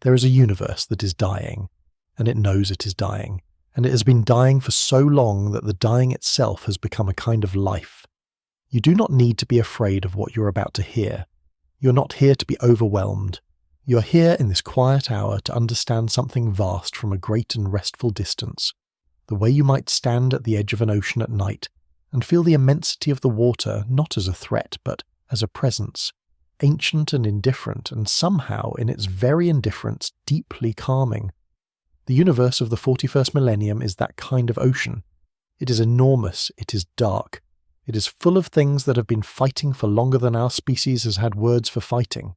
There is a universe that is dying, and it knows it is dying, and it has been dying for so long that the dying itself has become a kind of life. You do not need to be afraid of what you're about to hear. You're not here to be overwhelmed. You're here in this quiet hour to understand something vast from a great and restful distance, the way you might stand at the edge of an ocean at night and feel the immensity of the water not as a threat but as a presence, ancient and indifferent, and somehow, in its very indifference, deeply calming. The universe of the 41st millennium is that kind of ocean. It is enormous, it is dark, it is full of things that have been fighting for longer than our species has had words for fighting.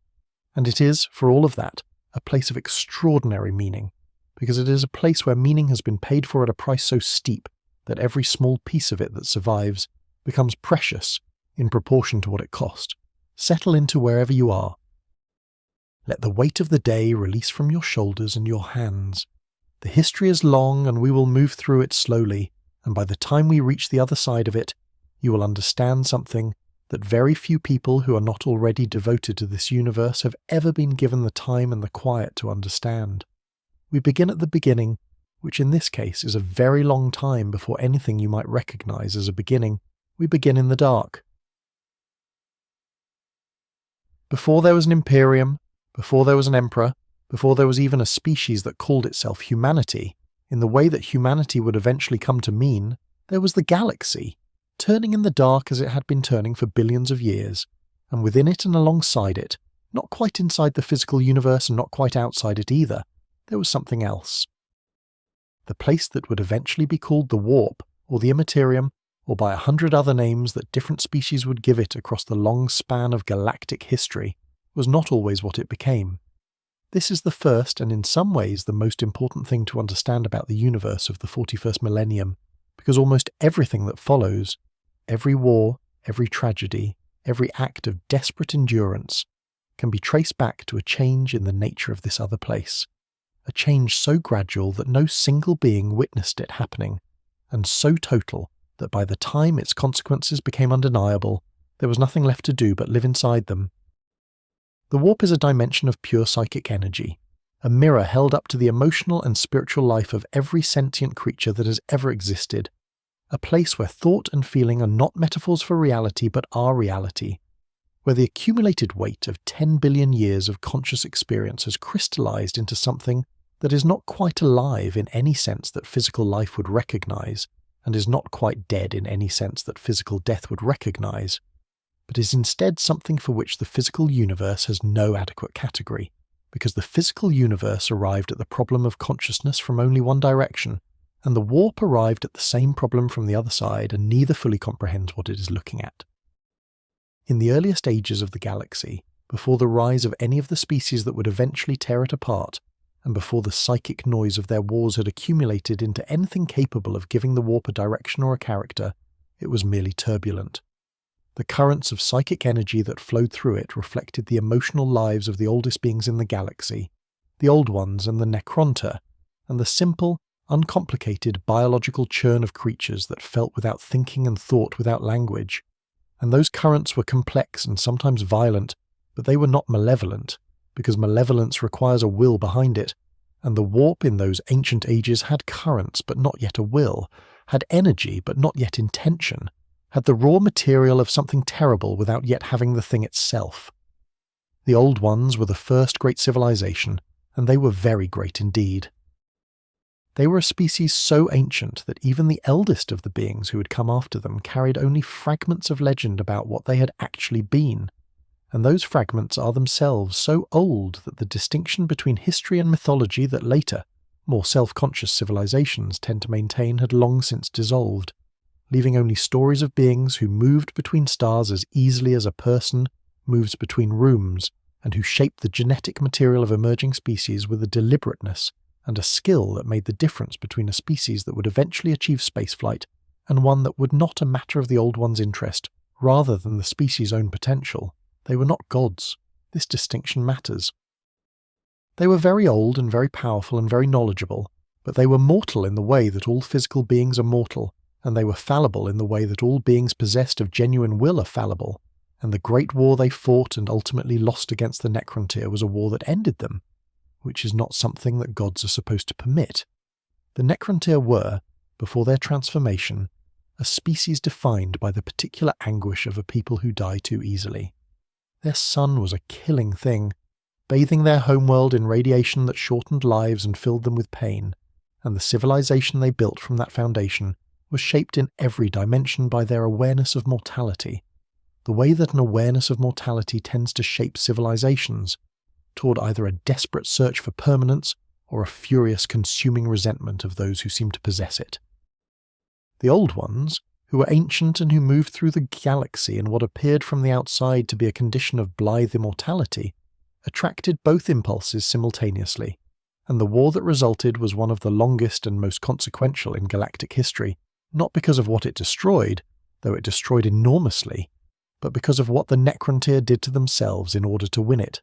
And it is, for all of that, a place of extraordinary meaning, because it is a place where meaning has been paid for at a price so steep that every small piece of it that survives becomes precious in proportion to what it cost. Settle into wherever you are. Let the weight of the day release from your shoulders and your hands. The history is long and we will move through it slowly, and by the time we reach the other side of it, you will understand something that very few people who are not already devoted to this universe have ever been given the time and the quiet to understand. We begin at the beginning, which in this case is a very long time before anything you might recognize as a beginning. We begin in the dark. Before there was an Imperium, before there was an Emperor, before there was even a species that called itself humanity, in the way that humanity would eventually come to mean, there was the galaxy, turning in the dark as it had been turning for billions of years, and within it and alongside it, not quite inside the physical universe and not quite outside it either, there was something else. The place that would eventually be called the Warp, or the Immaterium, or by 100 other names that different species would give it across the long span of galactic history, was not always what it became. This is the first and in some ways the most important thing to understand about the universe of the 41st millennium, because almost everything that follows, every war, every tragedy, every act of desperate endurance, can be traced back to a change in the nature of this other place. A change so gradual that no single being witnessed it happening, and so total that by the time its consequences became undeniable, there was nothing left to do but live inside them. The warp is a dimension of pure psychic energy, a mirror held up to the emotional and spiritual life of every sentient creature that has ever existed, a place where thought and feeling are not metaphors for reality but are reality, where the accumulated weight of 10 billion years of conscious experience has crystallized into something that is not quite alive in any sense that physical life would recognize, and is not quite dead in any sense that physical death would recognize, but is instead something for which the physical universe has no adequate category, because the physical universe arrived at the problem of consciousness from only one direction, and the warp arrived at the same problem from the other side, and neither fully comprehends what it is looking at. In the earliest ages of the galaxy, before the rise of any of the species that would eventually tear it apart, and before the psychic noise of their wars had accumulated into anything capable of giving the warp a direction or a character, it was merely turbulent. The currents of psychic energy that flowed through it reflected the emotional lives of the oldest beings in the galaxy, the Old Ones and the Necrontyr, and the simple, uncomplicated biological churn of creatures that felt without thinking and thought without language. And those currents were complex and sometimes violent, but they were not malevolent, because malevolence requires a will behind it, and the warp in those ancient ages had currents but not yet a will, had energy but not yet intention, had the raw material of something terrible without yet having the thing itself. The Old Ones were the first great civilization, and they were very great indeed. They were a species so ancient that even the eldest of the beings who had come after them carried only fragments of legend about what they had actually been, and those fragments are themselves so old that the distinction between history and mythology that later, more self-conscious civilizations tend to maintain had long since dissolved, leaving only stories of beings who moved between stars as easily as a person moves between rooms, and who shaped the genetic material of emerging species with a deliberateness and a skill that made the difference between a species that would eventually achieve spaceflight and one that would not a matter of the Old One's interest, rather than the species' own potential. They were not gods. This distinction matters. They were very old and very powerful and very knowledgeable, but they were mortal in the way that all physical beings are mortal, and they were fallible in the way that all beings possessed of genuine will are fallible, and the great war they fought and ultimately lost against the Necrontyr was a war that ended them. which is not something that gods are supposed to permit. The Necrontyr were, before their transformation, a species defined by the particular anguish of a people who die too easily. Their sun was a killing thing, bathing their homeworld in radiation that shortened lives and filled them with pain, and the civilization they built from that foundation was shaped in every dimension by their awareness of mortality, the way that an awareness of mortality tends to shape civilizations, toward either a desperate search for permanence or a furious consuming resentment of those who seem to possess it. The Old Ones, who were ancient and who moved through the galaxy in what appeared from the outside to be a condition of blithe immortality, attracted both impulses simultaneously, and the war that resulted was one of the longest and most consequential in galactic history, not because of what it destroyed, though it destroyed enormously, but because of what the Necrontyr did to themselves in order to win it.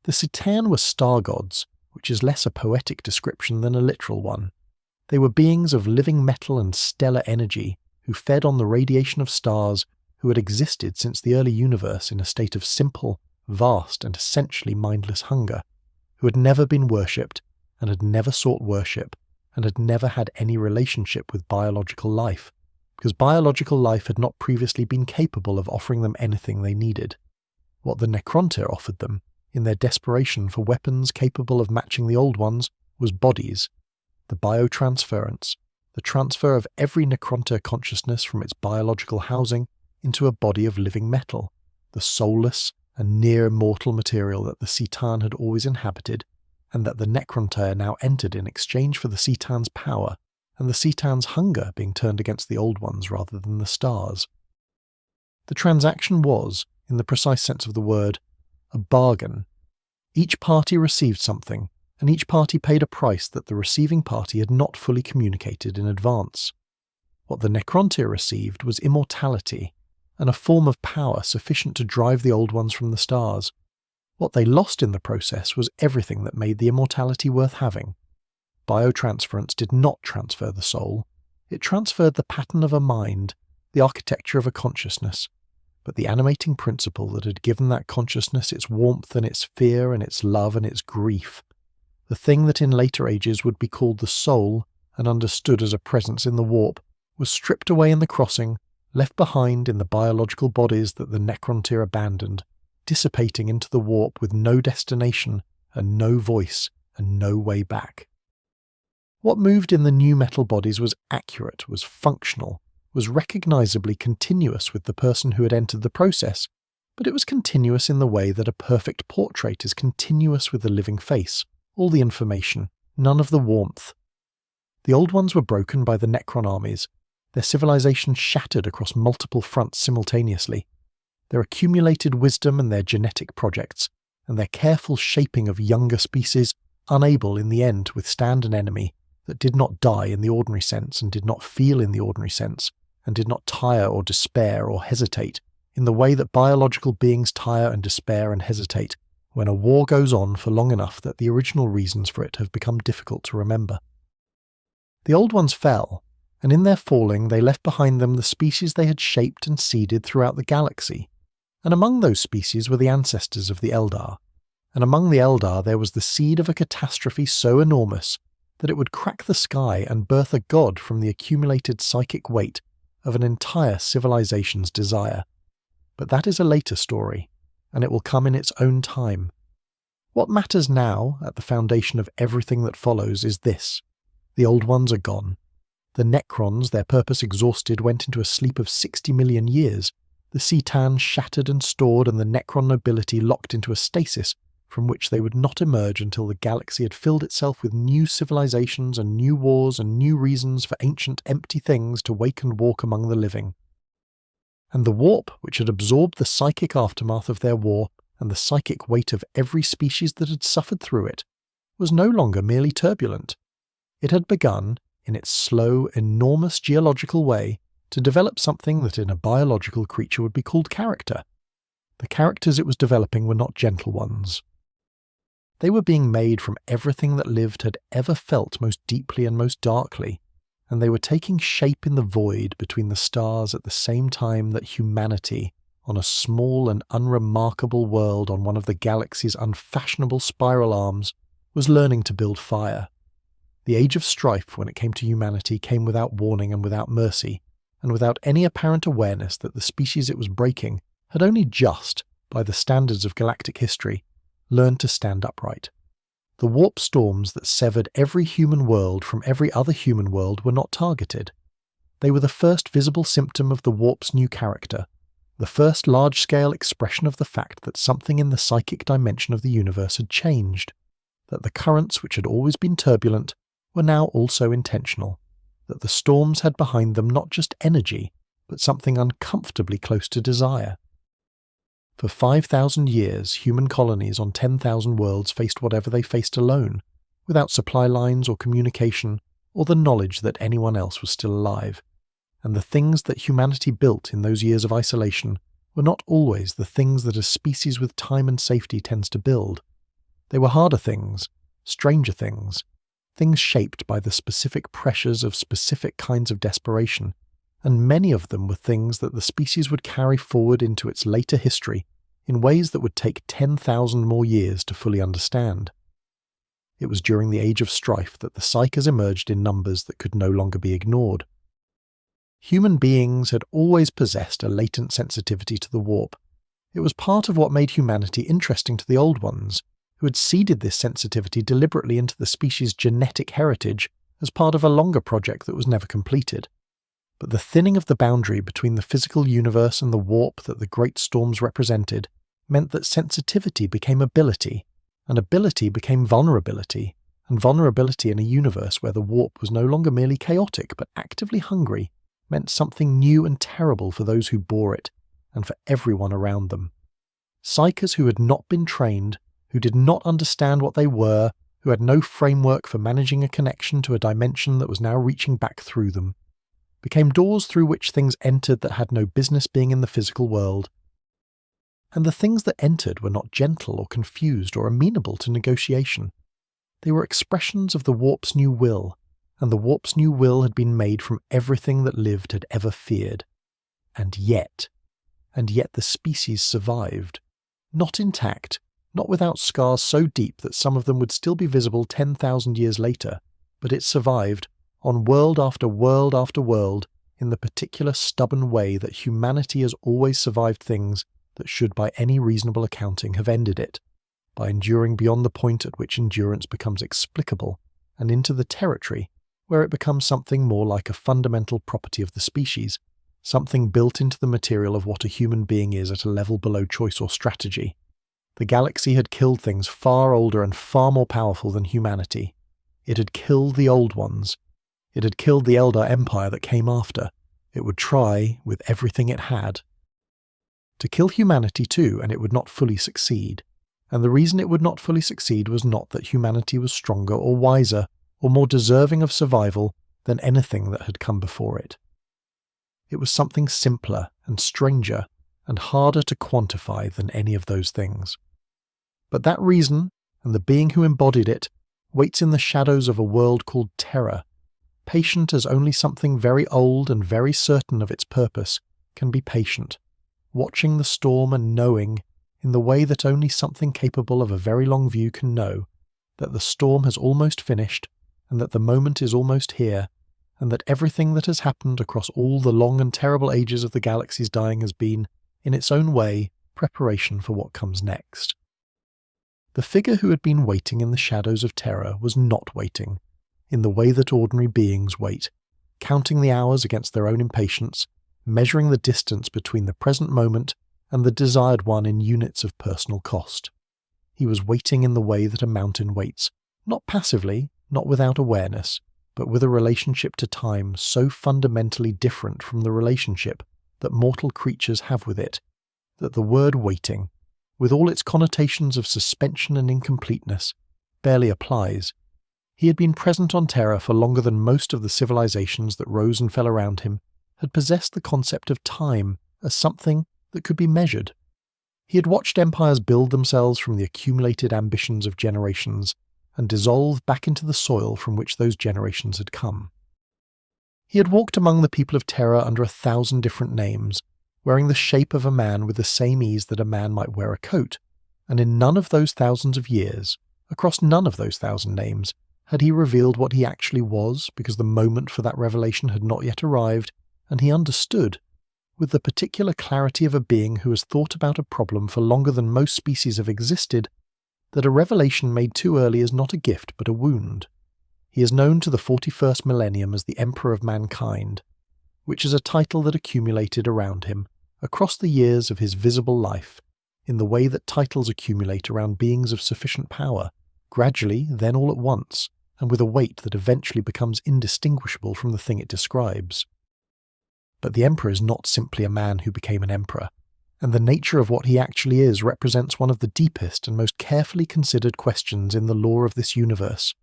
The Citan were star gods, which is less a poetic description than a literal one. They were beings of living metal and stellar energy, who fed on the radiation of stars, who had existed since the early universe in a state of simple, vast, and essentially mindless hunger, who had never been worshipped, and had never sought worship, and had never had any relationship with biological life, because biological life had not previously been capable of offering them anything they needed. What the Necrontyr offered them, in their desperation for weapons capable of matching the Old Ones, was bodies, the biotransference, the transfer of every Necrontyr consciousness from its biological housing into a body of living metal, the soulless and near-mortal material that the Citan had always inhabited, and that the Necrontyr now entered in exchange for the Citan's power, and the Citan's hunger being turned against the Old Ones rather than the stars. The transaction was, in the precise sense of the word, a bargain. Each party received something, and each party paid a price that the receiving party had not fully communicated in advance. What the Necrontyr received was immortality, and a form of power sufficient to drive the Old Ones from the stars. What they lost in the process was everything that made the immortality worth having. Biotransference did not transfer the soul. It transferred the pattern of a mind, the architecture of a consciousness, but the animating principle that had given that consciousness its warmth and its fear and its love and its grief, the thing that in later ages would be called the soul and understood as a presence in the warp, was stripped away in the crossing, left behind in the biological bodies that the Necrontyr abandoned, dissipating into the warp with no destination and no voice and no way back. What moved in the new metal bodies was accurate, was functional, was recognizably continuous with the person who had entered the process, but it was continuous in the way that a perfect portrait is continuous with the living face, all the information, none of the warmth. The Old Ones were broken by the Necron armies, their civilization shattered across multiple fronts simultaneously, their accumulated wisdom and their genetic projects, and their careful shaping of younger species unable in the end to withstand an enemy that did not die in the ordinary sense and did not feel in the ordinary sense, and did not tire or despair or hesitate in the way that biological beings tire and despair and hesitate when a war goes on for long enough that the original reasons for it have become difficult to remember. The Old Ones fell, and in their falling they left behind them the species they had shaped and seeded throughout the galaxy, and among those species were the ancestors of the Eldar, and among the Eldar there was the seed of a catastrophe so enormous that it would crack the sky and birth a god from the accumulated psychic weight of an entire civilization's desire. But that is a later story, and it will come in its own time. What matters now, at the foundation of everything that follows, is this. The Old Ones are gone. The Necrons, their purpose exhausted, went into a sleep of 60 million years. The Citan shattered and stored, and the Necron nobility locked into a stasis from which they would not emerge until the galaxy had filled itself with new civilizations and new wars and new reasons for ancient empty things to wake and walk among the living. And the warp, which had absorbed the psychic aftermath of their war and the psychic weight of every species that had suffered through it, was no longer merely turbulent. It had begun, in its slow, enormous geological way, to develop something that in a biological creature would be called character. The characters it was developing were not gentle ones. They were being made from everything that lived had ever felt most deeply and most darkly, and they were taking shape in the void between the stars at the same time that humanity, on a small and unremarkable world on one of the galaxy's unfashionable spiral arms, was learning to build fire. The age of strife when it came to humanity came without warning and without mercy, and without any apparent awareness that the species it was breaking had only just, by the standards of galactic history, learned to stand upright. The warp storms that severed every human world from every other human world were not targeted. They were the first visible symptom of the warp's new character, the first large-scale expression of the fact that something in the psychic dimension of the universe had changed, that the currents which had always been turbulent were now also intentional, that the storms had behind them not just energy, but something uncomfortably close to desire. For 5,000 years, human colonies on 10,000 worlds faced whatever they faced alone, without supply lines or communication, or the knowledge that anyone else was still alive. And the things that humanity built in those years of isolation were not always the things that a species with time and safety tends to build. They were harder things, stranger things, things shaped by the specific pressures of specific kinds of desperation, and many of them were things that the species would carry forward into its later history in ways that would take 10,000 more years to fully understand. It was during the Age of Strife that the Psychers emerged in numbers that could no longer be ignored. Human beings had always possessed a latent sensitivity to the warp. It was part of what made humanity interesting to the Old Ones, who had seeded this sensitivity deliberately into the species' genetic heritage as part of a longer project that was never completed. But the thinning of the boundary between the physical universe and the warp that the great storms represented meant that sensitivity became ability, and ability became vulnerability, and vulnerability in a universe where the warp was no longer merely chaotic but actively hungry meant something new and terrible for those who bore it, and for everyone around them. Psychers who had not been trained, who did not understand what they were, who had no framework for managing a connection to a dimension that was now reaching back through them, became doors through which things entered that had no business being in the physical world. And the things that entered were not gentle or confused or amenable to negotiation. They were expressions of the warp's new will, and the warp's new will had been made from everything that lived had ever feared. And yet the species survived. Not intact, not without scars so deep that some of them would still be visible 10,000 years later, but it survived, on world after world after world, in the particular stubborn way that humanity has always survived things that should by any reasonable accounting have ended it, by enduring beyond the point at which endurance becomes explicable, and into the territory where it becomes something more like a fundamental property of the species, something built into the material of what a human being is at a level below choice or strategy. The galaxy had killed things far older and far more powerful than humanity. It had killed the Old Ones. It had killed the Eldar Empire that came after. It would try, with everything it had, to kill humanity too, and it would not fully succeed. And the reason it would not fully succeed was not that humanity was stronger or wiser or more deserving of survival than anything that had come before it. It was something simpler and stranger and harder to quantify than any of those things. But that reason, and the being who embodied it, waits in the shadows of a world called Terra, patient as only something very old and very certain of its purpose can be patient, watching the storm and knowing, in the way that only something capable of a very long view can know, that the storm has almost finished, and that the moment is almost here, and that everything that has happened across all the long and terrible ages of the galaxy's dying has been, in its own way, preparation for what comes next. The figure who had been waiting in the shadows of Terra was not waiting, in the way that ordinary beings wait, counting the hours against their own impatience, measuring the distance between the present moment and the desired one in units of personal cost. He was waiting in the way that a mountain waits, not passively, not without awareness, but with a relationship to time so fundamentally different from the relationship that mortal creatures have with it, that the word waiting, with all its connotations of suspension and incompleteness, barely applies. He had been present on Terra for longer than most of the civilizations that rose and fell around him, had possessed the concept of time as something that could be measured. He had watched empires build themselves from the accumulated ambitions of generations and dissolve back into the soil from which those generations had come. He had walked among the people of Terra under 1,000 different names, wearing the shape of a man with the same ease that a man might wear a coat, and in none of those thousands of years, across none of those 1,000 names, had he revealed what he actually was, because the moment for that revelation had not yet arrived, and he understood, with the particular clarity of a being who has thought about a problem for longer than most species have existed, that a revelation made too early is not a gift but a wound. He is known to the 41st millennium as the Emperor of Mankind, which is a title that accumulated around him, across the years of his visible life, in the way that titles accumulate around beings of sufficient power, gradually, then all at once, and with a weight that eventually becomes indistinguishable from the thing it describes. But the Emperor is not simply a man who became an emperor, and the nature of what he actually is represents one of the deepest and most carefully considered questions in the lore of this universe,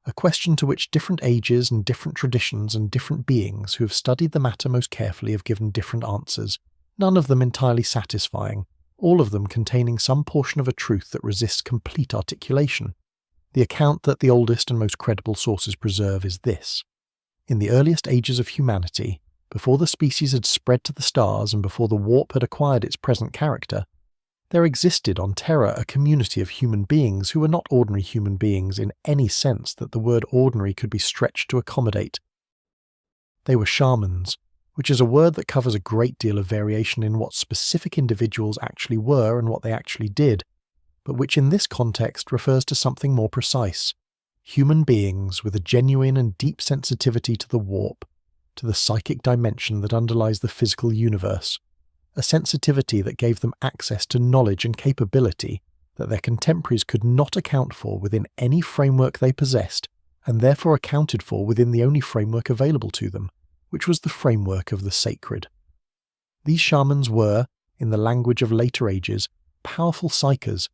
a question to which different ages and different traditions and different beings who have studied the matter most carefully have given different answers, none of them entirely satisfying, all of them containing some portion of a truth that resists complete articulation. The account that the oldest and most credible sources preserve is this. In the earliest ages of humanity, before the species had spread to the stars and before the warp had acquired its present character, there existed on Terra a community of human beings who were not ordinary human beings in any sense that the word ordinary could be stretched to accommodate. They were shamans, which is a word that covers a great deal of variation in what specific individuals actually were and what they actually did, but which in this context refers to something more precise: human beings with a genuine and deep sensitivity to the warp, to the psychic dimension that underlies the physical universe, a sensitivity that gave them access to knowledge and capability that their contemporaries could not account for within any framework they possessed, and therefore accounted for within the only framework available to them, which was the framework of the sacred. These shamans were, in the language of later ages, powerful psychers,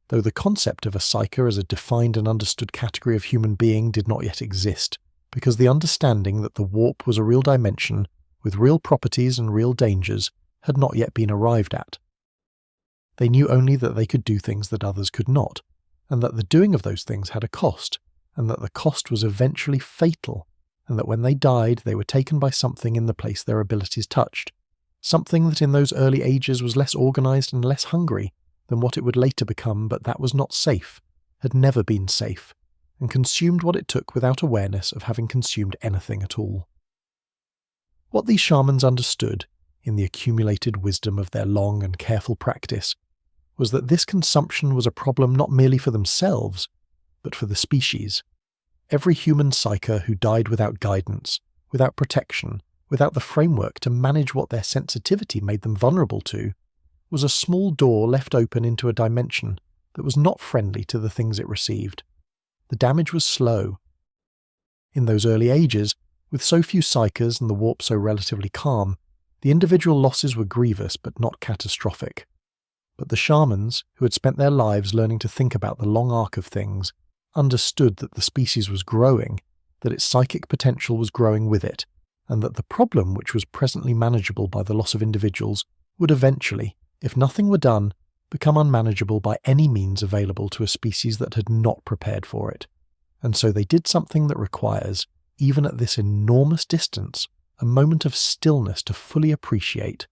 though the concept of a psyker as a defined and understood category of human being did not yet exist, because the understanding that the warp was a real dimension, with real properties and real dangers, had not yet been arrived at. They knew only that they could do things that others could not, and that the doing of those things had a cost, and that the cost was eventually fatal, and that when they died they were taken by something in the place their abilities touched, something that in those early ages was less organized and less hungry than what it would later become, but that was not safe, had never been safe, and consumed what it took without awareness of having consumed anything at all. What these shamans understood, in the accumulated wisdom of their long and careful practice, was that this consumption was a problem not merely for themselves, but for the species. Every human psyker who died without guidance, without protection, without the framework to manage what their sensitivity made them vulnerable to, was a small door left open into a dimension that was not friendly to the things it received. The damage was slow. In those early ages, with so few psykers and the warp so relatively calm, the individual losses were grievous but not catastrophic. But the shamans, who had spent their lives learning to think about the long arc of things, understood that the species was growing, that its psychic potential was growing with it, and that the problem which was presently manageable by the loss of individuals would eventually, if nothing were done, become unmanageable by any means available to a species that had not prepared for it. And so they did something that requires, even at this enormous distance, a moment of stillness to fully appreciate.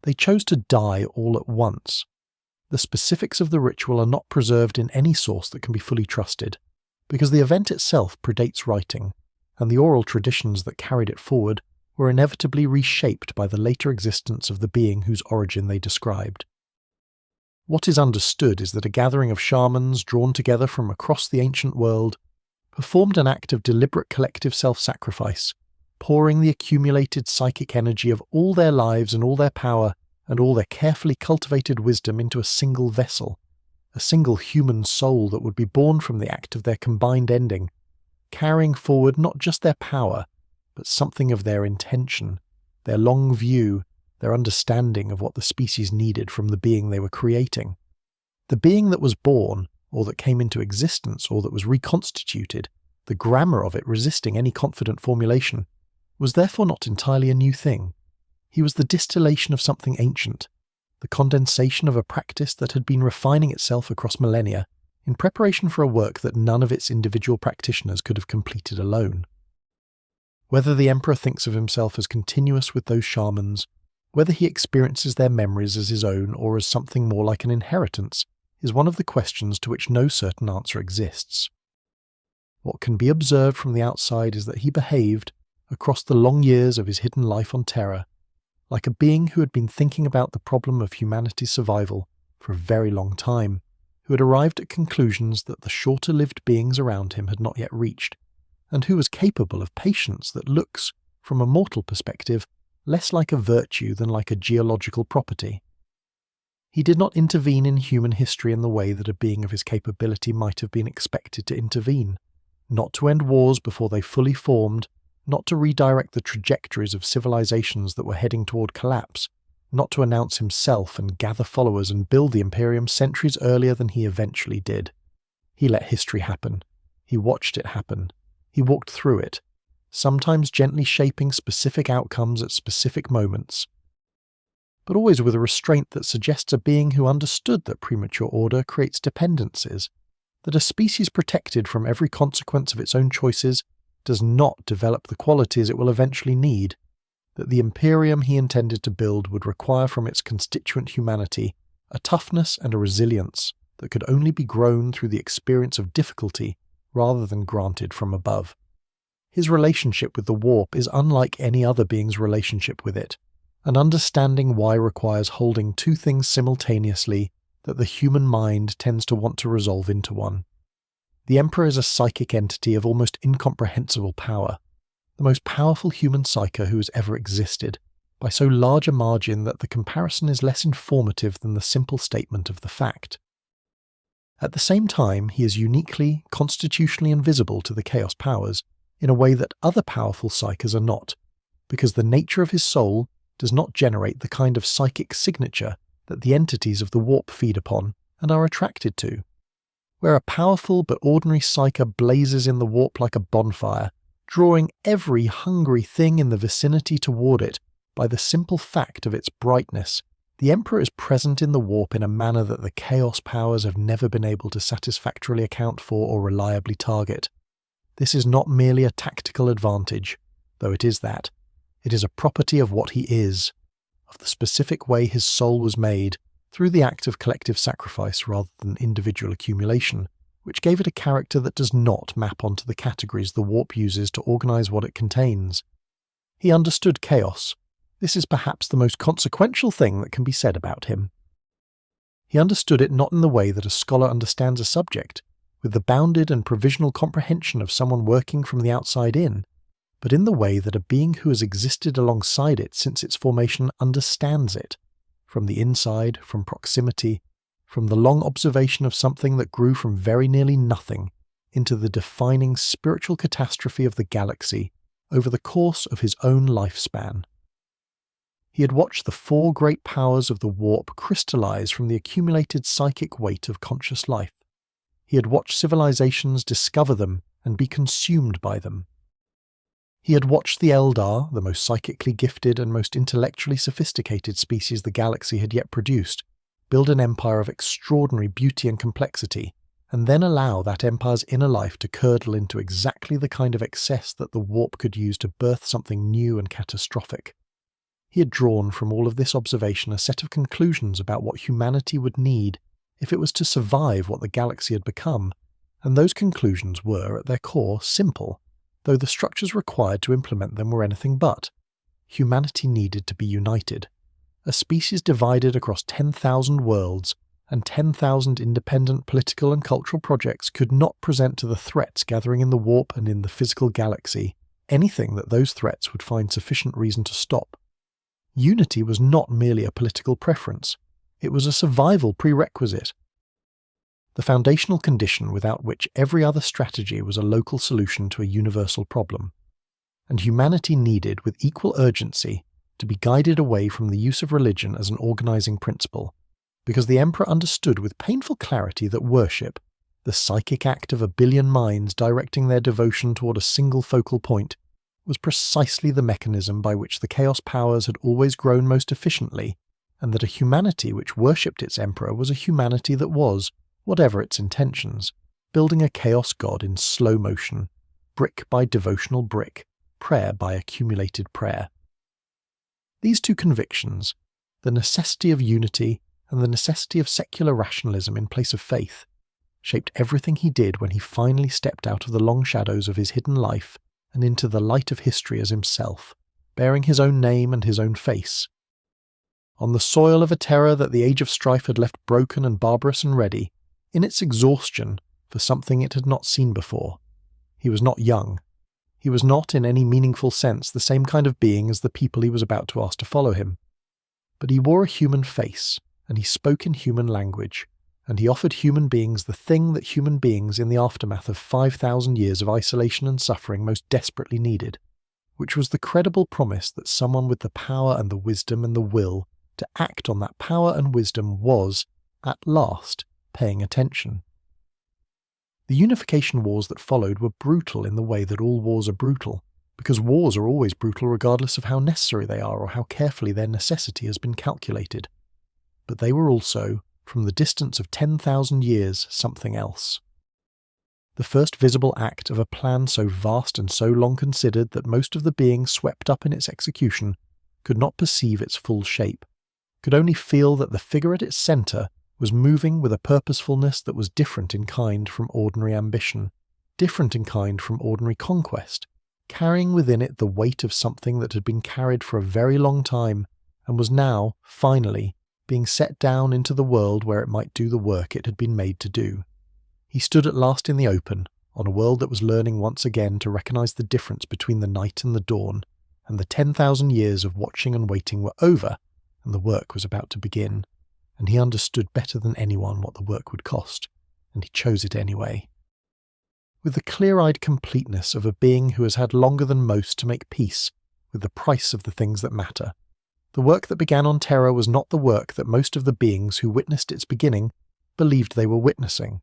They chose to die all at once. The specifics of the ritual are not preserved in any source that can be fully trusted, because the event itself predates writing, and the oral traditions that carried it forward were inevitably reshaped by the later existence of the being whose origin they described. What is understood is that a gathering of shamans drawn together from across the ancient world performed an act of deliberate collective self-sacrifice, pouring the accumulated psychic energy of all their lives and all their power and all their carefully cultivated wisdom into a single vessel, a single human soul that would be born from the act of their combined ending, carrying forward not just their power, but something of their intention, their long view, their understanding of what the species needed from the being they were creating. The being that was born, or that came into existence, or that was reconstituted, the grammar of it resisting any confident formulation, was therefore not entirely a new thing. He was the distillation of something ancient, the condensation of a practice that had been refining itself across millennia, in preparation for a work that none of its individual practitioners could have completed alone. Whether the Emperor thinks of himself as continuous with those shamans, Whether he experiences their memories as his own or as something more like an inheritance is one of the questions to which no certain answer exists. What can be observed from the outside is that he behaved, across the long years of his hidden life on Terra, like a being who had been thinking about the problem of humanity's survival for a very long time, who had arrived at conclusions that the shorter-lived beings around him had not yet reached, and who was capable of patience that looks, from a mortal perspective, less like a virtue than like a geological property. He did not intervene in human history in the way that a being of his capability might have been expected to intervene, not to end wars before they fully formed, not to redirect the trajectories of civilizations that were heading toward collapse, not to announce himself and gather followers and build the Imperium centuries earlier than he eventually did. He let history happen. He watched it happen. He walked through it, sometimes gently shaping specific outcomes at specific moments, but always with a restraint that suggests a being who understood that premature order creates dependencies, that a species protected from every consequence of its own choices does not develop the qualities it will eventually need, that the Imperium he intended to build would require from its constituent humanity a toughness and a resilience that could only be grown through the experience of difficulty rather than granted from above. His relationship with the warp is unlike any other being's relationship with it, and understanding why requires holding two things simultaneously that the human mind tends to want to resolve into one. The Emperor is a psychic entity of almost incomprehensible power, the most powerful human psyker who has ever existed, by so large a margin that the comparison is less informative than the simple statement of the fact. At the same time, he is uniquely, constitutionally invisible to the Chaos powers, in a way that other powerful psykers are not, because the nature of his soul does not generate the kind of psychic signature that the entities of the warp feed upon and are attracted to. Where a powerful but ordinary psyker blazes in the warp like a bonfire, drawing every hungry thing in the vicinity toward it by the simple fact of its brightness, the Emperor is present in the warp in a manner that the Chaos powers have never been able to satisfactorily account for or reliably target. This is not merely a tactical advantage, though it is that. It is a property of what he is, of the specific way his soul was made, through the act of collective sacrifice rather than individual accumulation, which gave it a character that does not map onto the categories the warp uses to organize what it contains. He understood chaos. This is perhaps the most consequential thing that can be said about him. He understood it not in the way that a scholar understands a subject, with the bounded and provisional comprehension of someone working from the outside in, but in the way that a being who has existed alongside it since its formation understands it, from the inside, from proximity, from the long observation of something that grew from very nearly nothing into the defining spiritual catastrophe of the galaxy over the course of his own lifespan. He had watched the four great powers of the warp crystallize from the accumulated psychic weight of conscious life. He had watched civilizations discover them and be consumed by them. He had watched the Eldar, the most psychically gifted and most intellectually sophisticated species the galaxy had yet produced, build an empire of extraordinary beauty and complexity, and then allow that empire's inner life to curdle into exactly the kind of excess that the warp could use to birth something new and catastrophic. He had drawn from all of this observation a set of conclusions about what humanity would need if it was to survive what the galaxy had become, and those conclusions were, at their core, simple, though the structures required to implement them were anything but. Humanity needed to be united. A species divided across 10,000 worlds and 10,000 independent political and cultural projects could not present to the threats gathering in the warp and in the physical galaxy anything that those threats would find sufficient reason to stop. Unity was not merely a political preference. It was a survival prerequisite. The foundational condition without which every other strategy was a local solution to a universal problem. And humanity needed, with equal urgency, to be guided away from the use of religion as an organizing principle, because the Emperor understood with painful clarity that worship, the psychic act of a billion minds directing their devotion toward a single focal point, was precisely the mechanism by which the Chaos powers had always grown most efficiently, and that a humanity which worshipped its Emperor was a humanity that was, whatever its intentions, building a Chaos god in slow motion, brick by devotional brick, prayer by accumulated prayer. These two convictions, the necessity of unity and the necessity of secular rationalism in place of faith, shaped everything he did when he finally stepped out of the long shadows of his hidden life and into the light of history as himself, bearing his own name and his own face. On the soil of a Terra that the Age of Strife had left broken and barbarous and ready, in its exhaustion for something it had not seen before. He was not young. He was not, in any meaningful sense, the same kind of being as the people he was about to ask to follow him. But he wore a human face, and he spoke in human language, and he offered human beings the thing that human beings in the aftermath of 5,000 years of isolation and suffering most desperately needed, which was the credible promise that someone with the power and the wisdom and the will to act on that power and wisdom was, at last, paying attention. The Unification wars that followed were brutal in the way that all wars are brutal, because wars are always brutal regardless of how necessary they are or how carefully their necessity has been calculated. But they were also, from the distance of 10,000 years, something else. The first visible act of a plan so vast and so long considered that most of the beings swept up in its execution could not perceive its full shape, could only feel that the figure at its centre was moving with a purposefulness that was different in kind from ordinary ambition, different in kind from ordinary conquest, carrying within it the weight of something that had been carried for a very long time and was now, finally, being set down into the world where it might do the work it had been made to do. He stood at last in the open, on a world that was learning once again to recognise the difference between the night and the dawn, and the 10,000 years of watching and waiting were over, and the work was about to begin, and he understood better than anyone what the work would cost, and he chose it anyway. With the clear-eyed completeness of a being who has had longer than most to make peace with the price of the things that matter, the work that began on Terra was not the work that most of the beings who witnessed its beginning believed they were witnessing.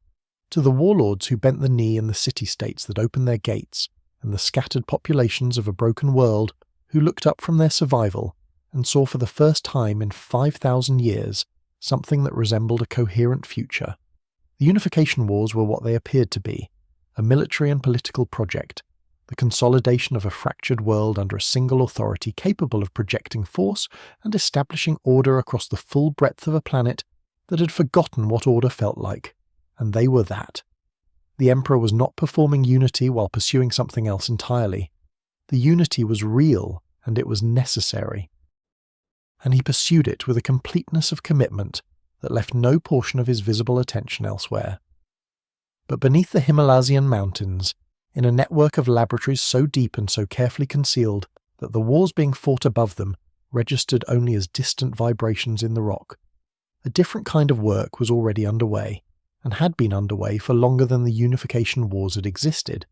To the warlords who bent the knee in the city-states that opened their gates, and the scattered populations of a broken world who looked up from their survival and saw for the first time in 5,000 years something that resembled a coherent future. The Unification Wars were what they appeared to be, a military and political project, the consolidation of a fractured world under a single authority capable of projecting force and establishing order across the full breadth of a planet that had forgotten what order felt like, and they were that. The Emperor was not performing unity while pursuing something else entirely. The unity was real, and it was necessary. And he pursued it with a completeness of commitment that left no portion of his visible attention elsewhere. But beneath the Himalayan mountains, in a network of laboratories so deep and so carefully concealed that the wars being fought above them registered only as distant vibrations in the rock, a different kind of work was already underway, and had been underway for longer than the Unification Wars had existed,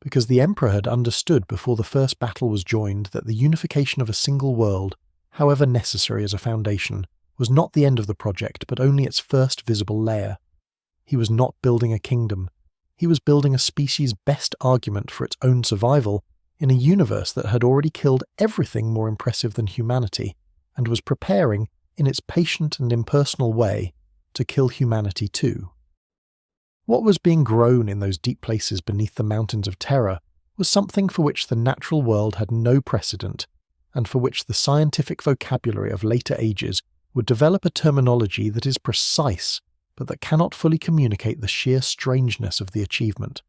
because the Emperor had understood before the first battle was joined that the unification of a single world, however necessary as a foundation, was not the end of the project but only its first visible layer. He was not building a kingdom. He was building a species' best argument for its own survival in a universe that had already killed everything more impressive than humanity, and was preparing, in its patient and impersonal way, to kill humanity too. What was being grown in those deep places beneath the mountains of Terra was something for which the natural world had no precedent, and for which the scientific vocabulary of later ages would develop a terminology that is precise, but that cannot fully communicate the sheer strangeness of the achievement.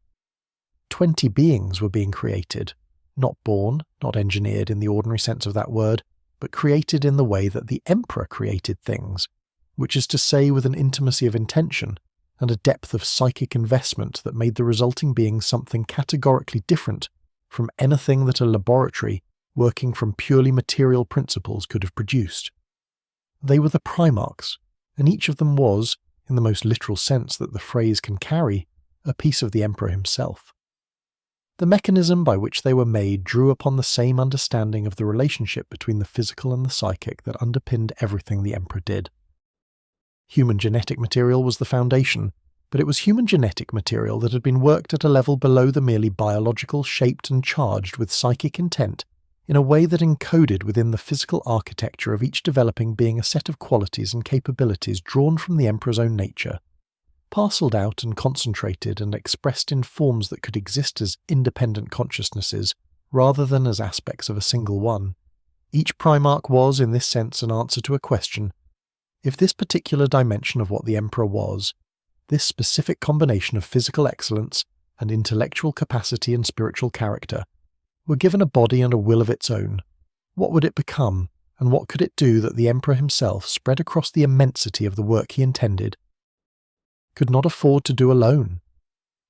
20 beings were being created, not born, not engineered in the ordinary sense of that word, but created in the way that the Emperor created things, which is to say with an intimacy of intention and a depth of psychic investment that made the resulting being something categorically different from anything that a laboratory working from purely material principles could have produced. They were the Primarchs, and each of them was, in the most literal sense that the phrase can carry, a piece of the Emperor himself. The mechanism by which they were made drew upon the same understanding of the relationship between the physical and the psychic that underpinned everything the Emperor did. Human genetic material was the foundation, but it was human genetic material that had been worked at a level below the merely biological, shaped and charged with psychic intent, in a way that encoded within the physical architecture of each developing being a set of qualities and capabilities drawn from the Emperor's own nature, parcelled out and concentrated and expressed in forms that could exist as independent consciousnesses rather than as aspects of a single one, Each Primarch was, in this sense, an answer to a question. If this particular dimension of what the Emperor was, this specific combination of physical excellence and intellectual capacity and spiritual character, were given a body and a will of its own, what would it become, and what could it do that the Emperor himself, spread across the immensity of the work he intended, could not afford to do alone?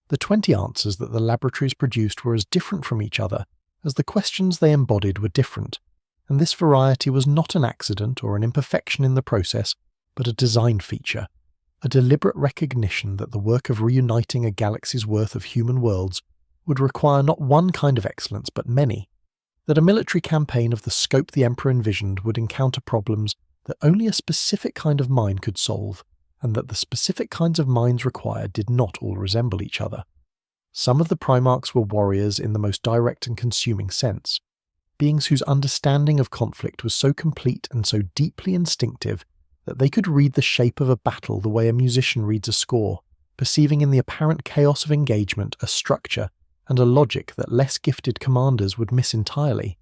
The 20 answers that the laboratories produced were as different from each other as the questions they embodied were different, and this variety was not an accident or an imperfection in the process, but a design feature, a deliberate recognition that the work of reuniting a galaxy's worth of human worlds would require not one kind of excellence but many, that a military campaign of the scope the Emperor envisioned would encounter problems that only a specific kind of mind could solve, and that the specific kinds of minds required did not all resemble each other. Some of the Primarchs were warriors in the most direct and consuming sense, beings whose understanding of conflict was so complete and so deeply instinctive that they could read the shape of a battle the way a musician reads a score, perceiving in the apparent chaos of engagement a structure and a logic that less gifted commanders would miss entirely.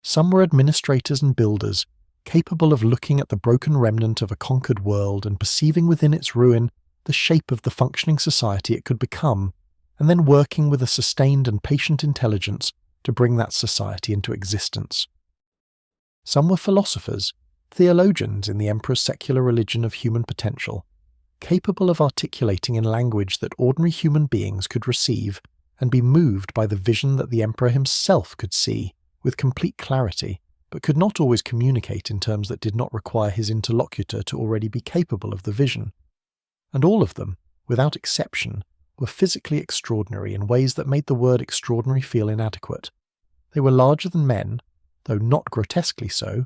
Some were administrators and builders, capable of looking at the broken remnant of a conquered world and perceiving within its ruin the shape of the functioning society it could become, and then working with a sustained and patient intelligence to bring that society into existence. Some were philosophers, theologians in the Emperor's secular religion of human potential, capable of articulating in language that ordinary human beings could receive and be moved by the vision that the Emperor himself could see with complete clarity, but could not always communicate in terms that did not require his interlocutor to already be capable of the vision. And all of them, without exception, were physically extraordinary in ways that made the word extraordinary feel inadequate. They were larger than men, though not grotesquely so.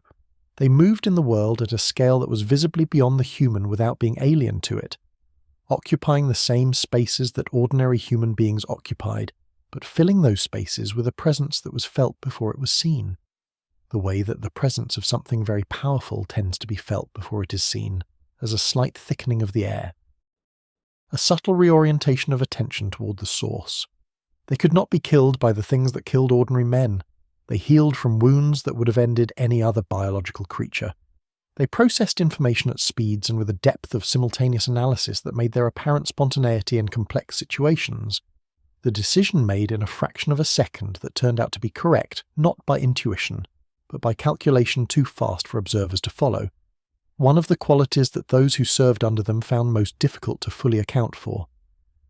They moved in the world at a scale that was visibly beyond the human without being alien to it, occupying the same spaces that ordinary human beings occupied, but filling those spaces with a presence that was felt before it was seen, the way that the presence of something very powerful tends to be felt before it is seen, as a slight thickening of the air. A subtle reorientation of attention toward the source. They could not be killed by the things that killed ordinary men. They healed from wounds that would have ended any other biological creature. They processed information at speeds and with a depth of simultaneous analysis that made their apparent spontaneity in complex situations. The decision made in a fraction of a second that turned out to be correct, not by intuition, but by calculation too fast for observers to follow. One of the qualities that those who served under them found most difficult to fully account for.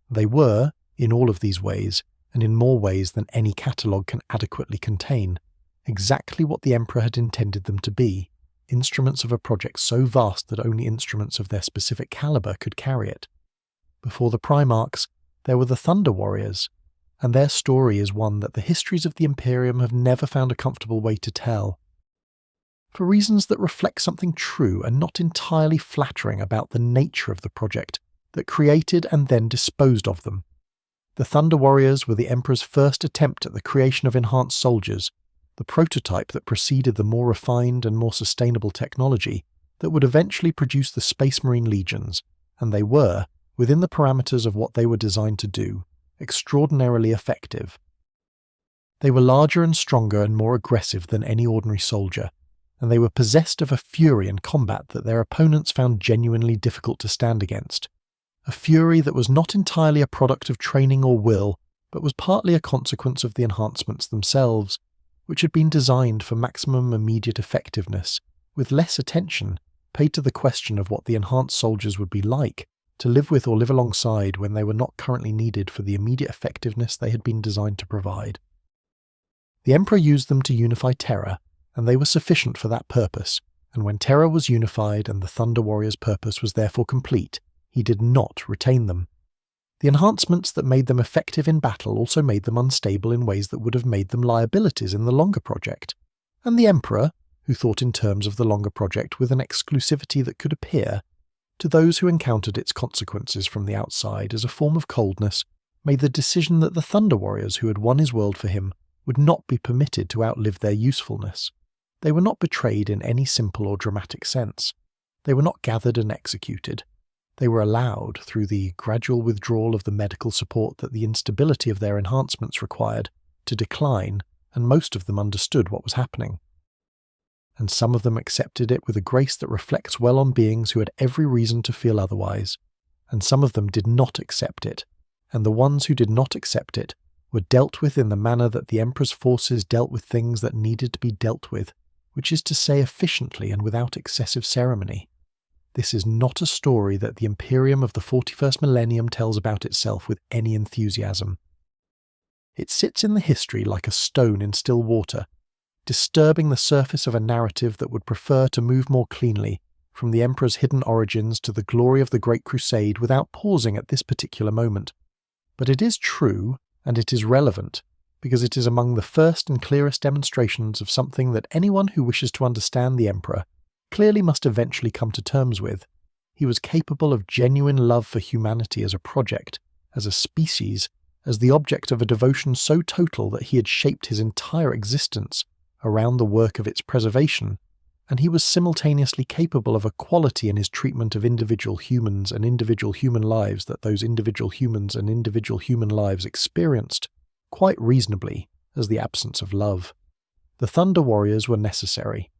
They were, in all of these ways, and in more ways than any catalogue can adequately contain, exactly what the Emperor had intended them to be, instruments of a project so vast that only instruments of their specific calibre could carry it. Before the Primarchs, there were the Thunder Warriors, and their story is one that the histories of the Imperium have never found a comfortable way to tell, for reasons that reflect something true and not entirely flattering about the nature of the project that created and then disposed of them. The Thunder Warriors were the Emperor's first attempt at the creation of enhanced soldiers, the prototype that preceded the more refined and more sustainable technology that would eventually produce the Space Marine Legions, and they were, within the parameters of what they were designed to do, extraordinarily effective. They were larger and stronger and more aggressive than any ordinary soldier, and they were possessed of a fury in combat that their opponents found genuinely difficult to stand against. A fury that was not entirely a product of training or will, but was partly a consequence of the enhancements themselves, which had been designed for maximum immediate effectiveness, with less attention paid to the question of what the enhanced soldiers would be like to live with or live alongside when they were not currently needed for the immediate effectiveness they had been designed to provide. The Emperor used them to unify Terra, and they were sufficient for that purpose, and when Terra was unified and the Thunder Warriors' purpose was therefore complete, he did not retain them. The enhancements that made them effective in battle also made them unstable in ways that would have made them liabilities in the longer project, and the Emperor, who thought in terms of the longer project with an exclusivity that could appear, to those who encountered its consequences from the outside as a form of coldness, made the decision that the Thunder Warriors who had won his world for him would not be permitted to outlive their usefulness. They were not betrayed in any simple or dramatic sense. They were not gathered and executed. They were allowed, through the gradual withdrawal of the medical support that the instability of their enhancements required, to decline, and most of them understood what was happening. and some of them accepted it with a grace that reflects well on beings who had every reason to feel otherwise, and some of them did not accept it, and the ones who did not accept it were dealt with in the manner that the Emperor's forces dealt with things that needed to be dealt with, which is to say efficiently and without excessive ceremony. This is not a story that the Imperium of the 41st millennium tells about itself with any enthusiasm. It sits in the history like a stone in still water, disturbing the surface of a narrative that would prefer to move more cleanly from the Emperor's hidden origins to the glory of the Great Crusade without pausing at this particular moment. But it is true, and it is relevant, because it is among the first and clearest demonstrations of something that anyone who wishes to understand the Emperor clearly must eventually come to terms with. He was capable of genuine love for humanity as a project, as a species, as the object of a devotion so total that he had shaped his entire existence around the work of its preservation, and he was simultaneously capable of a quality in his treatment of individual humans and individual human lives that those individual humans and individual human lives experienced, quite reasonably, as the absence of love. The Thunder Warriors were necessary.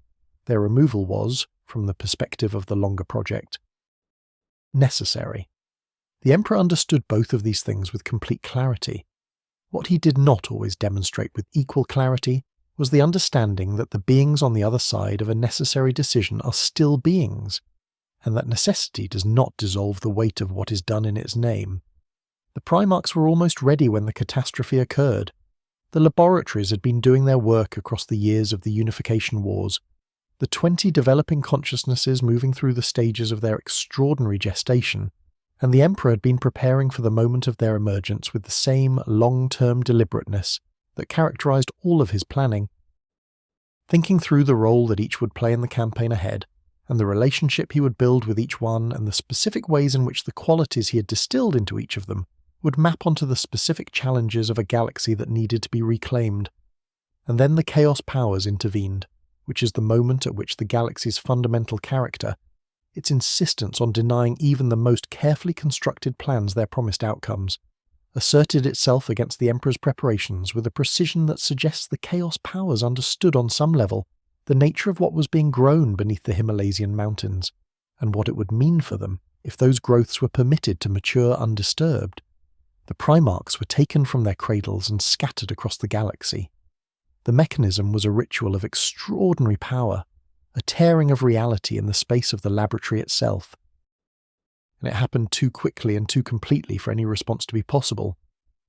Their removal was, from the perspective of the longer project, necessary. The Emperor understood both of these things with complete clarity. What he did not always demonstrate with equal clarity was the understanding that the beings on the other side of a necessary decision are still beings, and that necessity does not dissolve the weight of what is done in its name. The Primarchs were almost ready when the catastrophe occurred. The laboratories had been doing their work across the years of the Unification Wars, the 20 developing consciousnesses moving through the stages of their extraordinary gestation, and the Emperor had been preparing for the moment of their emergence with the same long-term deliberateness that characterized all of his planning. Thinking through the role that each would play in the campaign ahead, and the relationship he would build with each one, and the specific ways in which the qualities he had distilled into each of them would map onto the specific challenges of a galaxy that needed to be reclaimed. And then the Chaos Powers intervened, which is the moment at which the galaxy's fundamental character, its insistence on denying even the most carefully constructed plans their promised outcomes, asserted itself against the Emperor's preparations with a precision that suggests the Chaos Powers understood on some level the nature of what was being grown beneath the Himalaysian mountains, and what it would mean for them if those growths were permitted to mature undisturbed. The Primarchs were taken from their cradles and scattered across the galaxy. The mechanism was a ritual of extraordinary power, a tearing of reality in the space of the laboratory itself. And it happened too quickly and too completely for any response to be possible.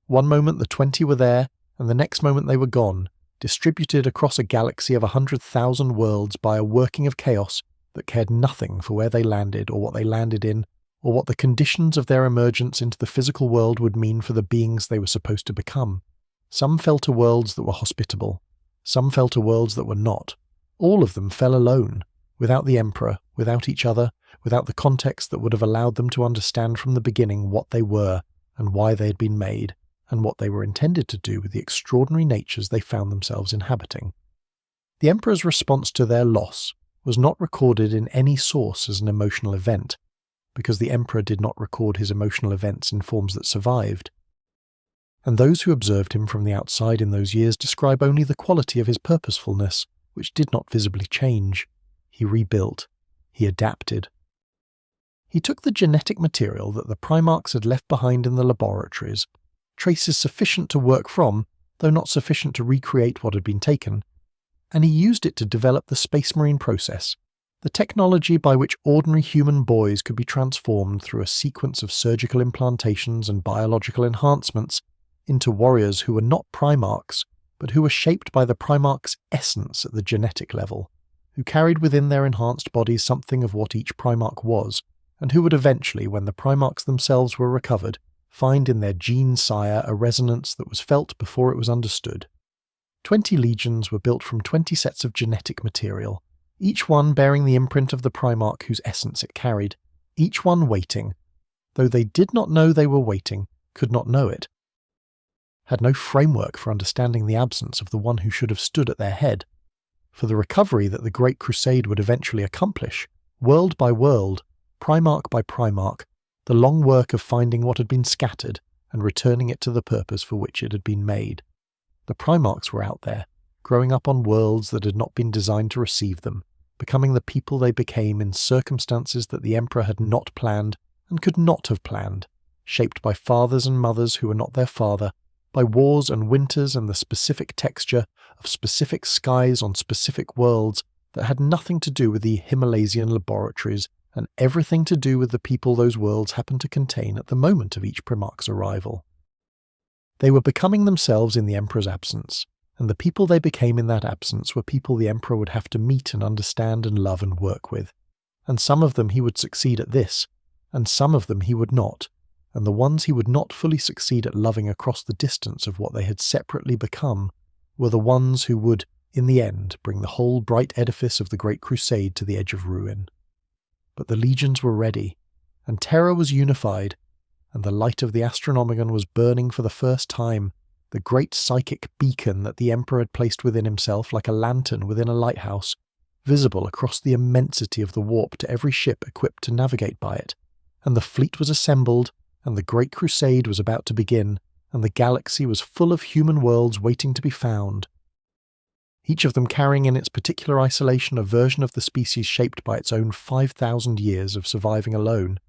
One moment the 20 were there, and the next moment they were gone, distributed across a galaxy of 100,000 worlds by a working of chaos that cared nothing for where they landed or what they landed in, or what the conditions of their emergence into the physical world would mean for the beings they were supposed to become. Some fell to worlds that were hospitable, some fell to worlds that were not. All of them fell alone, without the Emperor, without each other, without the context that would have allowed them to understand from the beginning what they were and why they had been made, and what they were intended to do with the extraordinary natures they found themselves inhabiting. The Emperor's response to their loss was not recorded in any source as an emotional event, because the Emperor did not record his emotional events in forms that survived. And those who observed him from the outside in those years describe only the quality of his purposefulness, which did not visibly change. He rebuilt. He adapted. He took the genetic material that the Primarchs had left behind in the laboratories, traces sufficient to work from, though not sufficient to recreate what had been taken, and he used it to develop the Space Marine process, the technology by which ordinary human boys could be transformed through a sequence of surgical implantations and biological enhancements into warriors who were not Primarchs, but who were shaped by the Primarch's essence at the genetic level, who carried within their enhanced bodies something of what each Primarch was, and who would eventually, when the Primarchs themselves were recovered, find in their gene sire a resonance that was felt before it was understood. 20 legions were built from 20 sets of genetic material, each one bearing the imprint of the Primarch whose essence it carried, each one waiting, though they did not know they were waiting, could not know it, had no framework for understanding the absence of the one who should have stood at their head, for the recovery that the Great Crusade would eventually accomplish, world by world, Primarch by Primarch, the long work of finding what had been scattered and returning it to the purpose for which it had been made. The Primarchs were out there, growing up on worlds that had not been designed to receive them, becoming the people they became in circumstances that the Emperor had not planned and could not have planned, shaped by fathers and mothers who were not their father, by wars and winters and the specific texture of specific skies on specific worlds that had nothing to do with the Himalaysian laboratories and everything to do with the people those worlds happened to contain at the moment of each Primarch's arrival. They were becoming themselves in the Emperor's absence, and the people they became in that absence were people the Emperor would have to meet and understand and love and work with. And some of them he would succeed at this, and some of them he would not, and the ones he would not fully succeed at loving across the distance of what they had separately become were the ones who would, in the end, bring the whole bright edifice of the Great Crusade to the edge of ruin. But the legions were ready, and Terra was unified, and the light of the Astronomicon was burning for the first time, the great psychic beacon that the Emperor had placed within himself like a lantern within a lighthouse, visible across the immensity of the warp to every ship equipped to navigate by it, and the fleet was assembled, and the Great Crusade was about to begin, and the galaxy was full of human worlds waiting to be found, each of them carrying in its particular isolation a version of the species shaped by its own 5,000 years of surviving alone,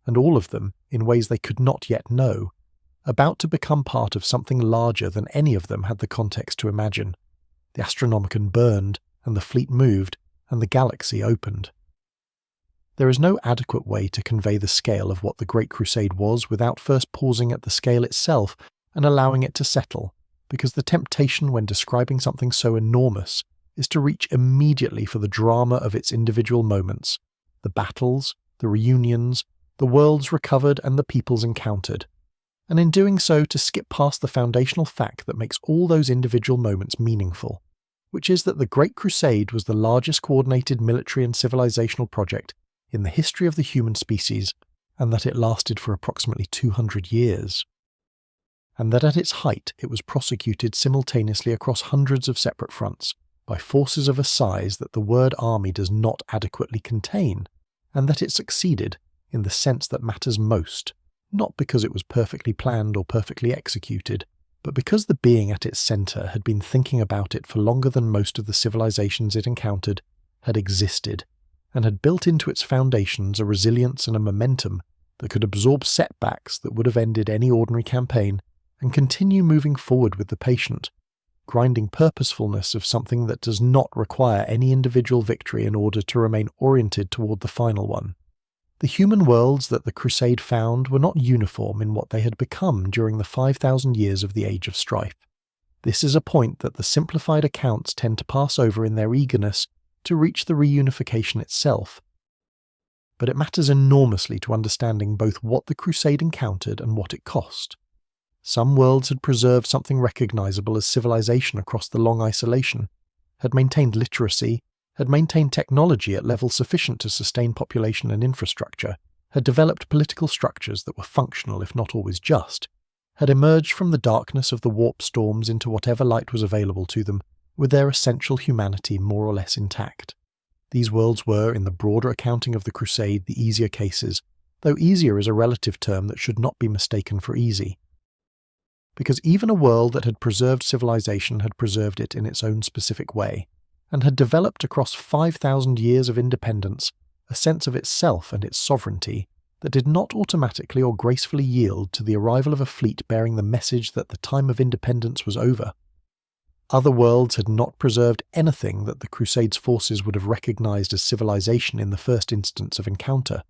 and all of them, in ways they could not yet know, about to become part of something larger than any of them had the context to imagine. The Astronomicon burned, and the fleet moved, and the galaxy opened. There is no adequate way to convey the scale of what the Great Crusade was without first pausing at the scale itself and allowing it to settle, because the temptation when describing something so enormous is to reach immediately for the drama of its individual moments, the battles, the reunions, the worlds recovered and the peoples encountered, and in doing so to skip past the foundational fact that makes all those individual moments meaningful, which is that the Great Crusade was the largest coordinated military and civilizational project in the history of the human species, and that it lasted for approximately 200 years. And that at its height it was prosecuted simultaneously across hundreds of separate fronts, by forces of a size that the word army does not adequately contain, and that it succeeded in the sense that matters most, not because it was perfectly planned or perfectly executed, but because the being at its centre had been thinking about it for longer than most of the civilizations it encountered, had existed, and had built into its foundations a resilience and a momentum that could absorb setbacks that would have ended any ordinary campaign, and continue moving forward with the patient, grinding purposefulness of something that does not require any individual victory in order to remain oriented toward the final one. The human worlds that the Crusade found were not uniform in what they had become during the 5,000 years of the Age of Strife. This is a point that the simplified accounts tend to pass over in their eagerness to reach the reunification itself. But it matters enormously to understanding both what the Crusade encountered and what it cost. Some worlds had preserved something recognizable as civilization across the long isolation, had maintained literacy, had maintained technology at levels sufficient to sustain population and infrastructure, had developed political structures that were functional if not always just, had emerged from the darkness of the warp storms into whatever light was available to them, with their essential humanity more or less intact. These worlds were, in the broader accounting of the Crusade, the easier cases, though easier is a relative term that should not be mistaken for easy. Because even a world that had preserved civilization had preserved it in its own specific way, and had developed across 5,000 years of independence a sense of itself and its sovereignty that did not automatically or gracefully yield to the arrival of a fleet bearing the message that the time of independence was over. Other worlds had not preserved anything that the Crusade's forces would have recognized as civilization in the first instance of encounter.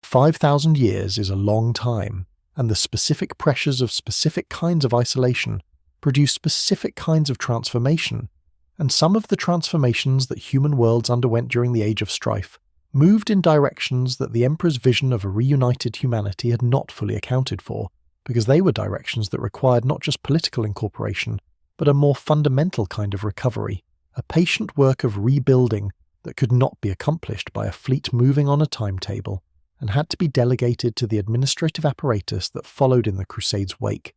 5,000 years is a long time, and the specific pressures of specific kinds of isolation produce specific kinds of transformation, and some of the transformations that human worlds underwent during the Age of Strife moved in directions that the Emperor's vision of a reunited humanity had not fully accounted for, because they were directions that required not just political incorporation, but a more fundamental kind of recovery, a patient work of rebuilding that could not be accomplished by a fleet moving on a timetable, and had to be delegated to the administrative apparatus that followed in the Crusade's wake,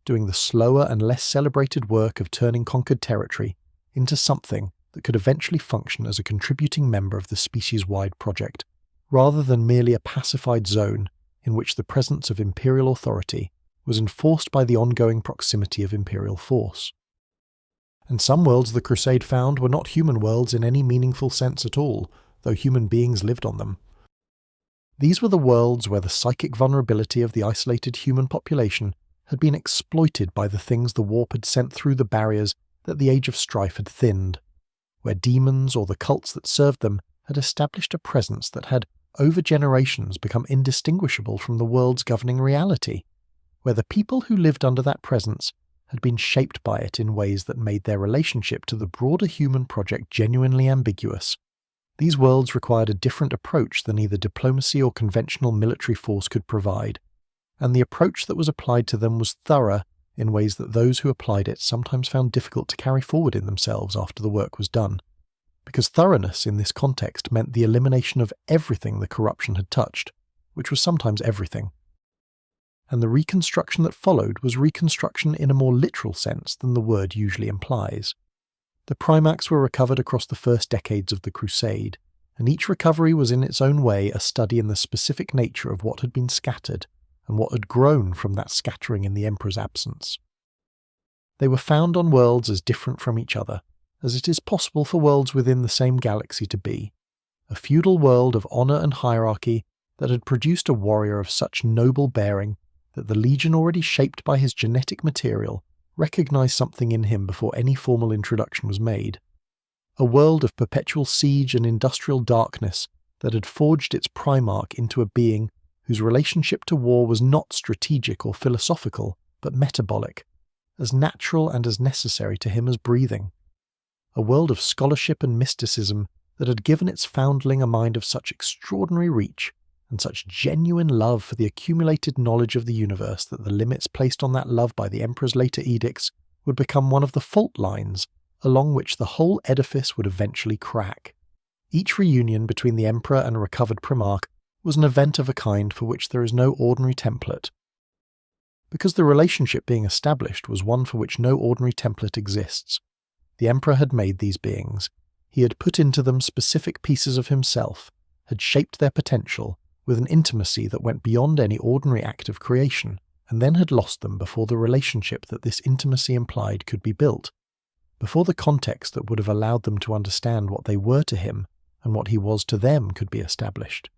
doing the slower and less celebrated work of turning conquered territory into something that could eventually function as a contributing member of the species-wide project, rather than merely a pacified zone in which the presence of imperial authority was enforced by the ongoing proximity of imperial force. And some worlds the Crusade found were not human worlds in any meaningful sense at all, though human beings lived on them. These were the worlds where the psychic vulnerability of the isolated human population had been exploited by the things the warp had sent through the barriers that the Age of Strife had thinned, where demons or the cults that served them had established a presence that had, over generations, become indistinguishable from the world's governing reality, where the people who lived under that presence had been shaped by it in ways that made their relationship to the broader human project genuinely ambiguous. These worlds required a different approach than either diplomacy or conventional military force could provide, and the approach that was applied to them was thorough in ways that those who applied it sometimes found difficult to carry forward in themselves after the work was done, because thoroughness in this context meant the elimination of everything the corruption had touched, which was sometimes everything. And the reconstruction that followed was reconstruction in a more literal sense than the word usually implies. The Primarchs were recovered across the first decades of the Crusade, and each recovery was in its own way a study in the specific nature of what had been scattered and what had grown from that scattering in the Emperor's absence. They were found on worlds as different from each other as it is possible for worlds within the same galaxy to be, a feudal world of honour and hierarchy that had produced a warrior of such noble bearing that the Legion, already shaped by his genetic material, recognised something in him before any formal introduction was made. A world of perpetual siege and industrial darkness that had forged its Primarch into a being whose relationship to war was not strategic or philosophical, but metabolic, as natural and as necessary to him as breathing. A world of scholarship and mysticism that had given its foundling a mind of such extraordinary reach and such genuine love for the accumulated knowledge of the universe that the limits placed on that love by the Emperor's later edicts would become one of the fault lines along which the whole edifice would eventually crack. Each reunion between the Emperor and a recovered Primarch was an event of a kind for which there is no ordinary template. Because the relationship being established was one for which no ordinary template exists. The Emperor had made these beings. He had put into them specific pieces of himself, had shaped their potential, with an intimacy that went beyond any ordinary act of creation, and then had lost them before the relationship that this intimacy implied could be built, before the context that would have allowed them to understand what they were to him and what he was to them could be established.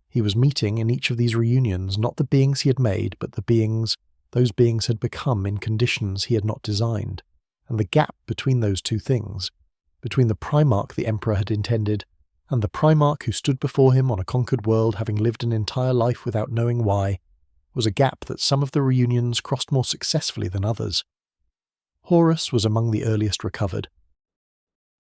He was meeting in each of these reunions not the beings he had made, but the beings those beings had become in conditions he had not designed, and the gap between those two things, between the Primarch the Emperor had intended and the Primarch who stood before him on a conquered world having lived an entire life without knowing why, was a gap that some of the reunions crossed more successfully than others. Horus was among the earliest recovered,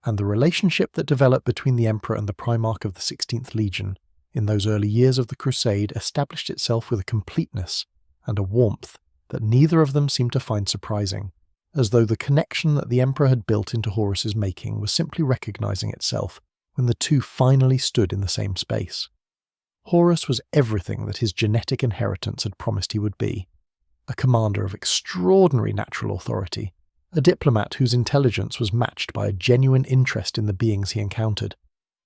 and the relationship that developed between the Emperor and the Primarch of the 16th Legion in those early years of the Crusade established itself with a completeness and a warmth that neither of them seemed to find surprising, as though the connection that the Emperor had built into Horus's making was simply recognising itself when the two finally stood in the same space. Horus was everything that his genetic inheritance had promised he would be, a commander of extraordinary natural authority, a diplomat whose intelligence was matched by a genuine interest in the beings he encountered,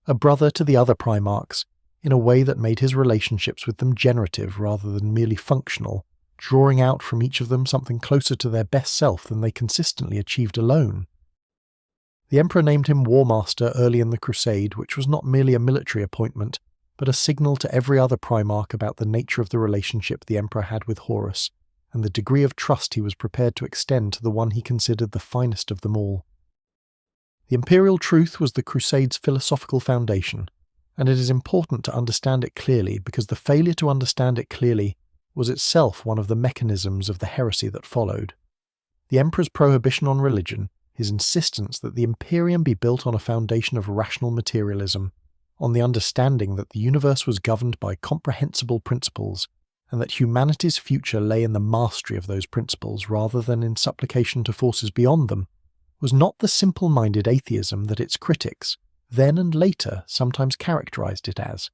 a brother to the other Primarchs, in a way that made his relationships with them generative rather than merely functional, drawing out from each of them something closer to their best self than they consistently achieved alone. The Emperor named him War Master early in the Crusade, which was not merely a military appointment, but a signal to every other Primarch about the nature of the relationship the Emperor had with Horus, and the degree of trust he was prepared to extend to the one he considered the finest of them all. The Imperial truth was the Crusade's philosophical foundation, and it is important to understand it clearly because the failure to understand it clearly was itself one of the mechanisms of the heresy that followed. The Emperor's prohibition on religion, his insistence that the Imperium be built on a foundation of rational materialism, on the understanding that the universe was governed by comprehensible principles, and that humanity's future lay in the mastery of those principles rather than in supplication to forces beyond them, was not the simple-minded atheism that its critics, then and later, sometimes characterized it as.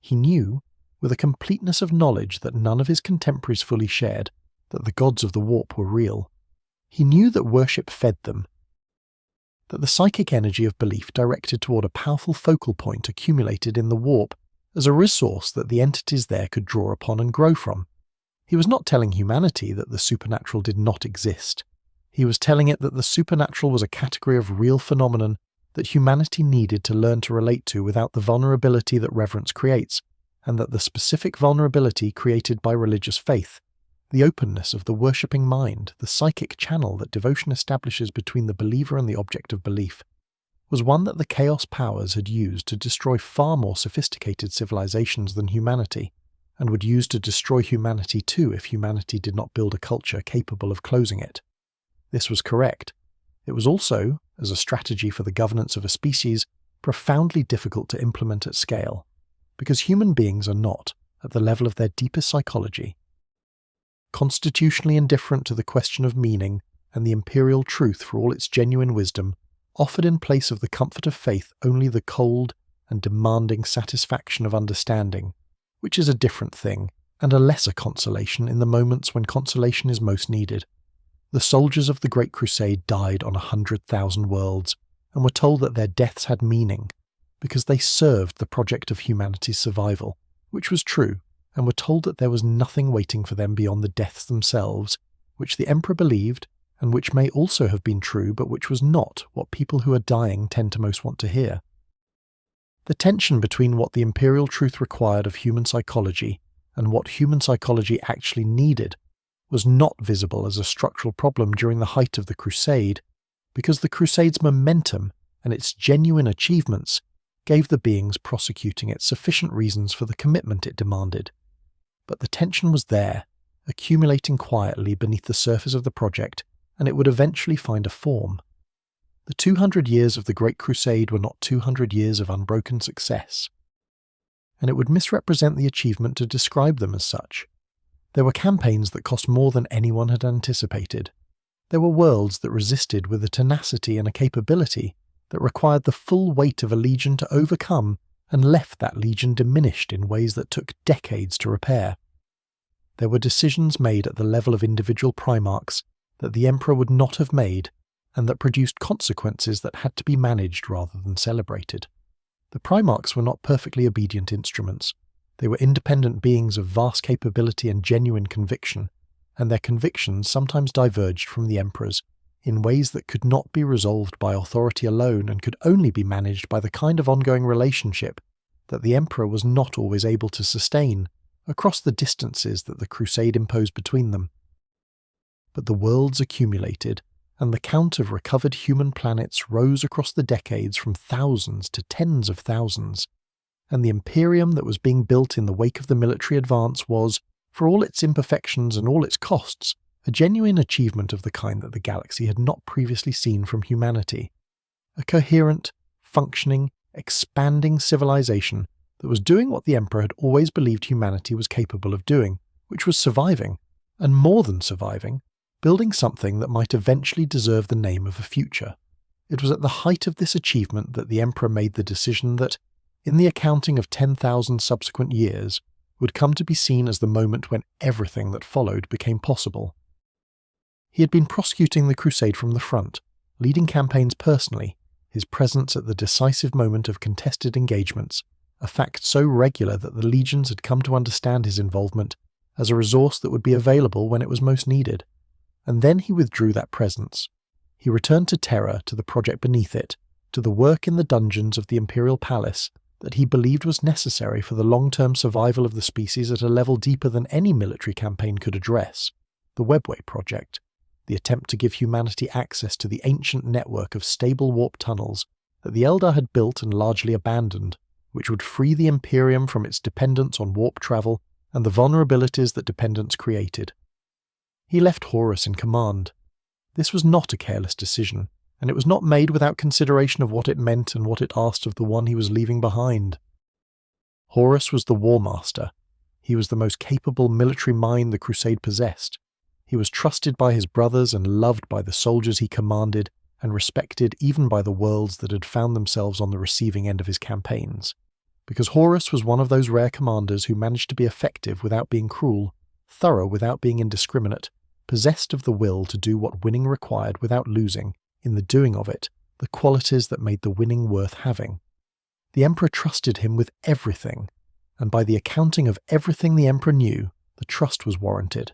He knew, with a completeness of knowledge that none of his contemporaries fully shared, that the gods of the warp were real. He knew that worship fed them, that the psychic energy of belief directed toward a powerful focal point accumulated in the warp as a resource that the entities there could draw upon and grow from. He was not telling humanity that the supernatural did not exist. He was telling it that the supernatural was a category of real phenomenon that humanity needed to learn to relate to without the vulnerability that reverence creates, and that the specific vulnerability created by religious faith, the openness of the worshipping mind, the psychic channel that devotion establishes between the believer and the object of belief, was one that the Chaos powers had used to destroy far more sophisticated civilizations than humanity, and would use to destroy humanity too if humanity did not build a culture capable of closing it. This was correct. It was also, as a strategy for the governance of a species, profoundly difficult to implement at scale, because human beings are not, at the level of their deepest psychology, constitutionally indifferent to the question of meaning and the imperial truth for all its genuine wisdom, offered in place of the comfort of faith only the cold and demanding satisfaction of understanding, which is a different thing, and a lesser consolation in the moments when consolation is most needed. The soldiers of the Great Crusade died on 100,000 worlds, and were told that their deaths had meaning, because they served the project of humanity's survival, which was true, and were told that there was nothing waiting for them beyond the deaths themselves, which the Emperor believed, and which may also have been true, but which was not what people who are dying tend to most want to hear. The tension between what the imperial truth required of human psychology and what human psychology actually needed was not visible as a structural problem during the height of the Crusade, because the Crusade's momentum and its genuine achievements gave the beings prosecuting it sufficient reasons for the commitment it demanded. But the tension was there, accumulating quietly beneath the surface of the project, and it would eventually find a form. The 200 years of the Great Crusade were not 200 years of unbroken success, and it would misrepresent the achievement to describe them as such. There were campaigns that cost more than anyone had anticipated. There were worlds that resisted with a tenacity and a capability that required the full weight of a legion to overcome and left that legion diminished in ways that took decades to repair. There were decisions made at the level of individual Primarchs that the Emperor would not have made, and that produced consequences that had to be managed rather than celebrated. The Primarchs were not perfectly obedient instruments. They were independent beings of vast capability and genuine conviction, and their convictions sometimes diverged from the Emperor's in ways that could not be resolved by authority alone and could only be managed by the kind of ongoing relationship that the Emperor was not always able to sustain across the distances that the Crusade imposed between them. But the worlds accumulated, and the count of recovered human planets rose across the decades from thousands to tens of thousands, and the Imperium that was being built in the wake of the military advance was, for all its imperfections and all its costs, a genuine achievement of the kind that the galaxy had not previously seen from humanity. A coherent, functioning, expanding civilization that was doing what the Emperor had always believed humanity was capable of doing, which was surviving, and more than surviving, building something that might eventually deserve the name of a future. It was at the height of this achievement that the Emperor made the decision that, in the accounting of 10,000 subsequent years, would come to be seen as the moment when everything that followed became possible. He had been prosecuting the Crusade from the front, leading campaigns personally, his presence at the decisive moment of contested engagements, a fact so regular that the legions had come to understand his involvement as a resource that would be available when it was most needed. And then he withdrew that presence. He returned to Terra, to the project beneath it, to the work in the dungeons of the Imperial Palace that he believed was necessary for the long-term survival of the species at a level deeper than any military campaign could address, the Webway Project, the attempt to give humanity access to the ancient network of stable warp tunnels that the Eldar had built and largely abandoned, which would free the Imperium from its dependence on warp travel and the vulnerabilities that dependence created. He left Horus in command. This was not a careless decision, and it was not made without consideration of what it meant and what it asked of the one he was leaving behind. Horus was the War Master. He was the most capable military mind the Crusade possessed. He was trusted by his brothers and loved by the soldiers he commanded, and respected even by the worlds that had found themselves on the receiving end of his campaigns. Because Horus was one of those rare commanders who managed to be effective without being cruel, thorough without being indiscriminate, possessed of the will to do what winning required without losing, in the doing of it, the qualities that made the winning worth having. The Emperor trusted him with everything, and by the accounting of everything the Emperor knew, the trust was warranted.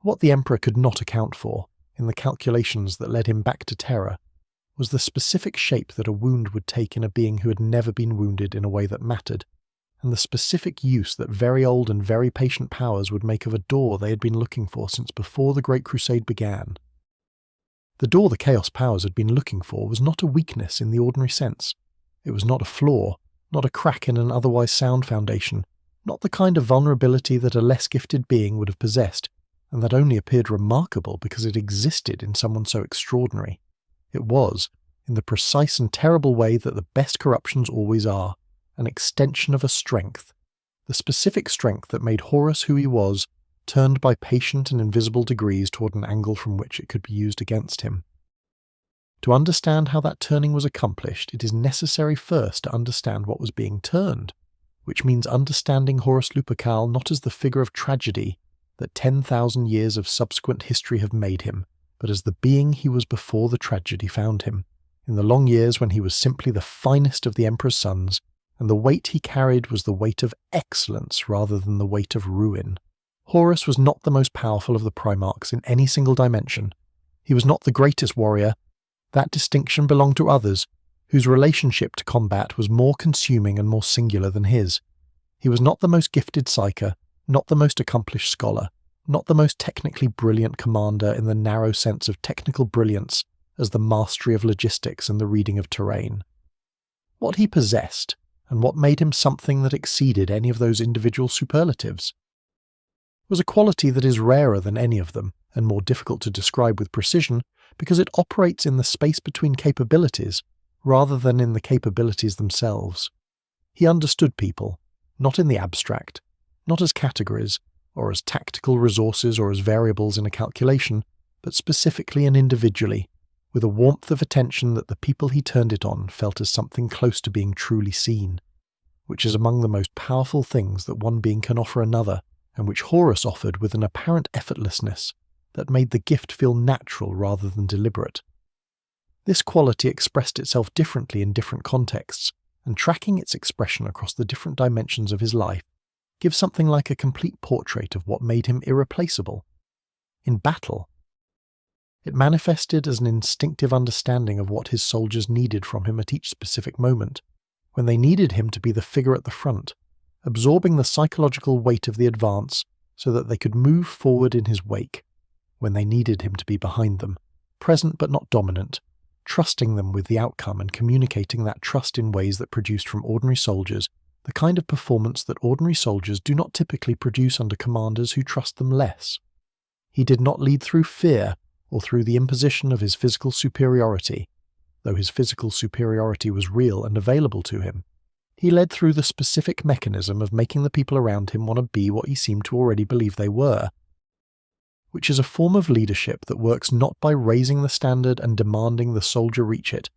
What the Emperor could not account for in the calculations that led him back to Terra, was the specific shape that a wound would take in a being who had never been wounded in a way that mattered, and the specific use that very old and very patient powers would make of a door they had been looking for since before the Great Crusade began. The door the Chaos powers had been looking for was not a weakness in the ordinary sense. It was not a flaw, not a crack in an otherwise sound foundation, not the kind of vulnerability that a less gifted being would have possessed, and that only appeared remarkable because it existed in someone so extraordinary. It was, in the precise and terrible way that the best corruptions always are, an extension of a strength, the specific strength that made Horus who he was, turned by patient and invisible degrees toward an angle from which it could be used against him. To understand how that turning was accomplished, it is necessary first to understand what was being turned, which means understanding Horus Lupercal not as the figure of tragedy that 10,000 years of subsequent history have made him, but as the being he was before the tragedy found him, in the long years when he was simply the finest of the Emperor's sons, and the weight he carried was the weight of excellence rather than the weight of ruin. Horus was not the most powerful of the Primarchs in any single dimension. He was not the greatest warrior. That distinction belonged to others, whose relationship to combat was more consuming and more singular than his. He was not the most gifted psyker, not the most accomplished scholar, not the most technically brilliant commander in the narrow sense of technical brilliance as the mastery of logistics and the reading of terrain. What he possessed, and what made him something that exceeded any of those individual superlatives, was a quality that is rarer than any of them, and more difficult to describe with precision, because it operates in the space between capabilities, rather than in the capabilities themselves. He understood people, not in the abstract, not as categories, or as tactical resources or as variables in a calculation, but specifically and individually, with a warmth of attention that the people he turned it on felt as something close to being truly seen, which is among the most powerful things that one being can offer another, and which Horus offered with an apparent effortlessness that made the gift feel natural rather than deliberate. This quality expressed itself differently in different contexts, and tracking its expression across the different dimensions of his life gives something like a complete portrait of what made him irreplaceable. In battle, it manifested as an instinctive understanding of what his soldiers needed from him at each specific moment, when they needed him to be the figure at the front, absorbing the psychological weight of the advance so that they could move forward in his wake, when they needed him to be behind them, present but not dominant, trusting them with the outcome and communicating that trust in ways that produced from ordinary soldiers the kind of performance that ordinary soldiers do not typically produce under commanders who trust them less. He did not lead through fear or through the imposition of his physical superiority, though his physical superiority was real and available to him. He led through the specific mechanism of making the people around him want to be what he seemed to already believe they were, which is a form of leadership that works not by raising the standard and demanding the soldier reach it,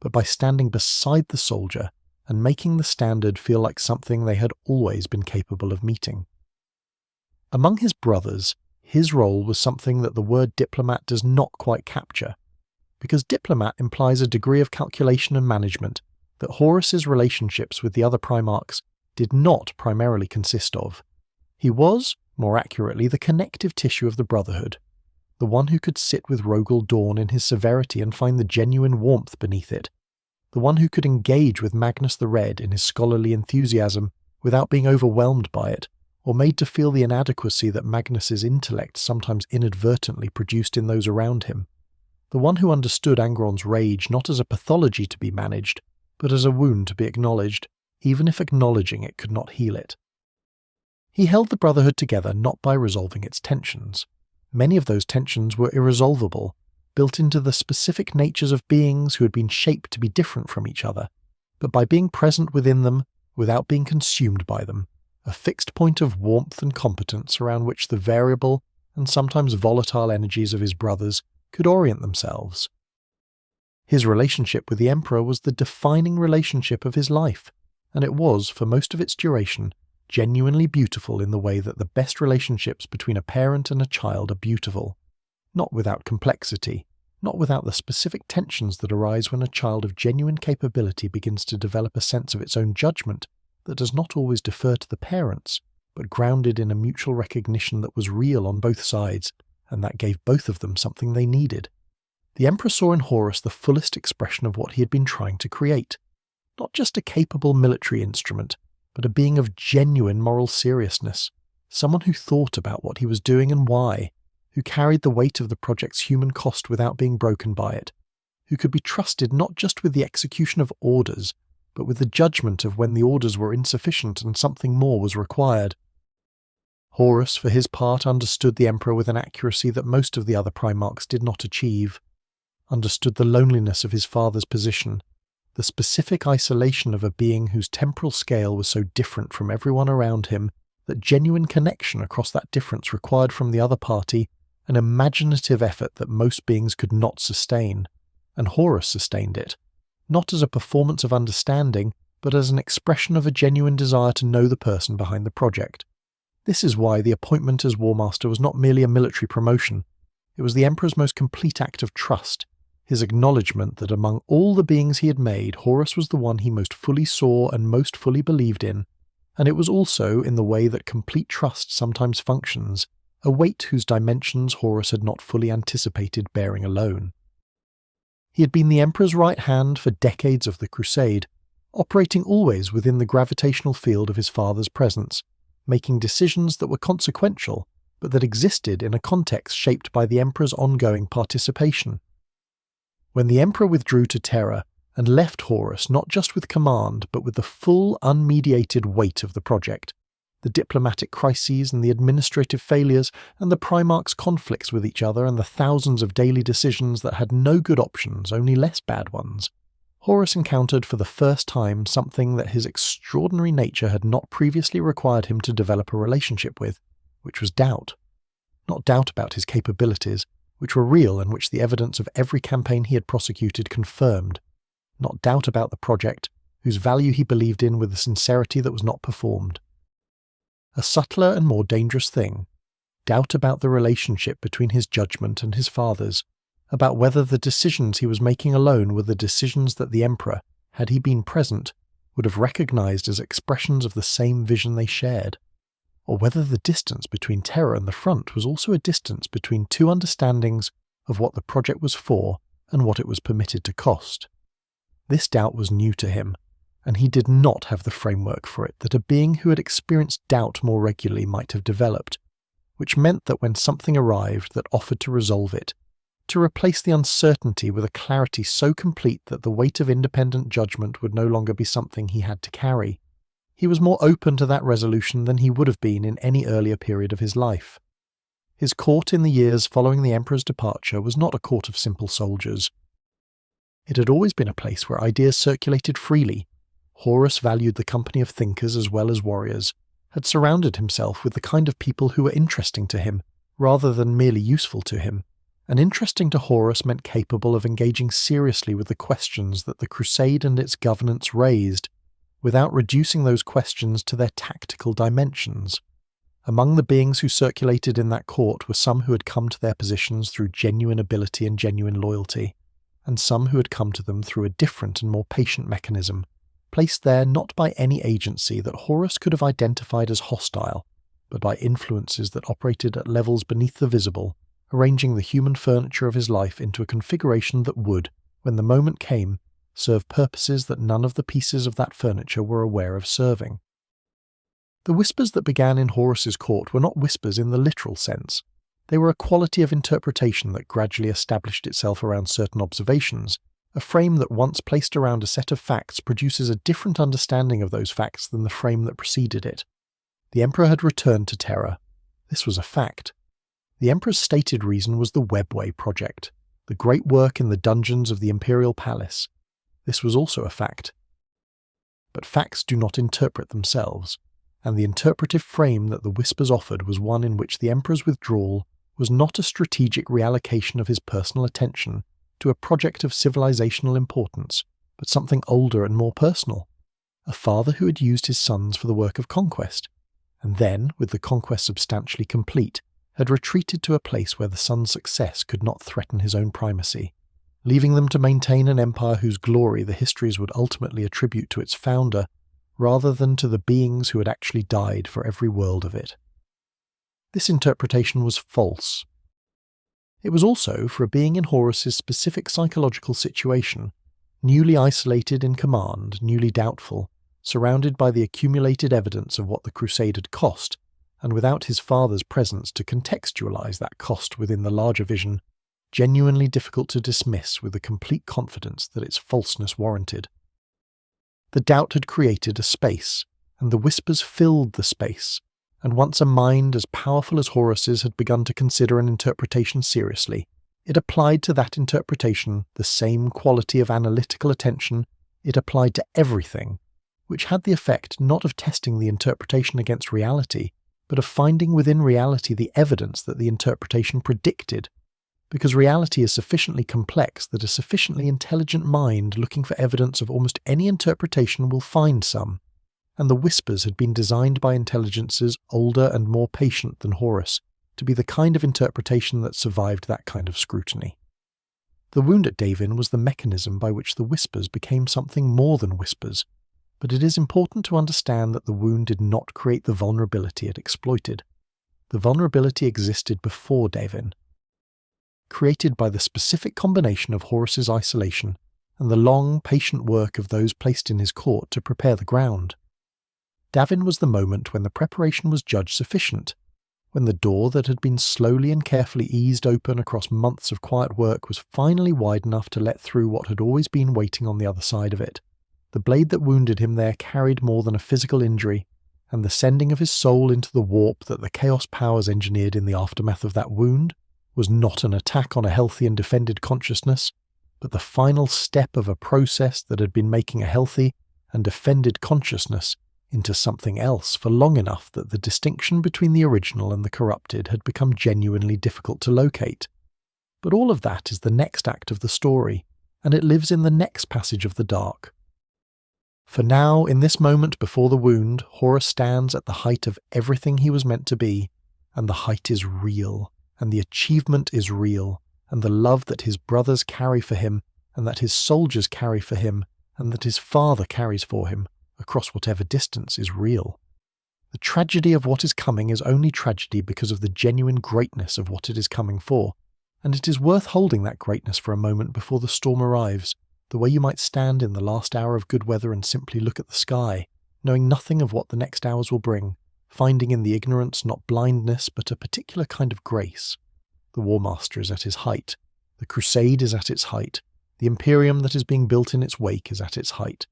but by standing beside the soldier and making the standard feel like something they had always been capable of meeting. Among his brothers, his role was something that the word diplomat does not quite capture, because diplomat implies a degree of calculation and management that Horus's relationships with the other Primarchs did not primarily consist of. He was, more accurately, the connective tissue of the Brotherhood, the one who could sit with Rogel Dawn in his severity and find the genuine warmth beneath it, the one who could engage with Magnus the Red in his scholarly enthusiasm without being overwhelmed by it, or made to feel the inadequacy that Magnus's intellect sometimes inadvertently produced in those around him, the one who understood Angron's rage not as a pathology to be managed, but as a wound to be acknowledged, even if acknowledging it could not heal it. He held the Brotherhood together not by resolving its tensions. Many of those tensions were irresolvable, built into the specific natures of beings who had been shaped to be different from each other, but by being present within them without being consumed by them, a fixed point of warmth and competence around which the variable and sometimes volatile energies of his brothers could orient themselves. His relationship with the Emperor was the defining relationship of his life, and it was, for most of its duration, genuinely beautiful in the way that the best relationships between a parent and a child are beautiful, not without complexity, not without the specific tensions that arise when a child of genuine capability begins to develop a sense of its own judgment that does not always defer to the parents, but grounded in a mutual recognition that was real on both sides, and that gave both of them something they needed. The Emperor saw in Horus the fullest expression of what he had been trying to create. Not just a capable military instrument, but a being of genuine moral seriousness, someone who thought about what he was doing and why, who carried the weight of the project's human cost without being broken by it, who could be trusted not just with the execution of orders, but with the judgment of when the orders were insufficient and something more was required. Horus, for his part, understood the Emperor with an accuracy that most of the other Primarchs did not achieve, understood the loneliness of his father's position, the specific isolation of a being whose temporal scale was so different from everyone around him that genuine connection across that difference required from the other party an imaginative effort that most beings could not sustain, and Horus sustained it, not as a performance of understanding, but as an expression of a genuine desire to know the person behind the project. This is why the appointment as War Master was not merely a military promotion. It was the Emperor's most complete act of trust, his acknowledgement that among all the beings he had made, Horus was the one he most fully saw and most fully believed in, and it was also, in the way that complete trust sometimes functions, a weight whose dimensions Horus had not fully anticipated bearing alone. He had been the Emperor's right hand for decades of the Crusade, operating always within the gravitational field of his father's presence, making decisions that were consequential, but that existed in a context shaped by the Emperor's ongoing participation. When the Emperor withdrew to Terra and left Horus not just with command, but with the full, unmediated weight of the project, the diplomatic crises and the administrative failures and the Primarchs' conflicts with each other and the thousands of daily decisions that had no good options, only less bad ones, Horus encountered for the first time something that his extraordinary nature had not previously required him to develop a relationship with, which was doubt. Not doubt about his capabilities, which were real and which the evidence of every campaign he had prosecuted confirmed. Not doubt about the project, whose value he believed in with a sincerity that was not performed. A subtler and more dangerous thing, doubt about the relationship between his judgment and his father's, about whether the decisions he was making alone were the decisions that the Emperor, had he been present, would have recognized as expressions of the same vision they shared, or whether the distance between Terra and the front was also a distance between two understandings of what the project was for and what it was permitted to cost. This doubt was new to him, and he did not have the framework for it that a being who had experienced doubt more regularly might have developed, which meant that when something arrived that offered to resolve it, to replace the uncertainty with a clarity so complete that the weight of independent judgment would no longer be something he had to carry, he was more open to that resolution than he would have been in any earlier period of his life. His court in the years following the Emperor's departure was not a court of simple soldiers. It had always been a place where ideas circulated freely. Horus valued the company of thinkers as well as warriors, had surrounded himself with the kind of people who were interesting to him, rather than merely useful to him, and interesting to Horus meant capable of engaging seriously with the questions that the Crusade and its governance raised, without reducing those questions to their tactical dimensions. Among the beings who circulated in that court were some who had come to their positions through genuine ability and genuine loyalty, and some who had come to them through a different and more patient mechanism, placed there not by any agency that Horus could have identified as hostile, but by influences that operated at levels beneath the visible, arranging the human furniture of his life into a configuration that would, when the moment came, serve purposes that none of the pieces of that furniture were aware of serving. The whispers that began in Horus's court were not whispers in the literal sense. They were a quality of interpretation that gradually established itself around certain observations, a frame that once placed around a set of facts produces a different understanding of those facts than the frame that preceded it. The Emperor had returned to Terra. This was a fact. The Emperor's stated reason was the Webway project, the great work in the dungeons of the Imperial Palace. This was also a fact. But facts do not interpret themselves, and the interpretive frame that the whispers offered was one in which the Emperor's withdrawal was not a strategic reallocation of his personal attention to a project of civilizational importance, but something older and more personal. A father who had used his sons for the work of conquest, and then, with the conquest substantially complete, had retreated to a place where the son's success could not threaten his own primacy, leaving them to maintain an empire whose glory the histories would ultimately attribute to its founder, rather than to the beings who had actually died for every world of it. This interpretation was false. It was also for a being in Horus's specific psychological situation, newly isolated in command, newly doubtful, surrounded by the accumulated evidence of what the crusade had cost, and without his father's presence to contextualize that cost within the larger vision, genuinely difficult to dismiss with the complete confidence that its falseness warranted. The doubt had created a space, and the whispers filled the space, and once a mind as powerful as Horus's had begun to consider an interpretation seriously, it applied to that interpretation the same quality of analytical attention it applied to everything, which had the effect not of testing the interpretation against reality, but of finding within reality the evidence that the interpretation predicted, because reality is sufficiently complex that a sufficiently intelligent mind looking for evidence of almost any interpretation will find some, and the whispers had been designed by intelligences older and more patient than Horus to be the kind of interpretation that survived that kind of scrutiny. The wound at Davin was the mechanism by which the whispers became something more than whispers, but it is important to understand that the wound did not create the vulnerability it exploited. The vulnerability existed before Davin, created by the specific combination of Horus's isolation and the long, patient work of those placed in his court to prepare the ground. Davin was the moment when the preparation was judged sufficient, when the door that had been slowly and carefully eased open across months of quiet work was finally wide enough to let through what had always been waiting on the other side of it. The blade that wounded him there carried more than a physical injury, and the sending of his soul into the warp that the Chaos powers engineered in the aftermath of that wound was not an attack on a healthy and defended consciousness, but the final step of a process that had been making a healthy and defended consciousness into something else for long enough that the distinction between the original and the corrupted had become genuinely difficult to locate. But all of that is the next act of the story, and it lives in the next passage of the Dark. For now, in this moment before the wound, Horus stands at the height of everything he was meant to be, and the height is real, and the achievement is real, and the love that his brothers carry for him, and that his soldiers carry for him, and that his father carries for him, across whatever distance, is real. The tragedy of what is coming is only tragedy because of the genuine greatness of what it is coming for, and it is worth holding that greatness for a moment before the storm arrives, the way you might stand in the last hour of good weather and simply look at the sky, knowing nothing of what the next hours will bring, finding in the ignorance not blindness but a particular kind of grace. The War Master is at his height, the Crusade is at its height, the Imperium that is being built in its wake is at its height.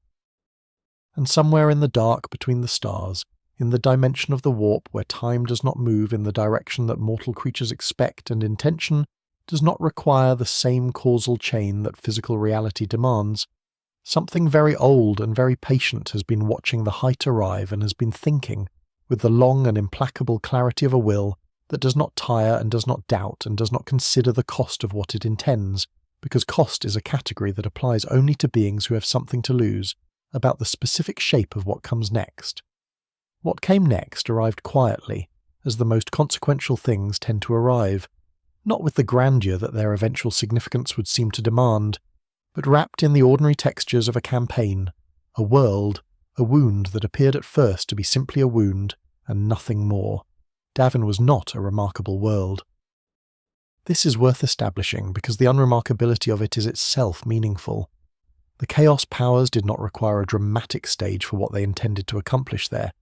And somewhere in the dark between the stars, in the dimension of the warp where time does not move in the direction that mortal creatures expect and intention does not require the same causal chain that physical reality demands, something very old and very patient has been watching the height arrive and has been thinking, with the long and implacable clarity of a will that does not tire and does not doubt and does not consider the cost of what it intends, because cost is a category that applies only to beings who have something to lose, about the specific shape of what comes next. What came next arrived quietly, as the most consequential things tend to arrive, not with the grandeur that their eventual significance would seem to demand, but wrapped in the ordinary textures of a campaign, a world, a wound that appeared at first to be simply a wound, and nothing more. Davin was not a remarkable world. This is worth establishing because the unremarkability of it is itself meaningful. The Chaos powers did not require a dramatic stage for what they intended to accomplish there,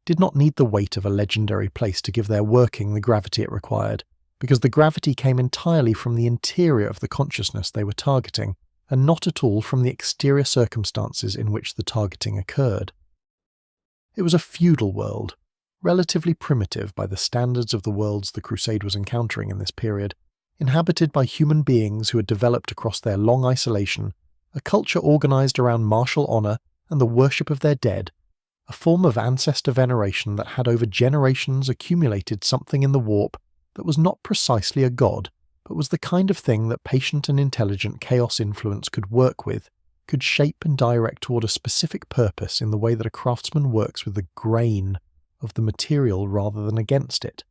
did not need the weight of a legendary place to give their working the gravity it required, because the gravity came entirely from the interior of the consciousness they were targeting, and not at all from the exterior circumstances in which the targeting occurred. It was a feudal world, relatively primitive by the standards of the worlds the Crusade was encountering in this period, inhabited by human beings who had developed across their long isolation a culture organized around martial honor and the worship of their dead, a form of ancestor veneration that had over generations accumulated something in the warp that was not precisely a god, but was the kind of thing that patient and intelligent chaos influence could work with, could shape and direct toward a specific purpose in the way that a craftsman works with the grain of the material rather than against it.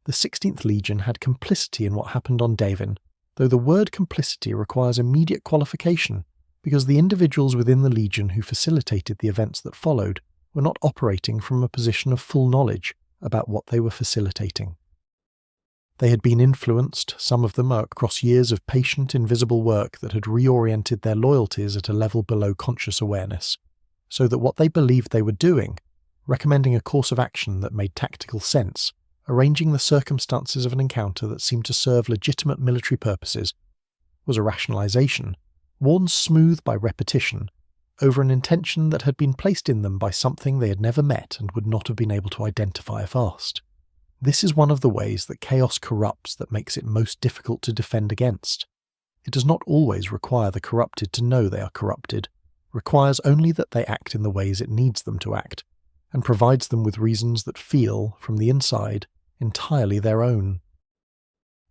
The 16th Legion had complicity in what happened on Davin, though the word complicity requires immediate qualification, because the individuals within the Legion who facilitated the events that followed were not operating from a position of full knowledge about what they were facilitating. They had been influenced, some of them across years of patient, invisible work that had reoriented their loyalties at a level below conscious awareness, so that what they believed they were doing, recommending a course of action that made tactical sense, arranging the circumstances of an encounter that seemed to serve legitimate military purposes, was a rationalization, worn smooth by repetition, over an intention that had been placed in them by something they had never met and would not have been able to identify if asked. This is one of the ways that chaos corrupts that makes it most difficult to defend against. It does not always require the corrupted to know they are corrupted, requires only that they act in the ways it needs them to act, and provides them with reasons that feel, from the inside, entirely their own.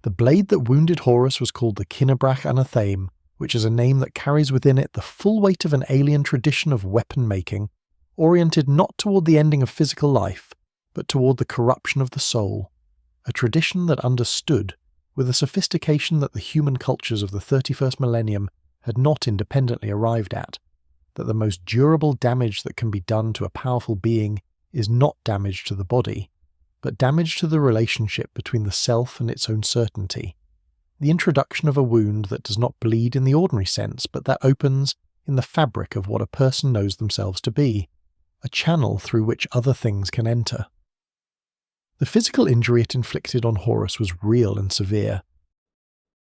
The blade that wounded Horus was called the Kinnebrach Anathame, which is a name that carries within it the full weight of an alien tradition of weapon making, oriented not toward the ending of physical life, but toward the corruption of the soul, a tradition that understood, with a sophistication that the human cultures of the 31st millennium had not independently arrived at, that the most durable damage that can be done to a powerful being is not damage to the body, but damage to the relationship between the self and its own certainty. The introduction of a wound that does not bleed in the ordinary sense, but that opens in the fabric of what a person knows themselves to be, a channel through which other things can enter. The physical injury it inflicted on Horus was real and severe.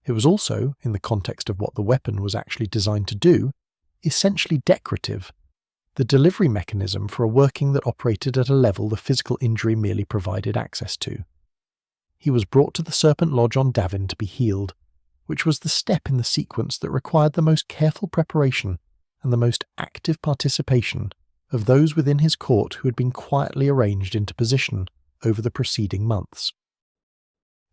It was also, in the context of what the weapon was actually designed to do, essentially decorative, the delivery mechanism for a working that operated at a level the physical injury merely provided access to. He was brought to the Serpent Lodge on Davin to be healed, which was the step in the sequence that required the most careful preparation and the most active participation of those within his court who had been quietly arranged into position over the preceding months.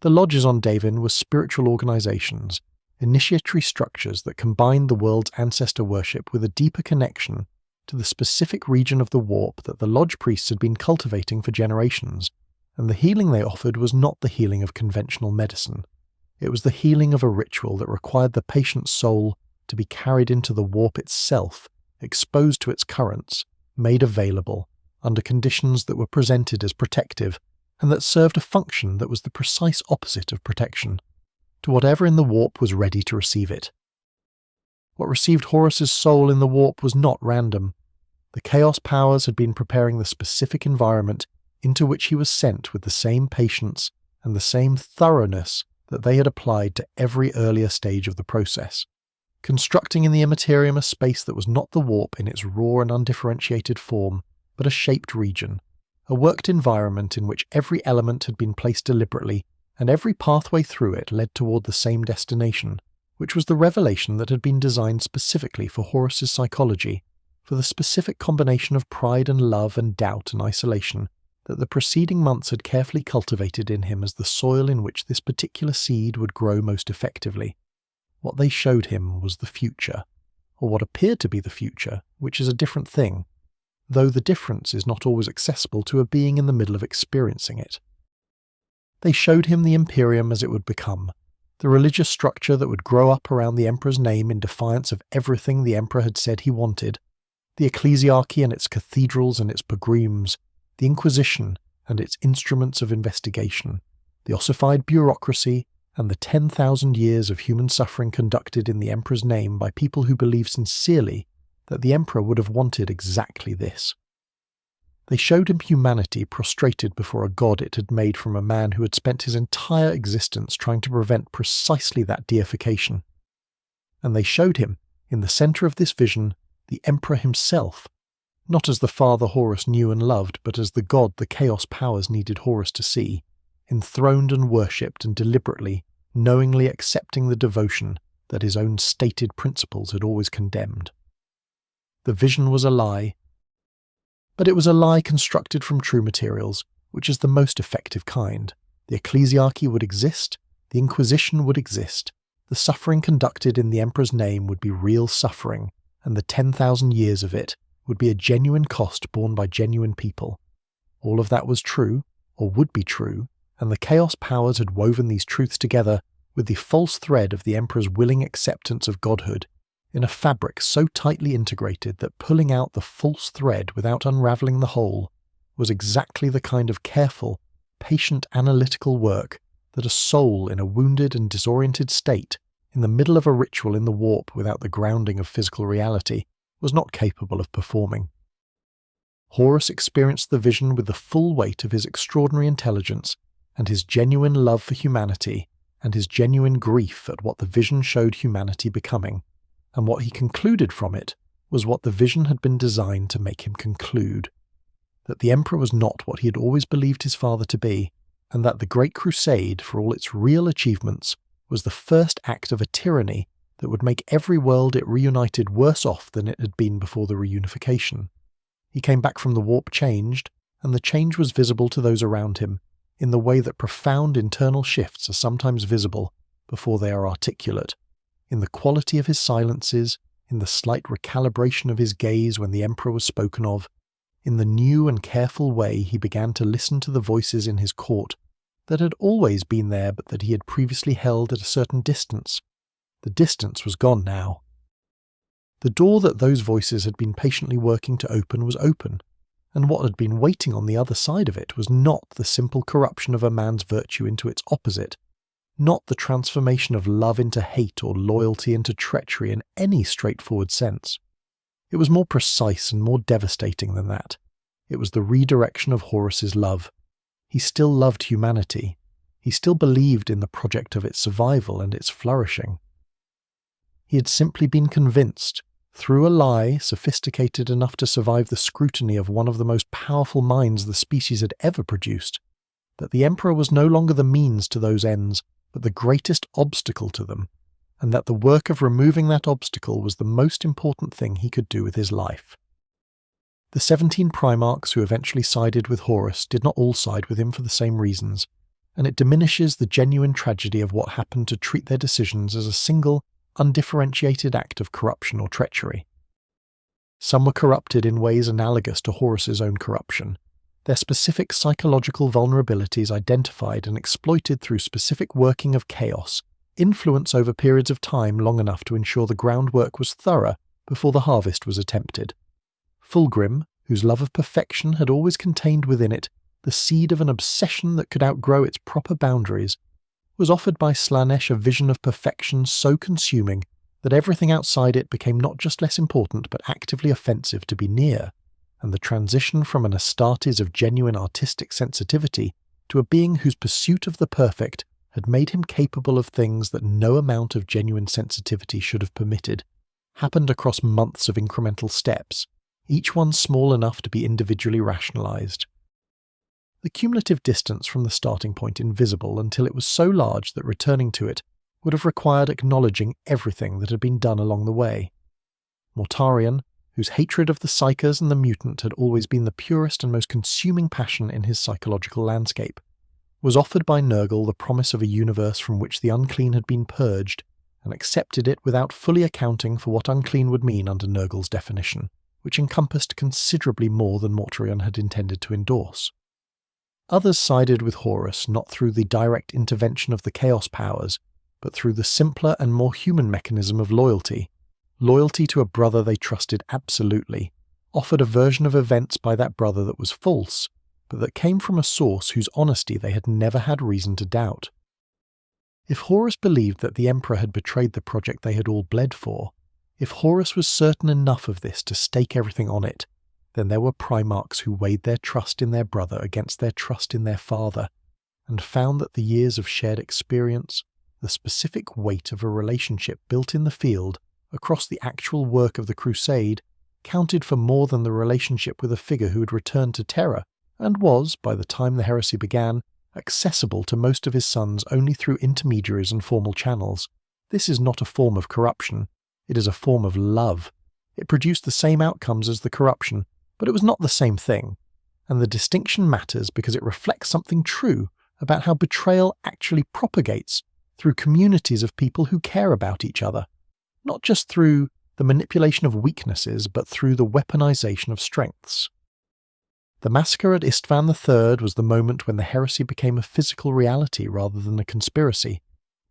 The lodges on Davin were spiritual organizations, initiatory structures that combined the world's ancestor worship with a deeper connection to the specific region of the warp that the lodge priests had been cultivating for generations, and the healing they offered was not the healing of conventional medicine. It was the healing of a ritual that required the patient's soul to be carried into the warp itself, exposed to its currents, made available, under conditions that were presented as protective, and that served a function that was the precise opposite of protection, to whatever in the warp was ready to receive it. What received Horus's soul in the warp was not random. The Chaos powers had been preparing the specific environment into which he was sent with the same patience and the same thoroughness that they had applied to every earlier stage of the process, constructing in the Imperium a space that was not the warp in its raw and undifferentiated form, but a shaped region, a worked environment in which every element had been placed deliberately, and every pathway through it led toward the same destination, which was the revelation that had been designed specifically for Horus's psychology, for the specific combination of pride and love and doubt and isolation that the preceding months had carefully cultivated in him as the soil in which this particular seed would grow most effectively. What they showed him was the future, or what appeared to be the future, which is a different thing, though the difference is not always accessible to a being in the middle of experiencing it. They showed him the Imperium as it would become, the religious structure that would grow up around the Emperor's name in defiance of everything the Emperor had said he wanted, the ecclesiarchy and its cathedrals and its pogroms, the Inquisition and its instruments of investigation, the ossified bureaucracy, and the 10,000 years of human suffering conducted in the Emperor's name by people who believed sincerely that the Emperor would have wanted exactly this. They showed him humanity prostrated before a god it had made from a man who had spent his entire existence trying to prevent precisely that deification. And they showed him, in the centre of this vision, the Emperor himself, not as the father Horus knew and loved, but as the god the Chaos powers needed Horus to see, enthroned and worshipped and deliberately, knowingly accepting the devotion that his own stated principles had always condemned. The vision was a lie, but it was a lie constructed from true materials, which is the most effective kind. The ecclesiarchy would exist, the Inquisition would exist, the suffering conducted in the Emperor's name would be real suffering, and the 10,000 years of it would be a genuine cost borne by genuine people. All of that was true, or would be true, and the Chaos powers had woven these truths together with the false thread of the Emperor's willing acceptance of godhood, in a fabric so tightly integrated that pulling out the false thread without unravelling the whole was exactly the kind of careful, patient analytical work that a soul in a wounded and disoriented state, in the middle of a ritual in the warp without the grounding of physical reality, was not capable of performing. Horus experienced the vision with the full weight of his extraordinary intelligence and his genuine love for humanity and his genuine grief at what the vision showed humanity becoming, and what he concluded from it was what the vision had been designed to make him conclude: that the Emperor was not what he had always believed his father to be, and that the Great Crusade, for all its real achievements, was the first act of a tyranny that would make every world it reunited worse off than it had been before the reunification. He came back from the warp changed, and the change was visible to those around him, in the way that profound internal shifts are sometimes visible before they are articulate, in the quality of his silences, in the slight recalibration of his gaze when the Emperor was spoken of, in the new and careful way he began to listen to the voices in his court that had always been there but that he had previously held at a certain distance. The distance was gone now. The door that those voices had been patiently working to open was open, and what had been waiting on the other side of it was not the simple corruption of a man's virtue into its opposite, not the transformation of love into hate or loyalty into treachery in any straightforward sense. It was more precise and more devastating than that. It was the redirection of Horus's love. He still loved humanity. He still believed in the project of its survival and its flourishing. He had simply been convinced, through a lie sophisticated enough to survive the scrutiny of one of the most powerful minds the species had ever produced, that the Emperor was no longer the means to those ends, but the greatest obstacle to them, and that the work of removing that obstacle was the most important thing he could do with his life. The 17 Primarchs who eventually sided with Horus did not all side with him for the same reasons, and it diminishes the genuine tragedy of what happened to treat their decisions as a single, undifferentiated act of corruption or treachery. Some were corrupted in ways analogous to Horus's own corruption, their specific psychological vulnerabilities identified and exploited through specific working of chaos, influence over periods of time long enough to ensure the groundwork was thorough before the harvest was attempted. Fulgrim, whose love of perfection had always contained within it the seed of an obsession that could outgrow its proper boundaries, was offered by Slaanesh a vision of perfection so consuming that everything outside it became not just less important but actively offensive to be near, and the transition from an Astartes of genuine artistic sensitivity to a being whose pursuit of the perfect had made him capable of things that no amount of genuine sensitivity should have permitted, happened across months of incremental steps, each one small enough to be individually rationalized. The cumulative distance from the starting point invisible until it was so large that returning to it would have required acknowledging everything that had been done along the way. Mortarion, whose hatred of the Psychers and the mutant had always been the purest and most consuming passion in his psychological landscape, was offered by Nurgle the promise of a universe from which the unclean had been purged, and accepted it without fully accounting for what unclean would mean under Nurgle's definition, which encompassed considerably more than Mortarion had intended to endorse. Others sided with Horus not through the direct intervention of the Chaos powers, but through the simpler and more human mechanism of loyalty to a brother they trusted absolutely, offered a version of events by that brother that was false, but that came from a source whose honesty they had never had reason to doubt. If Horus believed that the Emperor had betrayed the project they had all bled for, if Horus was certain enough of this to stake everything on it, then there were Primarchs who weighed their trust in their brother against their trust in their father, and found that the years of shared experience, the specific weight of a relationship built in the field across the actual work of the Crusade, counted for more than the relationship with a figure who had returned to Terra and was, by the time the heresy began, accessible to most of his sons only through intermediaries and formal channels. This is not a form of corruption. It is a form of love. It produced the same outcomes as the corruption, but it was not the same thing, and the distinction matters because it reflects something true about how betrayal actually propagates through communities of people who care about each other, not just through the manipulation of weaknesses, but through the weaponization of strengths. The massacre at Istvan III was the moment when the heresy became a physical reality rather than a conspiracy,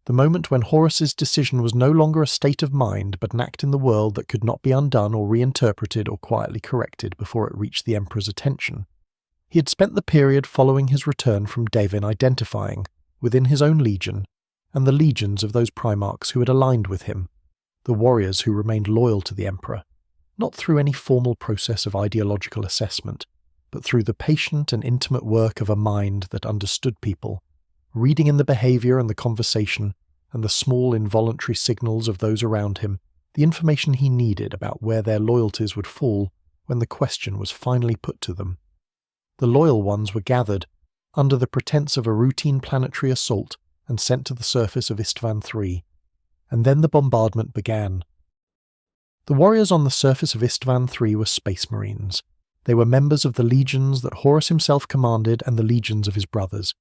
the moment when Horus's decision was no longer a state of mind but an act in the world that could not be undone or reinterpreted or quietly corrected before it reached the Emperor's attention. He had spent the period following his return from Devin identifying, within his own legion, and the legions of those Primarchs who had aligned with him, the warriors who remained loyal to the Emperor, not through any formal process of ideological assessment, but through the patient and intimate work of a mind that understood people, reading in the behaviour and the conversation and the small involuntary signals of those around him the information he needed about where their loyalties would fall when the question was finally put to them. The loyal ones were gathered, under the pretense of a routine planetary assault, and sent to the surface of Istvan III, and then the bombardment began. The warriors on the surface of Istvan III were Space Marines. They were members of the legions that Horus himself commanded and the legions of his brothers.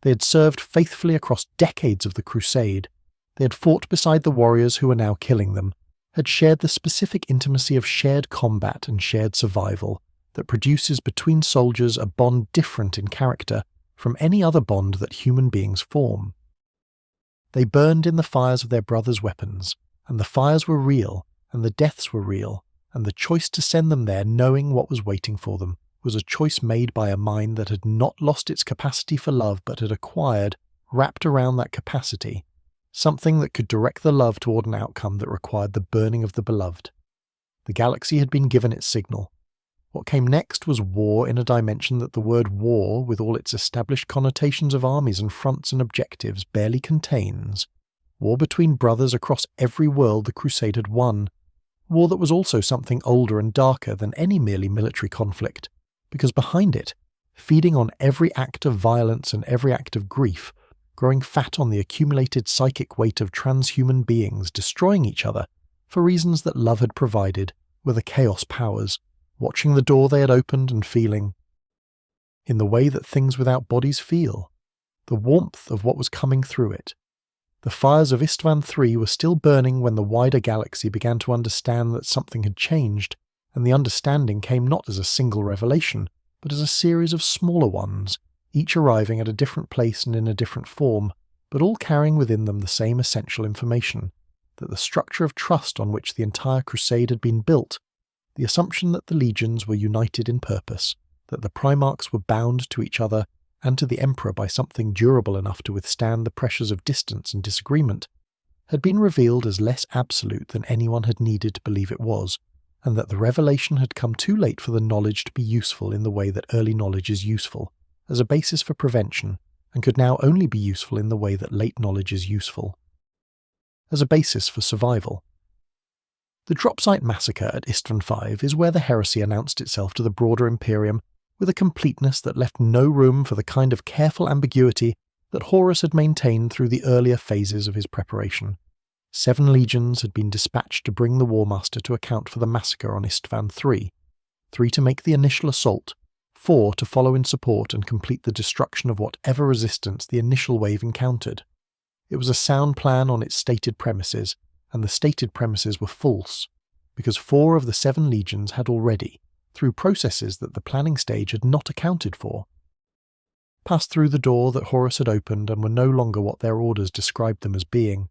They had served faithfully across decades of the Crusade. They had fought beside the warriors who were now killing them, had shared the specific intimacy of shared combat and shared survival that produces between soldiers a bond different in character from any other bond that human beings form. They burned in the fires of their brothers' weapons, and the fires were real, and the deaths were real, and the choice to send them there knowing what was waiting for them was a choice made by a mind that had not lost its capacity for love but had acquired, wrapped around that capacity, something that could direct the love toward an outcome that required the burning of the beloved. The galaxy had been given its signal. What came next was war in a dimension that the word war, with all its established connotations of armies and fronts and objectives, barely contains. War between brothers across every world the Crusade had won. War that was also something older and darker than any merely military conflict, because behind it, feeding on every act of violence and every act of grief, growing fat on the accumulated psychic weight of transhuman beings destroying each other for reasons that love had provided, were the chaos powers, watching the door they had opened and feeling, in the way that things without bodies feel, the warmth of what was coming through it. The fires of Istvan III were still burning when the wider galaxy began to understand that something had changed, and the understanding came not as a single revelation, but as a series of smaller ones, each arriving at a different place and in a different form, but all carrying within them the same essential information, that the structure of trust on which the entire Crusade had been built, the assumption that the legions were united in purpose, that the Primarchs were bound to each other and to the Emperor by something durable enough to withstand the pressures of distance and disagreement, had been revealed as less absolute than anyone had needed to believe it was, and that the revelation had come too late for the knowledge to be useful in the way that early knowledge is useful, as a basis for prevention, and could now only be useful in the way that late knowledge is useful, as a basis for survival. The Dropsite massacre at Istvan V is where the heresy announced itself to the broader Imperium with a completeness that left no room for the kind of careful ambiguity that Horus had maintained through the earlier phases of his preparation. 7 legions had been dispatched to bring the War Master to account for the massacre on Istvan III, 3 to make the initial assault, 4 to follow in support and complete the destruction of whatever resistance the initial wave encountered. It was a sound plan on its stated premises, and the stated premises were false, because 4 of the 7 legions had already, through processes that the planning stage had not accounted for, passed through the door that Horus had opened and were no longer what their orders described them as being.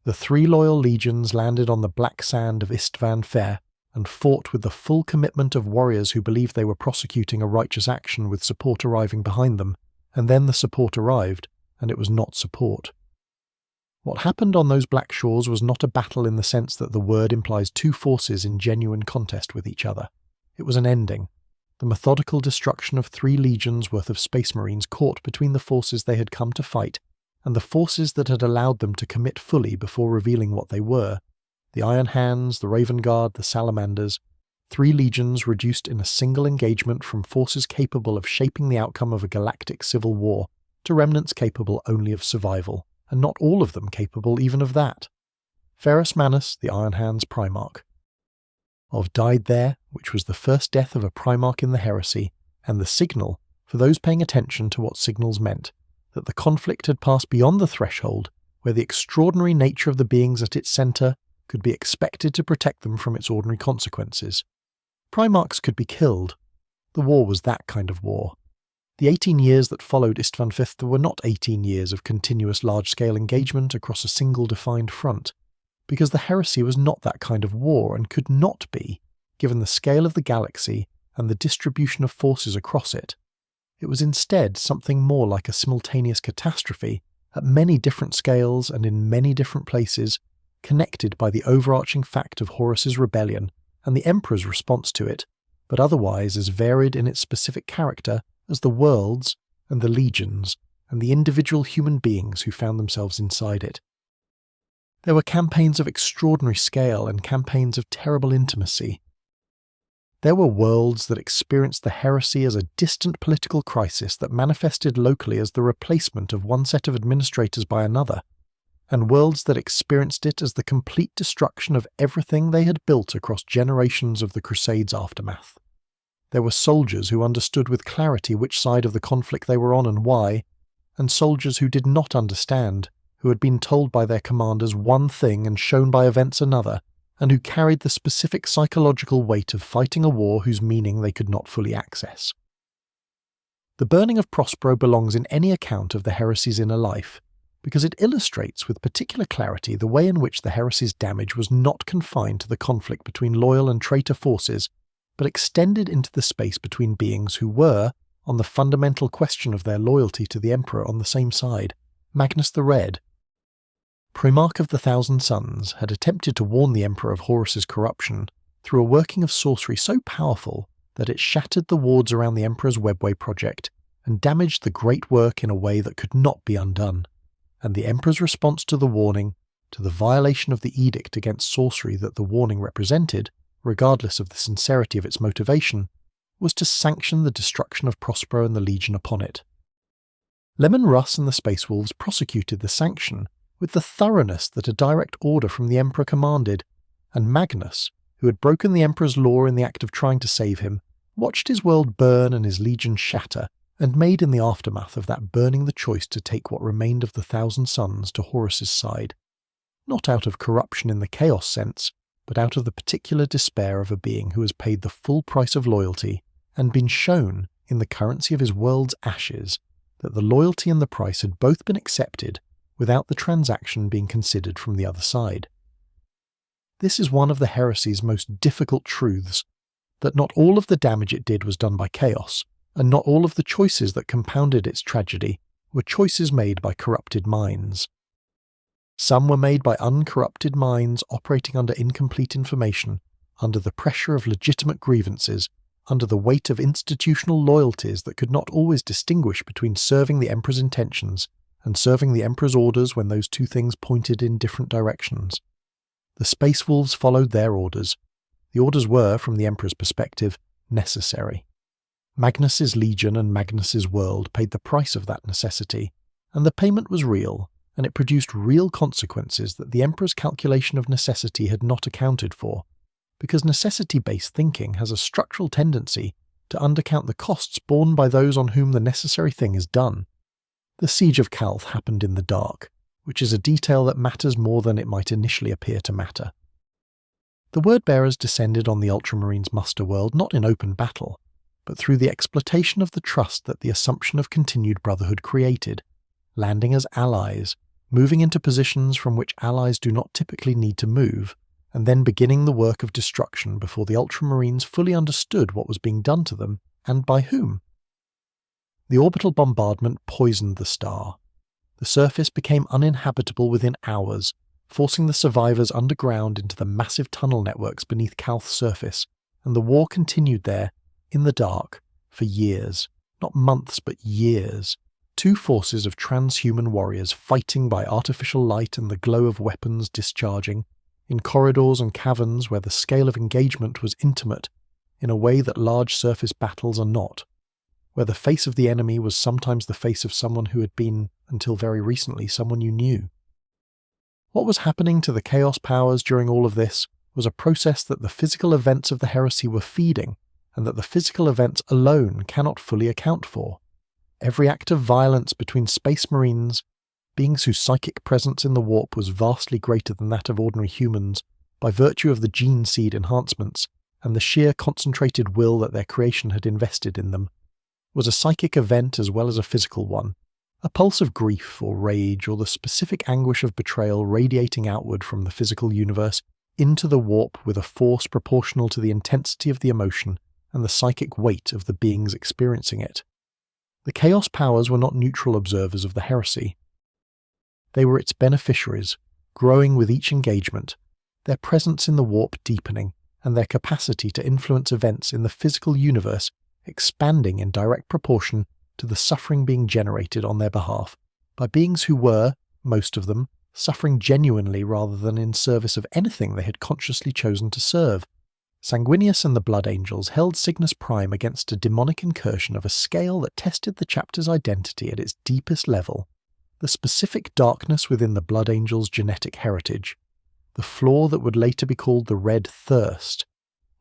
The 3 loyal legions landed on the black sand of Istvan Fair and fought with the full commitment of warriors who believed they were prosecuting a righteous action with support arriving behind them, and then the support arrived, and it was not support. What happened on those black shores was not a battle in the sense that the word implies 2 forces in genuine contest with each other. It was an ending, the methodical destruction of 3 legions worth of Space Marines caught between the forces they had come to fight and the forces that had allowed them to commit fully before revealing what they were, the Iron Hands, the Raven Guard, the Salamanders, 3 legions reduced in a single engagement from forces capable of shaping the outcome of a galactic civil war to remnants capable only of survival, and not all of them capable even of that. Ferrus Manus, the Iron Hands Primarch, of died there, which was the first death of a Primarch in the heresy, and the signal, for those paying attention to what signals meant, that the conflict had passed beyond the threshold where the extraordinary nature of the beings at its centre could be expected to protect them from its ordinary consequences. Primarchs could be killed. The war was that kind of war. The 18 years that followed Istvan V were not 18 years of continuous large-scale engagement across a single defined front, because the heresy was not that kind of war and could not be, given the scale of the galaxy and the distribution of forces across it. It was instead something more like a simultaneous catastrophe at many different scales and in many different places, connected by the overarching fact of Horus's rebellion and the Emperor's response to it, but otherwise as varied in its specific character as the worlds and the legions and the individual human beings who found themselves inside it. There were campaigns of extraordinary scale and campaigns of terrible intimacy. There were worlds that experienced the heresy as a distant political crisis that manifested locally as the replacement of one set of administrators by another, and worlds that experienced it as the complete destruction of everything they had built across generations of the Crusades' aftermath. There were soldiers who understood with clarity which side of the conflict they were on and why, and soldiers who did not understand, who had been told by their commanders one thing and shown by events another, and who carried the specific psychological weight of fighting a war whose meaning they could not fully access. The burning of Prospero belongs in any account of the heresy's inner life, because it illustrates with particular clarity the way in which the heresy's damage was not confined to the conflict between loyal and traitor forces, but extended into the space between beings who were, on the fundamental question of their loyalty to the Emperor, on the same side. Magnus the Red, Primarch of the Thousand Sons, had attempted to warn the Emperor of Horus's corruption through a working of sorcery so powerful that it shattered the wards around the Emperor's webway project and damaged the great work in a way that could not be undone. And the Emperor's response to the warning, to the violation of the edict against sorcery that the warning represented, regardless of the sincerity of its motivation, was to sanction the destruction of Prospero and the Legion upon it. Lemon Russ and the Space Wolves prosecuted the sanction with the thoroughness that a direct order from the Emperor commanded, and Magnus, who had broken the Emperor's law in the act of trying to save him, watched his world burn and his legion shatter, and made in the aftermath of that burning the choice to take what remained of the Thousand Sons to Horus's side, not out of corruption in the chaos sense, but out of the particular despair of a being who has paid the full price of loyalty and been shown, in the currency of his world's ashes, that the loyalty and the price had both been accepted without the transaction being considered from the other side. This is one of the heresy's most difficult truths, that not all of the damage it did was done by chaos, and not all of the choices that compounded its tragedy were choices made by corrupted minds. Some were made by uncorrupted minds operating under incomplete information, under the pressure of legitimate grievances, under the weight of institutional loyalties that could not always distinguish between serving the Emperor's intentions and serving the Emperor's orders when those two things pointed in different directions. The Space Wolves followed their orders. The orders were, from the Emperor's perspective, necessary. Magnus's legion and Magnus's world paid the price of that necessity, and the payment was real, and it produced real consequences that the Emperor's calculation of necessity had not accounted for, because necessity-based thinking has a structural tendency to undercount the costs borne by those on whom the necessary thing is done. The siege of Calth happened in the dark, which is a detail that matters more than it might initially appear to matter. The Word-Bearers descended on the Ultramarines' muster world not in open battle, but through the exploitation of the trust that the assumption of continued brotherhood created, landing as allies, moving into positions from which allies do not typically need to move, and then beginning the work of destruction before the Ultramarines fully understood what was being done to them and by whom. The orbital bombardment poisoned the star. The surface became uninhabitable within hours, forcing the survivors underground into the massive tunnel networks beneath Calth's surface, and the war continued there, in the dark, for years, not months but years. Two forces of transhuman warriors fighting by artificial light and the glow of weapons discharging, in corridors and caverns where the scale of engagement was intimate, in a way that large surface battles are not, where the face of the enemy was sometimes the face of someone who had been, until very recently, someone you knew. What was happening to the Chaos powers during all of this was a process that the physical events of the heresy were feeding, and that the physical events alone cannot fully account for. Every act of violence between Space Marines, beings whose psychic presence in the warp was vastly greater than that of ordinary humans, by virtue of the gene seed enhancements and the sheer concentrated will that their creation had invested in them, was a psychic event as well as a physical one, a pulse of grief or rage or the specific anguish of betrayal radiating outward from the physical universe into the warp with a force proportional to the intensity of the emotion and the psychic weight of the beings experiencing it. The Chaos Powers were not neutral observers of the heresy. They were its beneficiaries, growing with each engagement, their presence in the warp deepening, and their capacity to influence events in the physical universe expanding in direct proportion to the suffering being generated on their behalf by beings who were, most of them, suffering genuinely rather than in service of anything they had consciously chosen to serve. Sanguinius and the Blood Angels held Cygnus Prime against a demonic incursion of a scale that tested the chapter's identity at its deepest level. The specific darkness within the Blood Angels' genetic heritage, the flaw that would later be called the Red Thirst,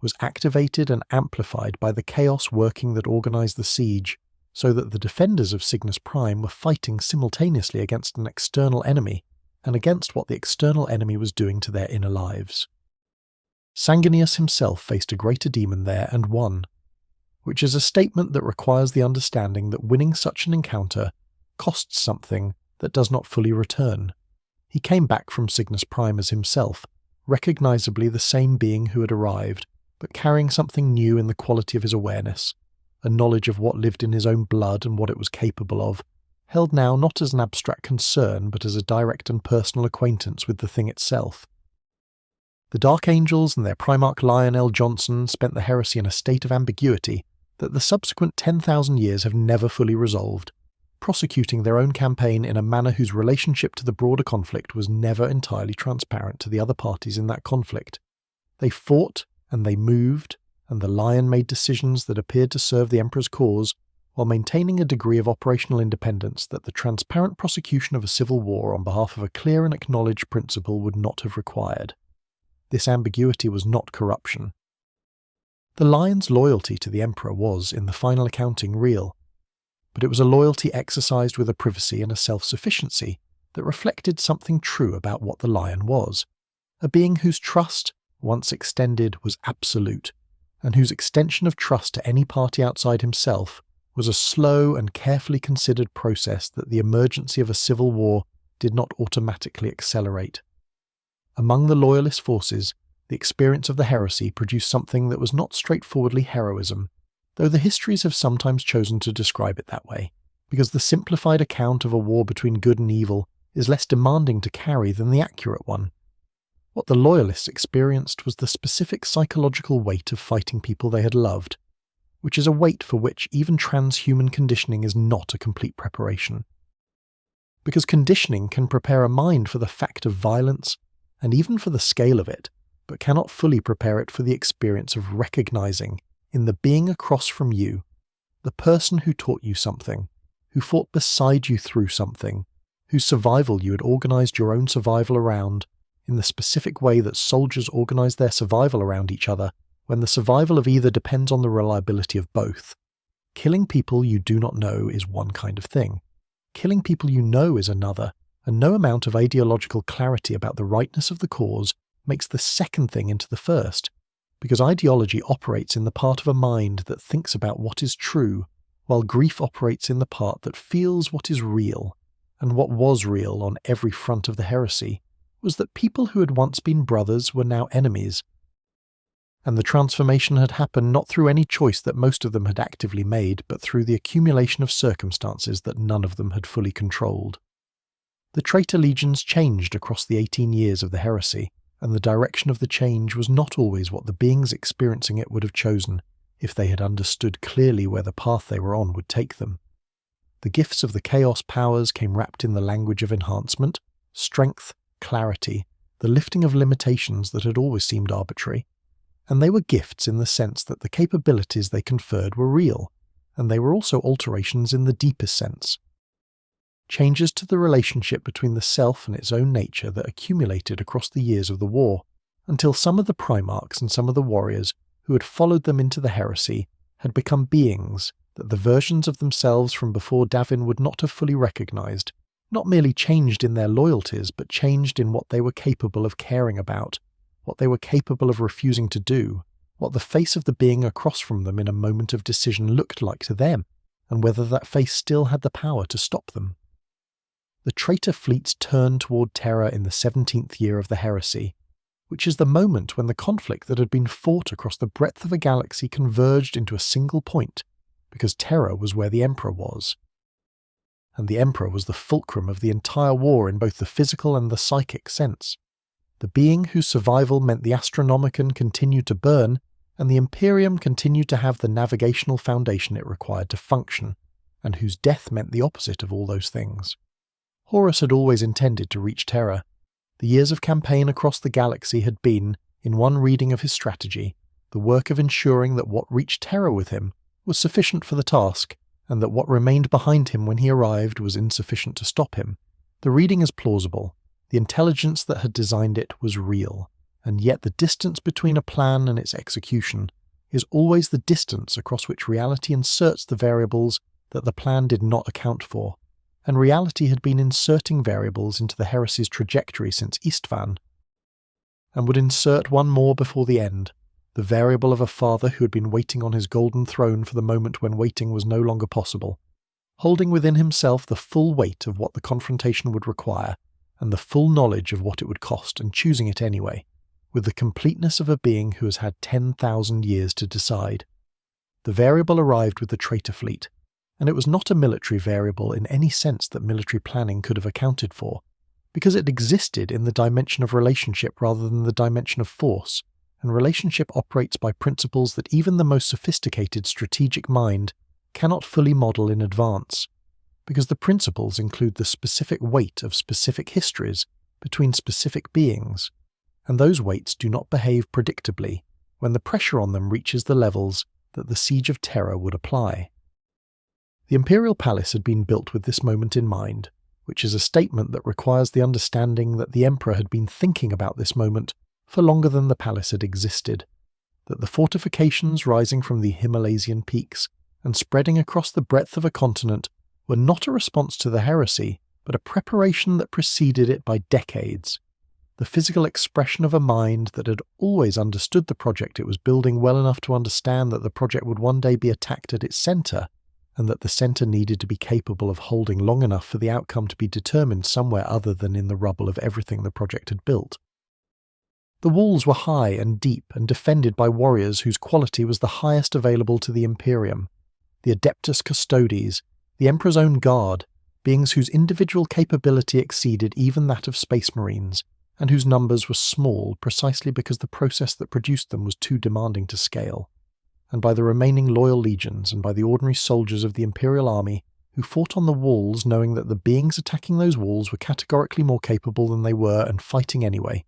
was activated and amplified by the chaos working that organized the siege, so that the defenders of Cygnus Prime were fighting simultaneously against an external enemy and against what the external enemy was doing to their inner lives. Sanguinius himself faced a greater demon there and won, which is a statement that requires the understanding that winning such an encounter costs something that does not fully return. He came back from Cygnus Prime as himself, recognizably the same being who had arrived, but carrying something new in the quality of his awareness, a knowledge of what lived in his own blood and what it was capable of, held now not as an abstract concern but as a direct and personal acquaintance with the thing itself. The Dark Angels and their Primarch Lionel Johnson spent the heresy in a state of ambiguity that the subsequent 10,000 years have never fully resolved, prosecuting their own campaign in a manner whose relationship to the broader conflict was never entirely transparent to the other parties in that conflict. They fought, and they moved, and the Lion made decisions that appeared to serve the Emperor's cause, while maintaining a degree of operational independence that the transparent prosecution of a civil war on behalf of a clear and acknowledged principle would not have required. This ambiguity was not corruption. The Lion's loyalty to the Emperor was, in the final accounting, real, but it was a loyalty exercised with a privacy and a self-sufficiency that reflected something true about what the Lion was, a being whose trust, once extended, was absolute, and whose extension of trust to any party outside himself was a slow and carefully considered process that the emergency of a civil war did not automatically accelerate. Among the loyalist forces, the experience of the heresy produced something that was not straightforwardly heroism, though the histories have sometimes chosen to describe it that way, because the simplified account of a war between good and evil is less demanding to carry than the accurate one. What the loyalists experienced was the specific psychological weight of fighting people they had loved, which is a weight for which even transhuman conditioning is not a complete preparation. Because conditioning can prepare a mind for the fact of violence, and even for the scale of it, but cannot fully prepare it for the experience of recognizing, in the being across from you, the person who taught you something, who fought beside you through something, whose survival you had organized your own survival around, in the specific way that soldiers organize their survival around each other, when the survival of either depends on the reliability of both. Killing people you do not know is one kind of thing. Killing people you know is another, and no amount of ideological clarity about the rightness of the cause makes the second thing into the first, because ideology operates in the part of a mind that thinks about what is true, while grief operates in the part that feels what is real, and what was real on every front of the heresy was that people who had once been brothers were now enemies, and the transformation had happened not through any choice that most of them had actively made, but through the accumulation of circumstances that none of them had fully controlled. The traitor legions changed across the 18 years of the heresy, and the direction of the change was not always what the beings experiencing it would have chosen if they had understood clearly where the path they were on would take them. The gifts of the Chaos Powers came wrapped in the language of enhancement, strength, clarity, the lifting of limitations that had always seemed arbitrary, and they were gifts in the sense that the capabilities they conferred were real, and they were also alterations in the deepest sense. Changes to the relationship between the self and its own nature that accumulated across the years of the war, until some of the Primarchs and some of the warriors who had followed them into the heresy had become beings that the versions of themselves from before Davin would not have fully recognized, not merely changed in their loyalties, but changed in what they were capable of caring about, what they were capable of refusing to do, what the face of the being across from them in a moment of decision looked like to them, and whether that face still had the power to stop them. The traitor fleets turned toward Terra in the 17th year of the heresy, which is the moment when the conflict that had been fought across the breadth of a galaxy converged into a single point, because Terra was where the Emperor was. And the Emperor was the fulcrum of the entire war in both the physical and the psychic sense. The being whose survival meant the Astronomicon continued to burn, and the Imperium continued to have the navigational foundation it required to function, and whose death meant the opposite of all those things. Horus had always intended to reach Terra. The years of campaign across the galaxy had been, in one reading of his strategy, the work of ensuring that what reached Terra with him was sufficient for the task, and that what remained behind him when he arrived was insufficient to stop him. The reading is plausible. The intelligence that had designed it was real, and yet the distance between a plan and its execution is always the distance across which reality inserts the variables that the plan did not account for, and reality had been inserting variables into the heresy's trajectory since Istvan, and would insert one more before the end, the variable of a father who had been waiting on his golden throne for the moment when waiting was no longer possible, holding within himself the full weight of what the confrontation would require, and the full knowledge of what it would cost, and choosing it anyway, with the completeness of a being who has had 10,000 years to decide. The variable arrived with the traitor fleet, and it was not a military variable in any sense that military planning could have accounted for, because it existed in the dimension of relationship rather than the dimension of force, and relationship operates by principles that even the most sophisticated strategic mind cannot fully model in advance, because the principles include the specific weight of specific histories between specific beings, and those weights do not behave predictably when the pressure on them reaches the levels that the siege of Terra would apply. The Imperial Palace had been built with this moment in mind, which is a statement that requires the understanding that the Emperor had been thinking about this moment for longer than the palace had existed, that the fortifications rising from the Himalaysian peaks and spreading across the breadth of a continent were not a response to the heresy, but a preparation that preceded it by decades, the physical expression of a mind that had always understood the project it was building well enough to understand that the project would one day be attacked at its centre, and that the centre needed to be capable of holding long enough for the outcome to be determined somewhere other than in the rubble of everything the project had built. The walls were high and deep and defended by warriors whose quality was the highest available to the Imperium, the Adeptus Custodes, the Emperor's own guard, beings whose individual capability exceeded even that of Space Marines, and whose numbers were small precisely because the process that produced them was too demanding to scale, and by the remaining loyal legions and by the ordinary soldiers of the Imperial army who fought on the walls knowing that the beings attacking those walls were categorically more capable than they were and fighting anyway,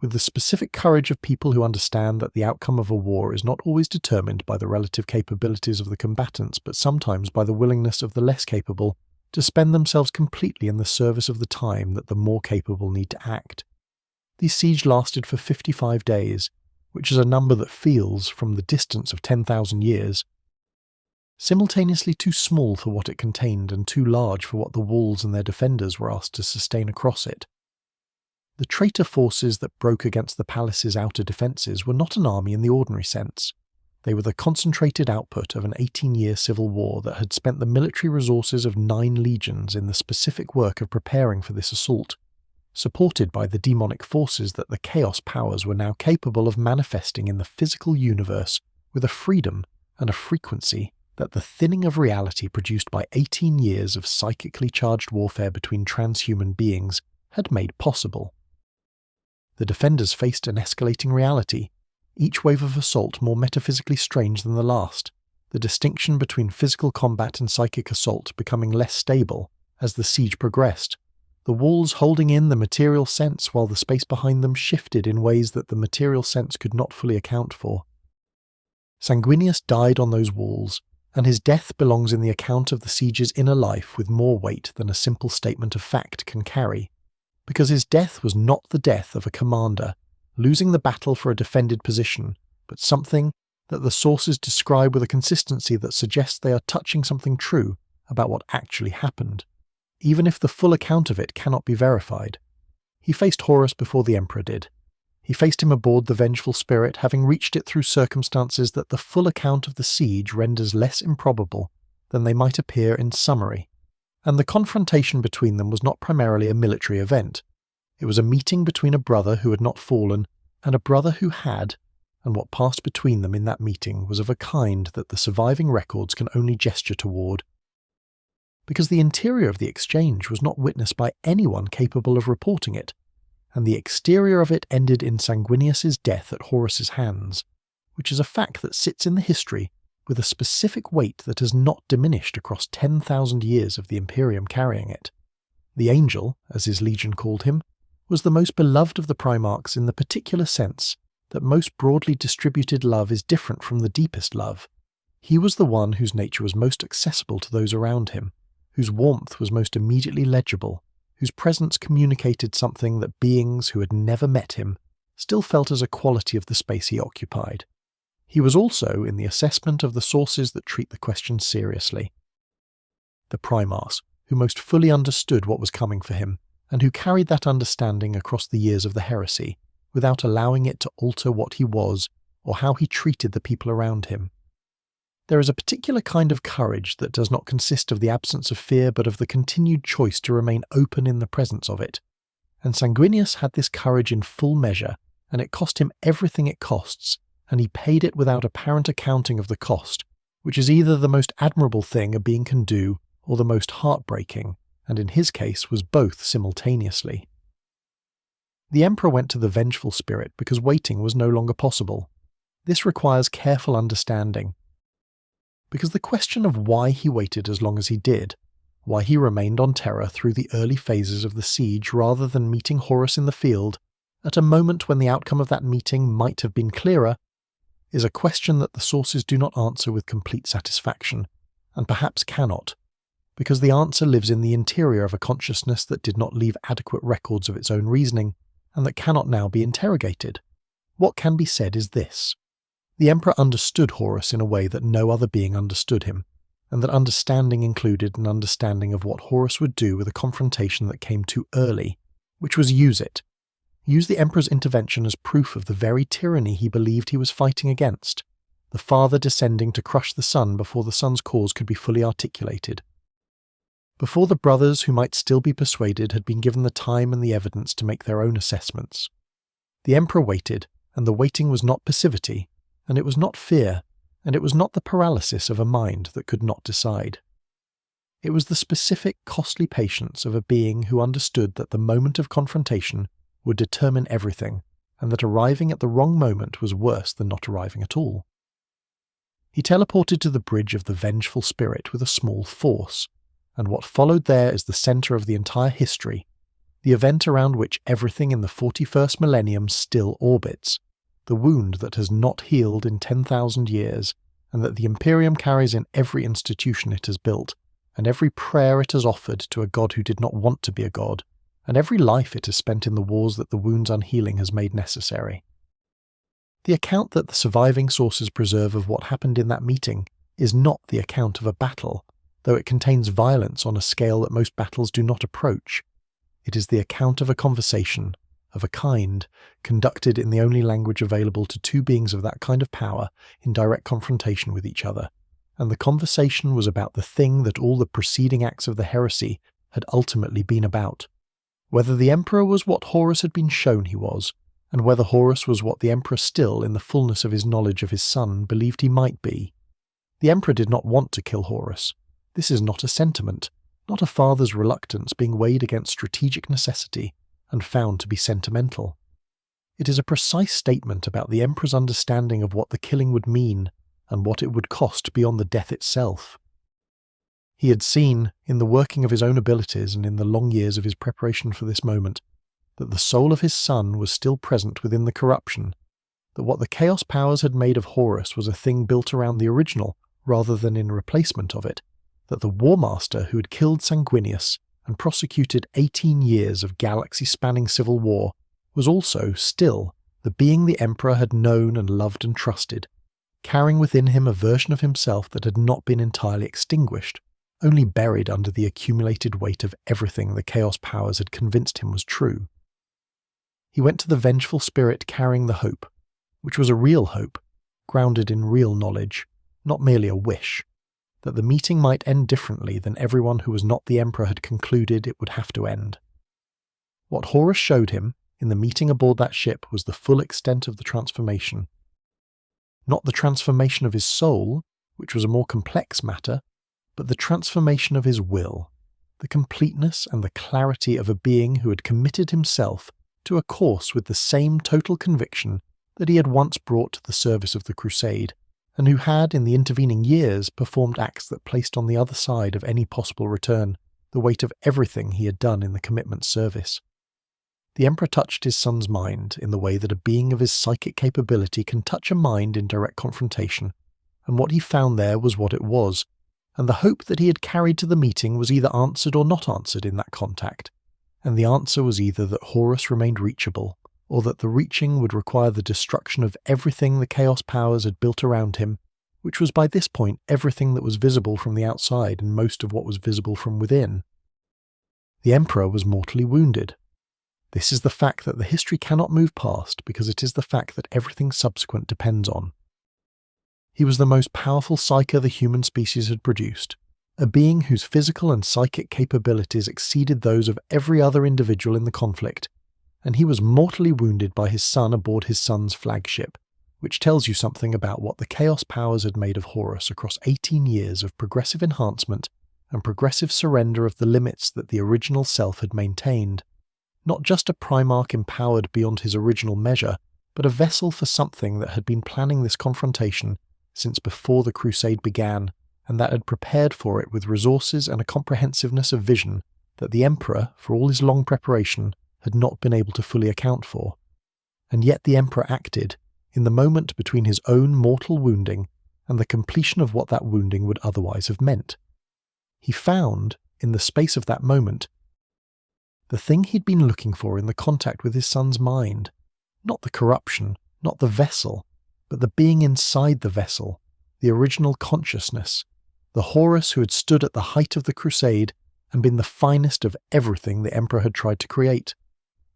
with the specific courage of people who understand that the outcome of a war is not always determined by the relative capabilities of the combatants, but sometimes by the willingness of the less capable to spend themselves completely in the service of the time that the more capable need to act. The siege lasted for 55 days, which is a number that feels, from the distance of 10,000 years, simultaneously too small for what it contained and too large for what the walls and their defenders were asked to sustain across it. The traitor forces that broke against the palace's outer defences were not an army in the ordinary sense. They were the concentrated output of an 18-year civil war that had spent the military resources of 9 legions in the specific work of preparing for this assault, supported by the demonic forces that the Chaos powers were now capable of manifesting in the physical universe with a freedom and a frequency that the thinning of reality produced by 18 years of psychically charged warfare between transhuman beings had made possible. The defenders faced an escalating reality, each wave of assault more metaphysically strange than the last, the distinction between physical combat and psychic assault becoming less stable as the siege progressed, the walls holding in the material sense while the space behind them shifted in ways that the material sense could not fully account for. Sanguinius died on those walls, and his death belongs in the account of the siege's inner life with more weight than a simple statement of fact can carry, because his death was not the death of a commander losing the battle for a defended position, but something that the sources describe with a consistency that suggests they are touching something true about what actually happened, even if the full account of it cannot be verified. He faced Horus before the Emperor did. He faced him aboard the Vengeful Spirit, having reached it through circumstances that the full account of the siege renders less improbable than they might appear in summary. And the confrontation between them was not primarily a military event. It was a meeting between a brother who had not fallen and a brother who had, and what passed between them in that meeting was of a kind that the surviving records can only gesture toward. Because the interior of the exchange was not witnessed by anyone capable of reporting it, and the exterior of it ended in Sanguinius's death at Horus's hands, which is a fact that sits in the history with a specific weight that has not diminished across 10,000 years of the Imperium carrying it. The Angel, as his legion called him, was the most beloved of the Primarchs in the particular sense that most broadly distributed love is different from the deepest love. He was the one whose nature was most accessible to those around him, whose warmth was most immediately legible, whose presence communicated something that beings who had never met him still felt as a quality of the space he occupied. He was also in the assessment of the sources that treat the question seriously. The Primarchs, who most fully understood what was coming for him, and who carried that understanding across the years of the heresy, without allowing it to alter what he was or how he treated the people around him. There is a particular kind of courage that does not consist of the absence of fear but of the continued choice to remain open in the presence of it. And Sanguinius had this courage in full measure, and it cost him everything it costs, and he paid it without apparent accounting of the cost, which is either the most admirable thing a being can do or the most heartbreaking, and in his case was both simultaneously. The Emperor went to the vengeful spirit because waiting was no longer possible. This requires careful understanding. Because the question of why he waited as long as he did, why he remained on Terra through the early phases of the siege rather than meeting Horus in the field, at a moment when the outcome of that meeting might have been clearer, is a question that the sources do not answer with complete satisfaction, and perhaps cannot, because the answer lives in the interior of a consciousness that did not leave adequate records of its own reasoning, and that cannot now be interrogated. What can be said is this. The Emperor understood Horus in a way that no other being understood him, and that understanding included an understanding of what Horus would do with a confrontation that came too early, which was use it. Use the Emperor's intervention as proof of the very tyranny he believed he was fighting against, the Father descending to crush the Son before the Son's cause could be fully articulated. Before the brothers who might still be persuaded had been given the time and the evidence to make their own assessments. The Emperor waited, and the waiting was not passivity, and it was not fear, and it was not the paralysis of a mind that could not decide. It was the specific, costly patience of a being who understood that the moment of confrontation would determine everything, and that arriving at the wrong moment was worse than not arriving at all. He teleported to the bridge of the vengeful spirit with a small force, and what followed there is the centre of the entire history, the event around which everything in the 41st millennium still orbits, the wound that has not healed in 10,000 years, and that the Imperium carries in every institution it has built, and every prayer it has offered to a god who did not want to be a god, and every life it has spent in the wars that the wound's unhealing has made necessary. The account that the surviving sources preserve of what happened in that meeting is not the account of a battle, though it contains violence on a scale that most battles do not approach. It is the account of a conversation, of a kind, conducted in the only language available to two beings of that kind of power in direct confrontation with each other, and the conversation was about the thing that all the preceding acts of the heresy had ultimately been about. Whether the Emperor was what Horus had been shown he was, and whether Horus was what the Emperor still, in the fullness of his knowledge of his son, believed he might be. The Emperor did not want to kill Horus. This is not a sentiment, not a father's reluctance being weighed against strategic necessity and found to be sentimental. It is a precise statement about the Emperor's understanding of what the killing would mean and what it would cost beyond the death itself. He had seen, in the working of his own abilities and in the long years of his preparation for this moment, that the soul of his son was still present within the corruption, that what the Chaos powers had made of Horus was a thing built around the original rather than in replacement of it, that the War Master who had killed Sanguinius and prosecuted 18 years of galaxy-spanning civil war was also, still, the being the Emperor had known and loved and trusted, carrying within him a version of himself that had not been entirely extinguished, only buried under the accumulated weight of everything the Chaos powers had convinced him was true. He went to the vengeful spirit carrying the hope, which was a real hope, grounded in real knowledge, not merely a wish, that the meeting might end differently than everyone who was not the Emperor had concluded it would have to end. What Horus showed him, in the meeting aboard that ship, was the full extent of the transformation, Not the transformation of his soul, which was a more complex matter, but the transformation of his will, the completeness and the clarity of a being who had committed himself to a course with the same total conviction that he had once brought to the service of the Crusade, and who had, in the intervening years, performed acts that placed on the other side of any possible return the weight of everything he had done in the commitment's service. The Emperor touched his son's mind in the way that a being of his psychic capability can touch a mind in direct confrontation, and what he found there was what it was, and the hope that he had carried to the meeting was either answered or not answered in that contact, and the answer was either that Horus remained reachable, or that the reaching would require the destruction of everything the Chaos powers had built around him, which was by this point everything that was visible from the outside and most of what was visible from within. The Emperor was mortally wounded. This is the fact that the history cannot move past because it is the fact that everything subsequent depends on. He was the most powerful psyker the human species had produced, a being whose physical and psychic capabilities exceeded those of every other individual in the conflict, and he was mortally wounded by his son aboard his son's flagship, which tells you something about what the Chaos powers had made of Horus across 18 years of progressive enhancement and progressive surrender of the limits that the original self had maintained. Not just a Primarch empowered beyond his original measure, but a vessel for something that had been planning this confrontation since before the Crusade began, and that had prepared for it with resources and a comprehensiveness of vision that the Emperor, for all his long preparation, had not been able to fully account for. And yet the Emperor acted, in the moment between his own mortal wounding and the completion of what that wounding would otherwise have meant. He found, in the space of that moment, the thing he'd been looking for in the contact with his son's mind. Not the corruption, not the vessel, but the being inside the vessel, the original consciousness, the Horus who had stood at the height of the Crusade and been the finest of everything the Emperor had tried to create.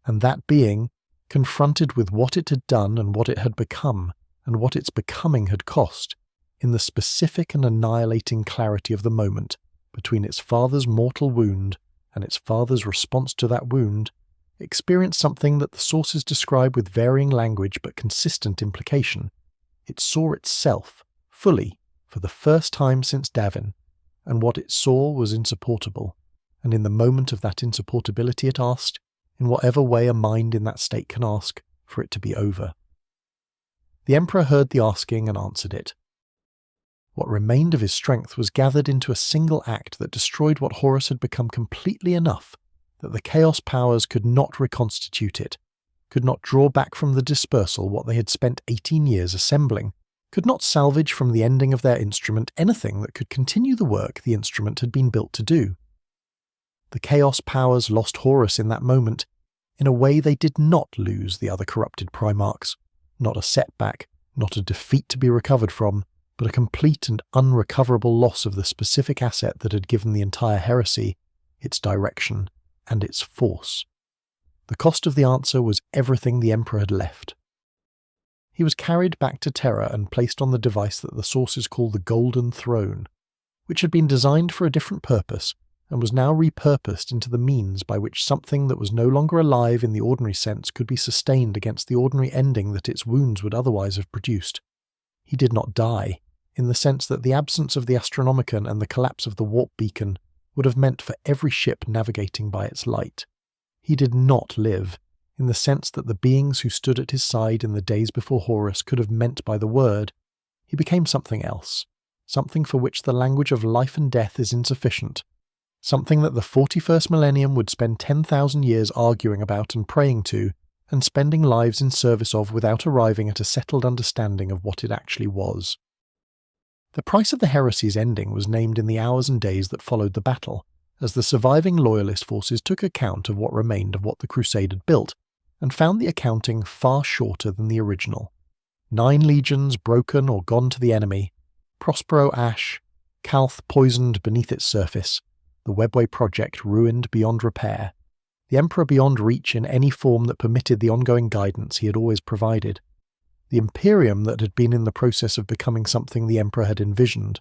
And that being, confronted with what it had done and what it had become, and what its becoming had cost, in the specific and annihilating clarity of the moment between its father's mortal wound and its father's response to that wound, experienced something that the sources describe with varying language but consistent implication. It saw itself, fully, for the first time since Davin, and what it saw was insupportable, and in the moment of that insupportability it asked, in whatever way a mind in that state can ask, for it to be over. The Emperor heard the asking and answered it. What remained of his strength was gathered into a single act that destroyed what Horus had become completely enough that the Chaos powers could not reconstitute it, could not draw back from the dispersal what they had spent 18 years assembling, could not salvage from the ending of their instrument anything that could continue the work the instrument had been built to do. The Chaos powers lost Horus in that moment, in a way they did not lose the other corrupted Primarchs, not a setback, not a defeat to be recovered from, but a complete and unrecoverable loss of the specific asset that had given the entire heresy its direction and its force. The cost of the answer was everything the Emperor had left. He was carried back to Terra and placed on the device that the sources call the Golden Throne, which had been designed for a different purpose and was now repurposed into the means by which something that was no longer alive in the ordinary sense could be sustained against the ordinary ending that its wounds would otherwise have produced. He did not die, in the sense that the absence of the Astronomicon and the collapse of the warp beacon would have meant for every ship navigating by its light. He did not live, in the sense that the beings who stood at his side in the days before Horus could have meant by the word. He became something else, something for which the language of life and death is insufficient, something that the 41st millennium would spend 10,000 years arguing about and praying to, and spending lives in service of without arriving at a settled understanding of what it actually was. The price of the heresy's ending was named in the hours and days that followed the battle, as the surviving loyalist forces took account of what remained of what the Crusade had built, and found the accounting far shorter than the original. 9 legions broken or gone to the enemy, Prospero ash, Calth poisoned beneath its surface, the Webway project ruined beyond repair, the Emperor beyond reach in any form that permitted the ongoing guidance he had always provided, the Imperium that had been in the process of becoming something the Emperor had envisioned,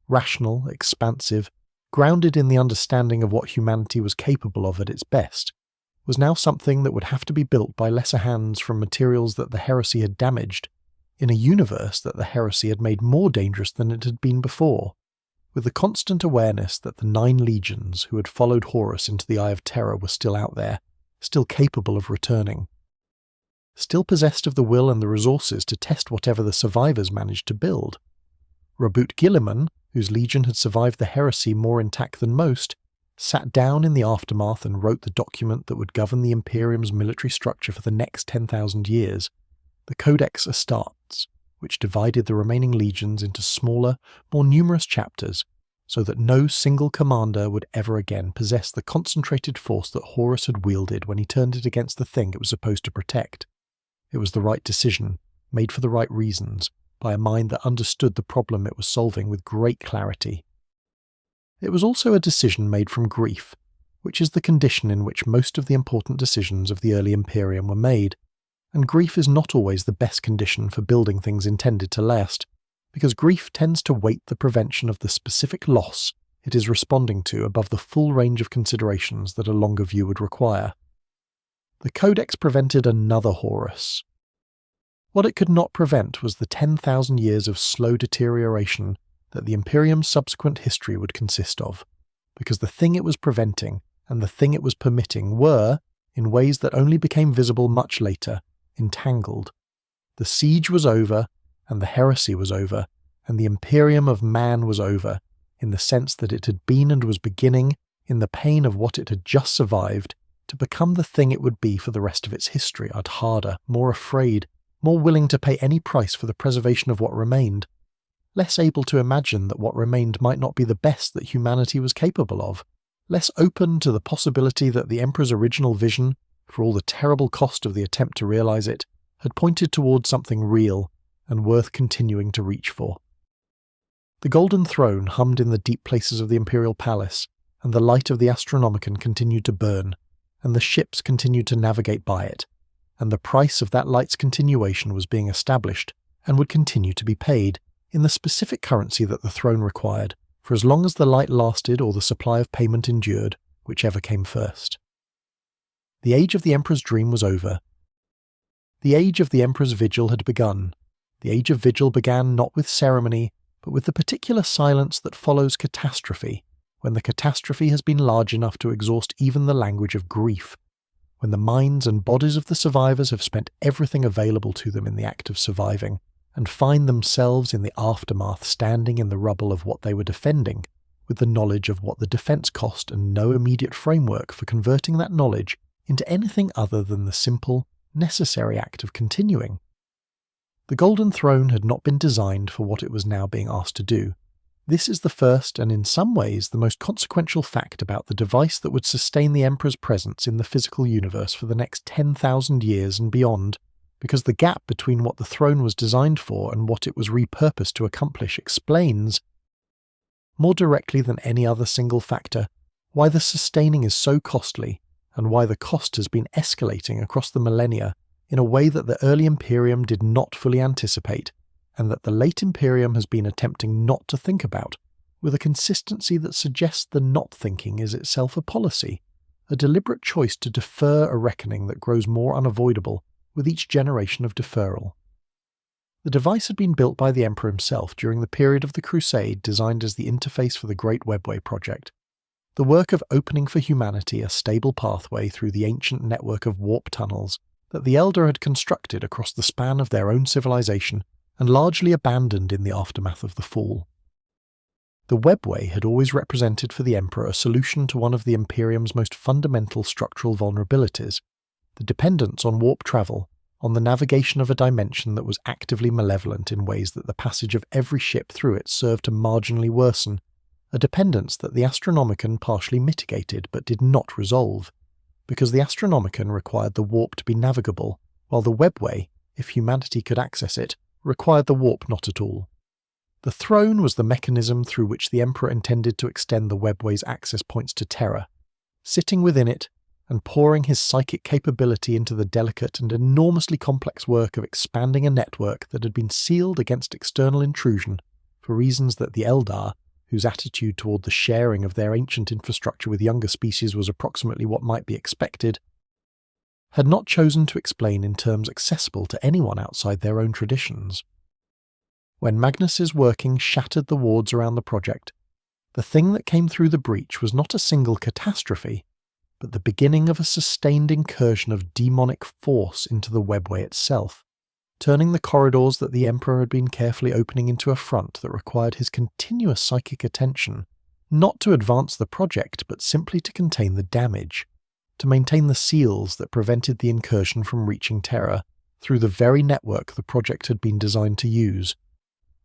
rational, expansive, grounded in the understanding of what humanity was capable of at its best, was now something that would have to be built by lesser hands from materials that the heresy had damaged, in a universe that the heresy had made more dangerous than it had been before, with the constant awareness that the 9 legions who had followed Horus into the Eye of Terra were still out there, still capable of returning, still possessed of the will and the resources to test whatever the survivors managed to build. Rabut Gilliman, whose legion had survived the heresy more intact than most, sat down in the aftermath and wrote the document that would govern the Imperium's military structure for the next 10,000 years, the Codex Astartes, which divided the remaining legions into smaller, more numerous chapters, so that no single commander would ever again possess the concentrated force that Horus had wielded when he turned it against the thing it was supposed to protect. It was the right decision, made for the right reasons, by a mind that understood the problem it was solving with great clarity. It was also a decision made from grief, which is the condition in which most of the important decisions of the early Imperium were made, and grief is not always the best condition for building things intended to last, because grief tends to weight the prevention of the specific loss it is responding to above the full range of considerations that a longer view would require. The Codex prevented another Horus. What it could not prevent was the 10,000 years of slow deterioration that the Imperium's subsequent history would consist of, because the thing it was preventing and the thing it was permitting were, in ways that only became visible much later, entangled. The siege was over, and the heresy was over, and the Imperium of man was over, in the sense that it had been and was beginning, in the pain of what it had just survived, to become the thing it would be for the rest of its history, harder, more afraid, more willing to pay any price for the preservation of what remained, less able to imagine that what remained might not be the best that humanity was capable of, less open to the possibility that the Emperor's original vision, for all the terrible cost of the attempt to realize it, had pointed towards something real and worth continuing to reach for. The Golden Throne hummed in the deep places of the Imperial Palace, and the light of the Astronomicon continued to burn, and the ships continued to navigate by it, and the price of that light's continuation was being established and would continue to be paid in the specific currency that the throne required, for as long as the light lasted or the supply of payment endured, whichever came first. The age of the Emperor's dream was over. The age of the Emperor's vigil had begun. The age of vigil began not with ceremony, but with the particular silence that follows catastrophe, when the catastrophe has been large enough to exhaust even the language of grief, when the minds and bodies of the survivors have spent everything available to them in the act of surviving, and find themselves in the aftermath standing in the rubble of what they were defending, with the knowledge of what the defense cost and no immediate framework for converting that knowledge into anything other than the simple, necessary act of continuing. The Golden Throne had not been designed for what it was now being asked to do. This is the first and in some ways the most consequential fact about the device that would sustain the Emperor's presence in the physical universe for the next 10,000 years and beyond, because the gap between what the throne was designed for and what it was repurposed to accomplish explains, more directly than any other single factor, why the sustaining is so costly, and why the cost has been escalating across the millennia in a way that the early Imperium did not fully anticipate, and that the late Imperium has been attempting not to think about, with a consistency that suggests the not thinking is itself a policy, a deliberate choice to defer a reckoning that grows more unavoidable with each generation of deferral. The device had been built by the Emperor himself during the period of the Crusade, designed as the interface for the Great Webway project, the work of opening for humanity a stable pathway through the ancient network of warp tunnels that the Elder had constructed across the span of their own civilization and largely abandoned in the aftermath of the fall. The Webway had always represented for the Emperor a solution to one of the Imperium's most fundamental structural vulnerabilities, the dependence on warp travel, on the navigation of a dimension that was actively malevolent in ways that the passage of every ship through it served to marginally worsen, a dependence that the Astronomicon partially mitigated but did not resolve, because the Astronomicon required the warp to be navigable, while the Webway, if humanity could access it, required the warp not at all. The throne was the mechanism through which the Emperor intended to extend the Webway's access points to Terra, sitting within it and pouring his psychic capability into the delicate and enormously complex work of expanding a network that had been sealed against external intrusion for reasons that the Eldar, whose attitude toward the sharing of their ancient infrastructure with younger species was approximately what might be expected, had not chosen to explain in terms accessible to anyone outside their own traditions. When Magnus's working shattered the wards around the project, the thing that came through the breach was not a single catastrophe, but the beginning of a sustained incursion of demonic force into the webway itself, turning the corridors that the Emperor had been carefully opening into a front that required his continuous psychic attention, not to advance the project but simply to contain the damage, to maintain the seals that prevented the incursion from reaching Terra through the very network the project had been designed to use.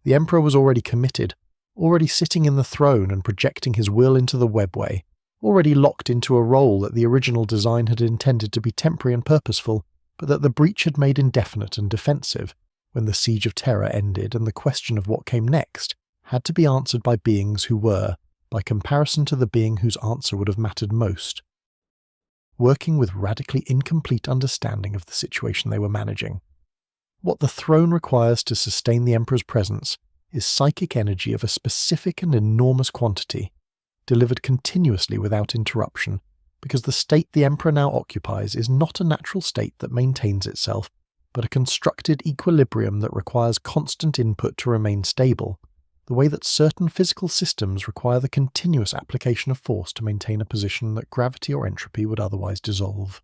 The Emperor was already committed, already sitting in the throne and projecting his will into the webway, already locked into a role that the original design had intended to be temporary and purposeful, but that the breach had made indefinite and defensive when the siege of Terra ended, and the question of what came next had to be answered by beings who were, by comparison to the being whose answer would have mattered most, working with radically incomplete understanding of the situation they were managing. What the throne requires to sustain the Emperor's presence is psychic energy of a specific and enormous quantity, delivered continuously without interruption, because the state the Emperor now occupies is not a natural state that maintains itself, but a constructed equilibrium that requires constant input to remain stable, the way that certain physical systems require the continuous application of force to maintain a position that gravity or entropy would otherwise dissolve.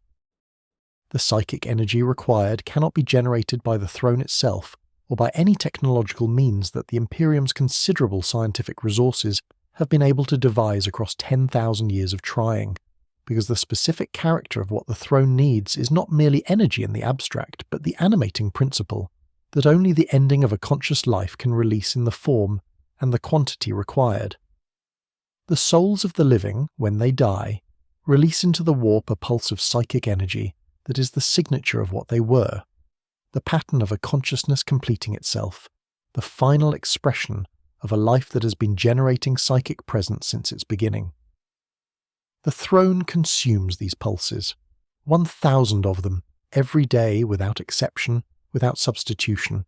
The psychic energy required cannot be generated by the throne itself, or by any technological means that the Imperium's considerable scientific resources have been able to devise across 10,000 years of trying, because the specific character of what the throne needs is not merely energy in the abstract, but the animating principle that only the ending of a conscious life can release in the form and the quantity required. The souls of the living, when they die, release into the warp a pulse of psychic energy that is the signature of what they were, the pattern of a consciousness completing itself, the final expression of a life that has been generating psychic presence since its beginning. The throne consumes these pulses, 1,000 of them, every day without exception, without substitution,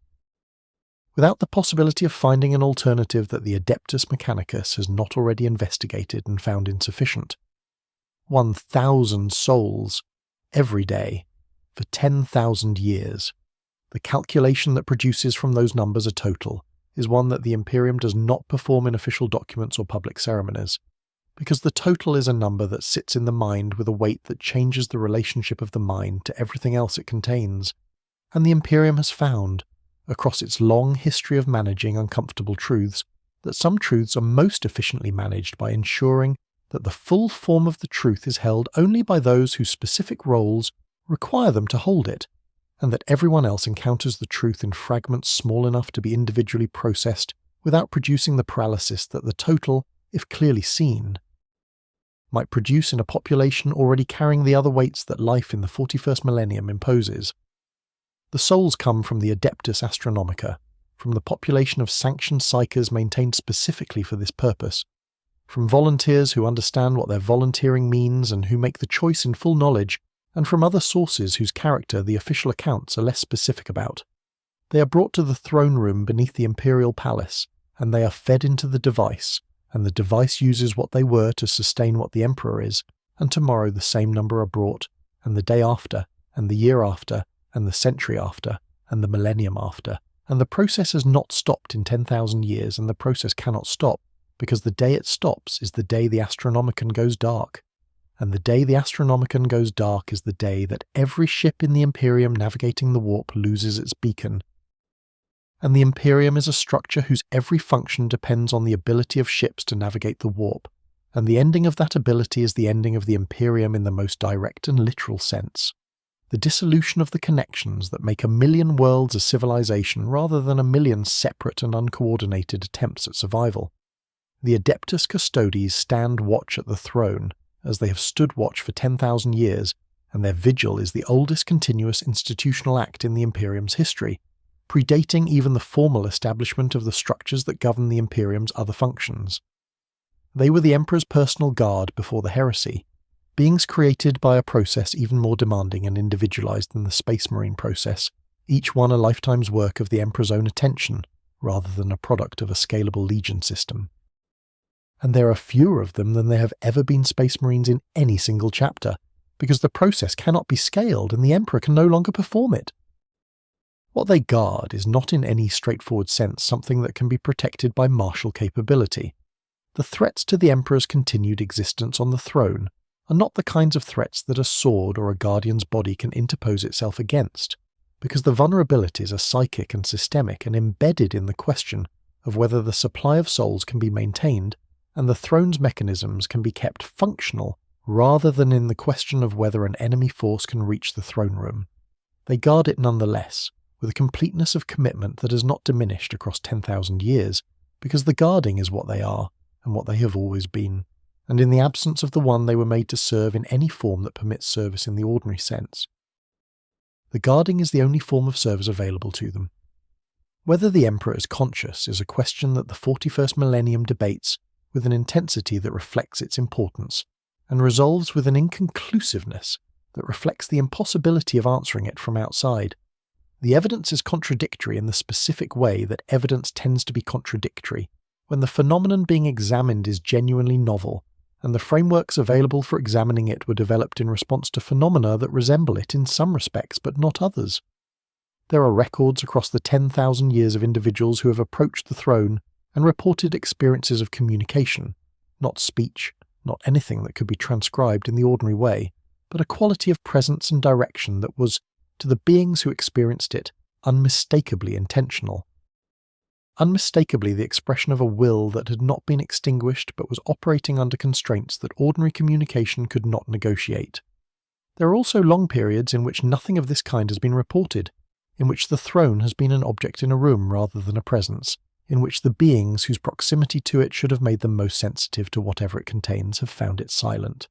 without the possibility of finding an alternative that the Adeptus Mechanicus has not already investigated and found insufficient. 1,000 souls, every day, for 10,000 years. The calculation that produces from those numbers a total is one that the Imperium does not perform in official documents or public ceremonies, because the total is a number that sits in the mind with a weight that changes the relationship of the mind to everything else it contains, and the Imperium has found, across its long history of managing uncomfortable truths, that some truths are most efficiently managed by ensuring that the full form of the truth is held only by those whose specific roles require them to hold it, and that everyone else encounters the truth in fragments small enough to be individually processed without producing the paralysis that the total, if clearly seen, might produce in a population already carrying the other weights that life in the 41st millennium imposes. The souls come from the Adeptus Astronomica, from the population of sanctioned psychers maintained specifically for this purpose, from volunteers who understand what their volunteering means and who make the choice in full knowledge, and from other sources whose character the official accounts are less specific about. They are brought to the throne room beneath the Imperial Palace, and they are fed into the device, and the device uses what they were to sustain what the Emperor is, and tomorrow the same number are brought, and the day after, and the year after, and the century after, and the millennium after, and the process has not stopped in 10,000 years, and the process cannot stop, because the day it stops is the day the Astronomicon goes dark. And the day the Astronomicon goes dark is the day that every ship in the Imperium navigating the warp loses its beacon. And the Imperium is a structure whose every function depends on the ability of ships to navigate the warp, and the ending of that ability is the ending of the Imperium in the most direct and literal sense. The dissolution of the connections that make a million worlds a civilization rather than a million separate and uncoordinated attempts at survival. The Adeptus Custodes stand watch at the throne, as they have stood watch for 10,000 years, and their vigil is the oldest continuous institutional act in the Imperium's history, predating even the formal establishment of the structures that govern the Imperium's other functions. They were the Emperor's personal guard before the heresy, beings created by a process even more demanding and individualized than the Space Marine process, each one a lifetime's work of the Emperor's own attention, rather than a product of a scalable legion system. And there are fewer of them than there have ever been Space Marines in any single chapter, because the process cannot be scaled and the Emperor can no longer perform it. What they guard is not in any straightforward sense something that can be protected by martial capability. The threats to the Emperor's continued existence on the throne are not the kinds of threats that a sword or a guardian's body can interpose itself against, because the vulnerabilities are psychic and systemic and embedded in the question of whether the supply of souls can be maintained and the throne's mechanisms can be kept functional rather than in the question of whether an enemy force can reach the throne room. They guard it nonetheless, with a completeness of commitment that has not diminished across 10,000 years, because the guarding is what they are and what they have always been, and in the absence of the one they were made to serve in any form that permits service in the ordinary sense. The guarding is the only form of service available to them. Whether the Emperor is conscious is a question that the 41st millennium debates with an intensity that reflects its importance, and resolves with an inconclusiveness that reflects the impossibility of answering it from outside. The evidence is contradictory in the specific way that evidence tends to be contradictory, when the phenomenon being examined is genuinely novel, and the frameworks available for examining it were developed in response to phenomena that resemble it in some respects but not others. There are records across the 10,000 years of individuals who have approached the throne and reported experiences of communication, not speech, not anything that could be transcribed in the ordinary way, but a quality of presence and direction that was, to the beings who experienced it, unmistakably intentional. Unmistakably the expression of a will that had not been extinguished but was operating under constraints that ordinary communication could not negotiate. There are also long periods in which nothing of this kind has been reported, in which the throne has been an object in a room rather than a presence, in which the beings whose proximity to it should have made them most sensitive to whatever it contains have found it silent.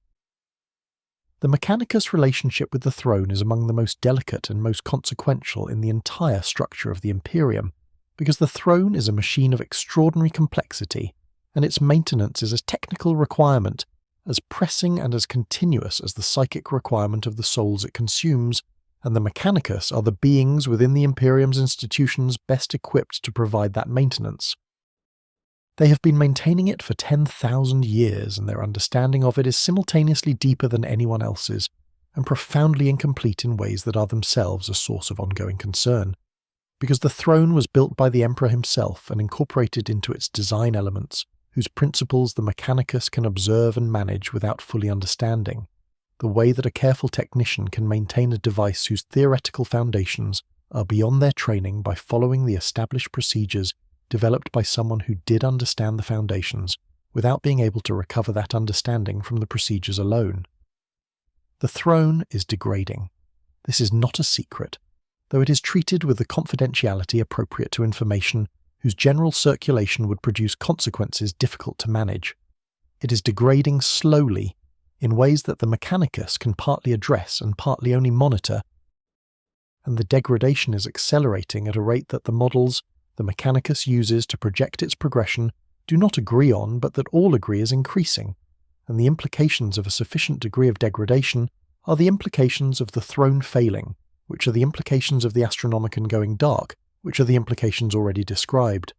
The Mechanicus relationship with the throne is among the most delicate and most consequential in the entire structure of the Imperium, because the throne is a machine of extraordinary complexity, and its maintenance is a technical requirement, as pressing and as continuous as the psychic requirement of the souls it consumes, and the Mechanicus are the beings within the Imperium's institutions best equipped to provide that maintenance. They have been maintaining it for 10,000 years, and their understanding of it is simultaneously deeper than anyone else's, and profoundly incomplete in ways that are themselves a source of ongoing concern. Because the throne was built by the Emperor himself and incorporated into its design elements, whose principles the Mechanicus can observe and manage without fully understanding, the way that a careful technician can maintain a device whose theoretical foundations are beyond their training by following the established procedures developed by someone who did understand the foundations, without being able to recover that understanding from the procedures alone. The throne is degrading. This is not a secret, though it is treated with the confidentiality appropriate to information whose general circulation would produce consequences difficult to manage. It is degrading slowly, in ways that the Mechanicus can partly address and partly only monitor, and the degradation is accelerating at a rate that the models the Mechanicus uses to project its progression do not agree on, but that all agree is increasing, and the implications of a sufficient degree of degradation are the implications of the throne failing, which are the implications of the Astronomicon going dark, which are the implications already described.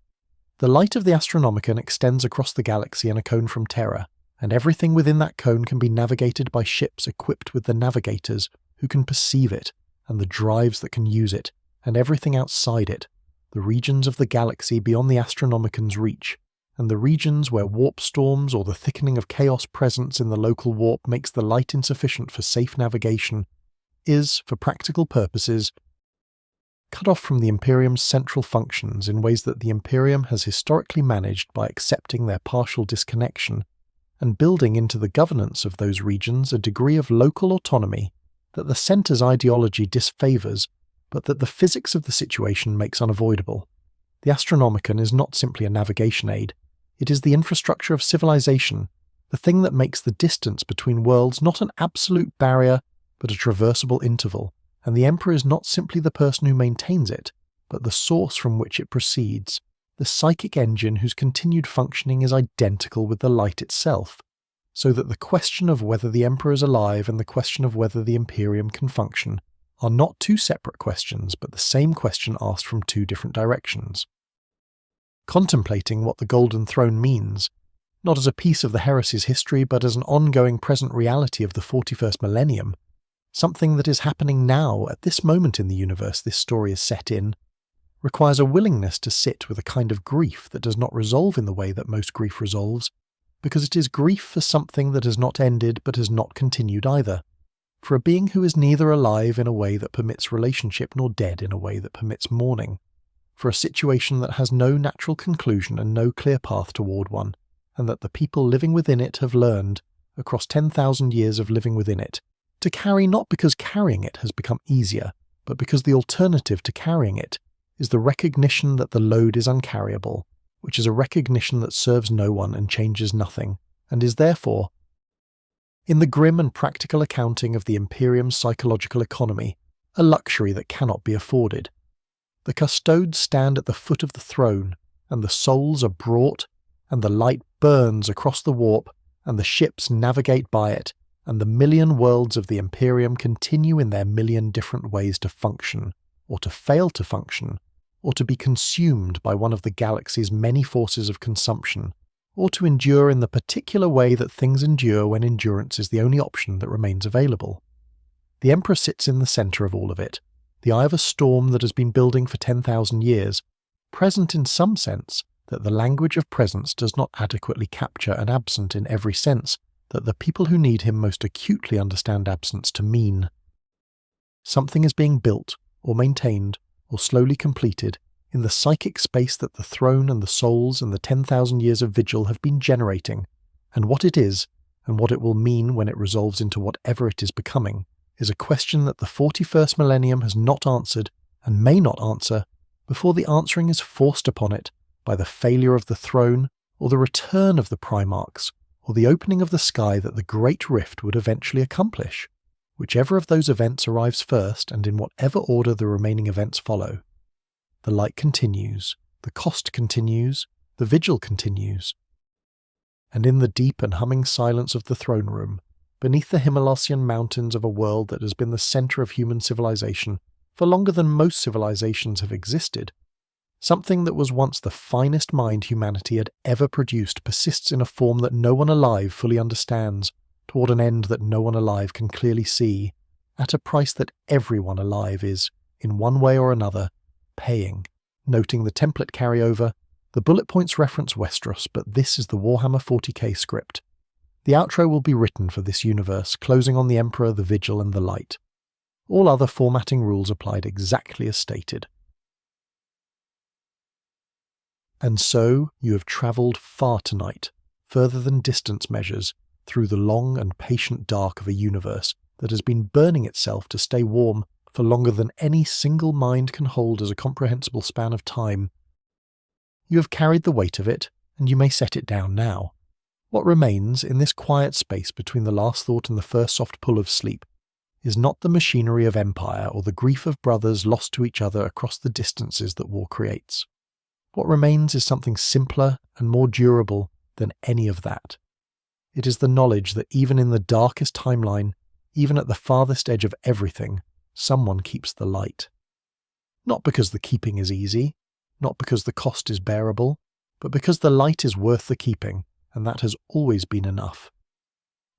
The light of the Astronomicon extends across the galaxy in a cone from Terra, and everything within that cone can be navigated by ships equipped with the navigators who can perceive it, and the drives that can use it, and everything outside it, the regions of the galaxy beyond the Astronomicon's reach, and the regions where warp storms or the thickening of chaos presence in the local warp makes the light insufficient for safe navigation, is, for practical purposes, cut off from the Imperium's central functions in ways that the Imperium has historically managed by accepting their partial disconnection and building into the governance of those regions a degree of local autonomy that the centre's ideology disfavours, but that the physics of the situation makes unavoidable. The Astronomicon is not simply a navigation aid, it is the infrastructure of civilization, the thing that makes the distance between worlds not an absolute barrier, but a traversable interval, and the Emperor is not simply the person who maintains it, but the source from which it proceeds, the psychic engine whose continued functioning is identical with the light itself, so that the question of whether the Emperor is alive and the question of whether the Imperium can function are not two separate questions, but the same question asked from two different directions. Contemplating what the Golden Throne means, not as a piece of the heresy's history, but as an ongoing present reality of the 41st millennium, something that is happening now at this moment in the universe this story is set in, requires a willingness to sit with a kind of grief that does not resolve in the way that most grief resolves, because it is grief for something that has not ended but has not continued either, for a being who is neither alive in a way that permits relationship nor dead in a way that permits mourning, for a situation that has no natural conclusion and no clear path toward one, and that the people living within it have learned, across 10,000 years of living within it, to carry not because carrying it has become easier, but because the alternative to carrying it is the recognition that the load is uncarryable, which is a recognition that serves no one and changes nothing, and is therefore, in the grim and practical accounting of the Imperium's psychological economy, a luxury that cannot be afforded. The custodes stand at the foot of the throne, and the souls are brought, and the light burns across the warp, and the ships navigate by it, and the million worlds of the Imperium continue in their million different ways to function, or to fail to function, or to be consumed by one of the galaxy's many forces of consumption, or to endure in the particular way that things endure when endurance is the only option that remains available. The Emperor sits in the centre of all of it, the eye of a storm that has been building for 10,000 years, present in some sense that the language of presence does not adequately capture, and absent in every sense that the people who need him most acutely understand absence to mean. Something is being built, or maintained, or slowly completed, in the psychic space that the throne and the souls and the 10,000 years of vigil have been generating, and what it is, and what it will mean when it resolves into whatever it is becoming, is a question that the 41st millennium has not answered, and may not answer, before the answering is forced upon it by the failure of the throne, or the return of the Primarchs, or the opening of the sky that the Great Rift would eventually accomplish. Whichever of those events arrives first, and in whatever order the remaining events follow. The light continues, the cost continues, the vigil continues. And in the deep and humming silence of the throne room, beneath the Himalayan mountains of a world that has been the centre of human civilization for longer than most civilizations have existed, something that was once the finest mind humanity had ever produced persists in a form that no one alive fully understands, toward an end that no one alive can clearly see, at a price that everyone alive is, in one way or another, paying. Noting the template carryover, the bullet points reference Westeros, but this is the Warhammer 40K script. The outro will be written for this universe, closing on the Emperor, the Vigil, and the Light. All other formatting rules applied exactly as stated. And so you have travelled far tonight, further than distance measures, through the long and patient dark of a universe that has been burning itself to stay warm for longer than any single mind can hold as a comprehensible span of time. You have carried the weight of it, and you may set it down now. What remains in this quiet space between the last thought and the first soft pull of sleep is not the machinery of empire or the grief of brothers lost to each other across the distances that war creates. What remains is something simpler and more durable than any of that. It is the knowledge that even in the darkest timeline, even at the farthest edge of everything, someone keeps the light. Not because the keeping is easy, not because the cost is bearable, but because the light is worth the keeping, and that has always been enough.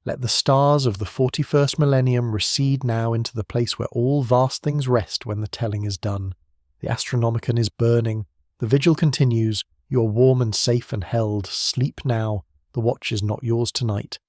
Let the stars of the 41st millennium recede now into the place where all vast things rest when the telling is done. The Astronomicon is burning, the vigil continues, you are warm and safe and held, sleep now, the watch is not yours tonight.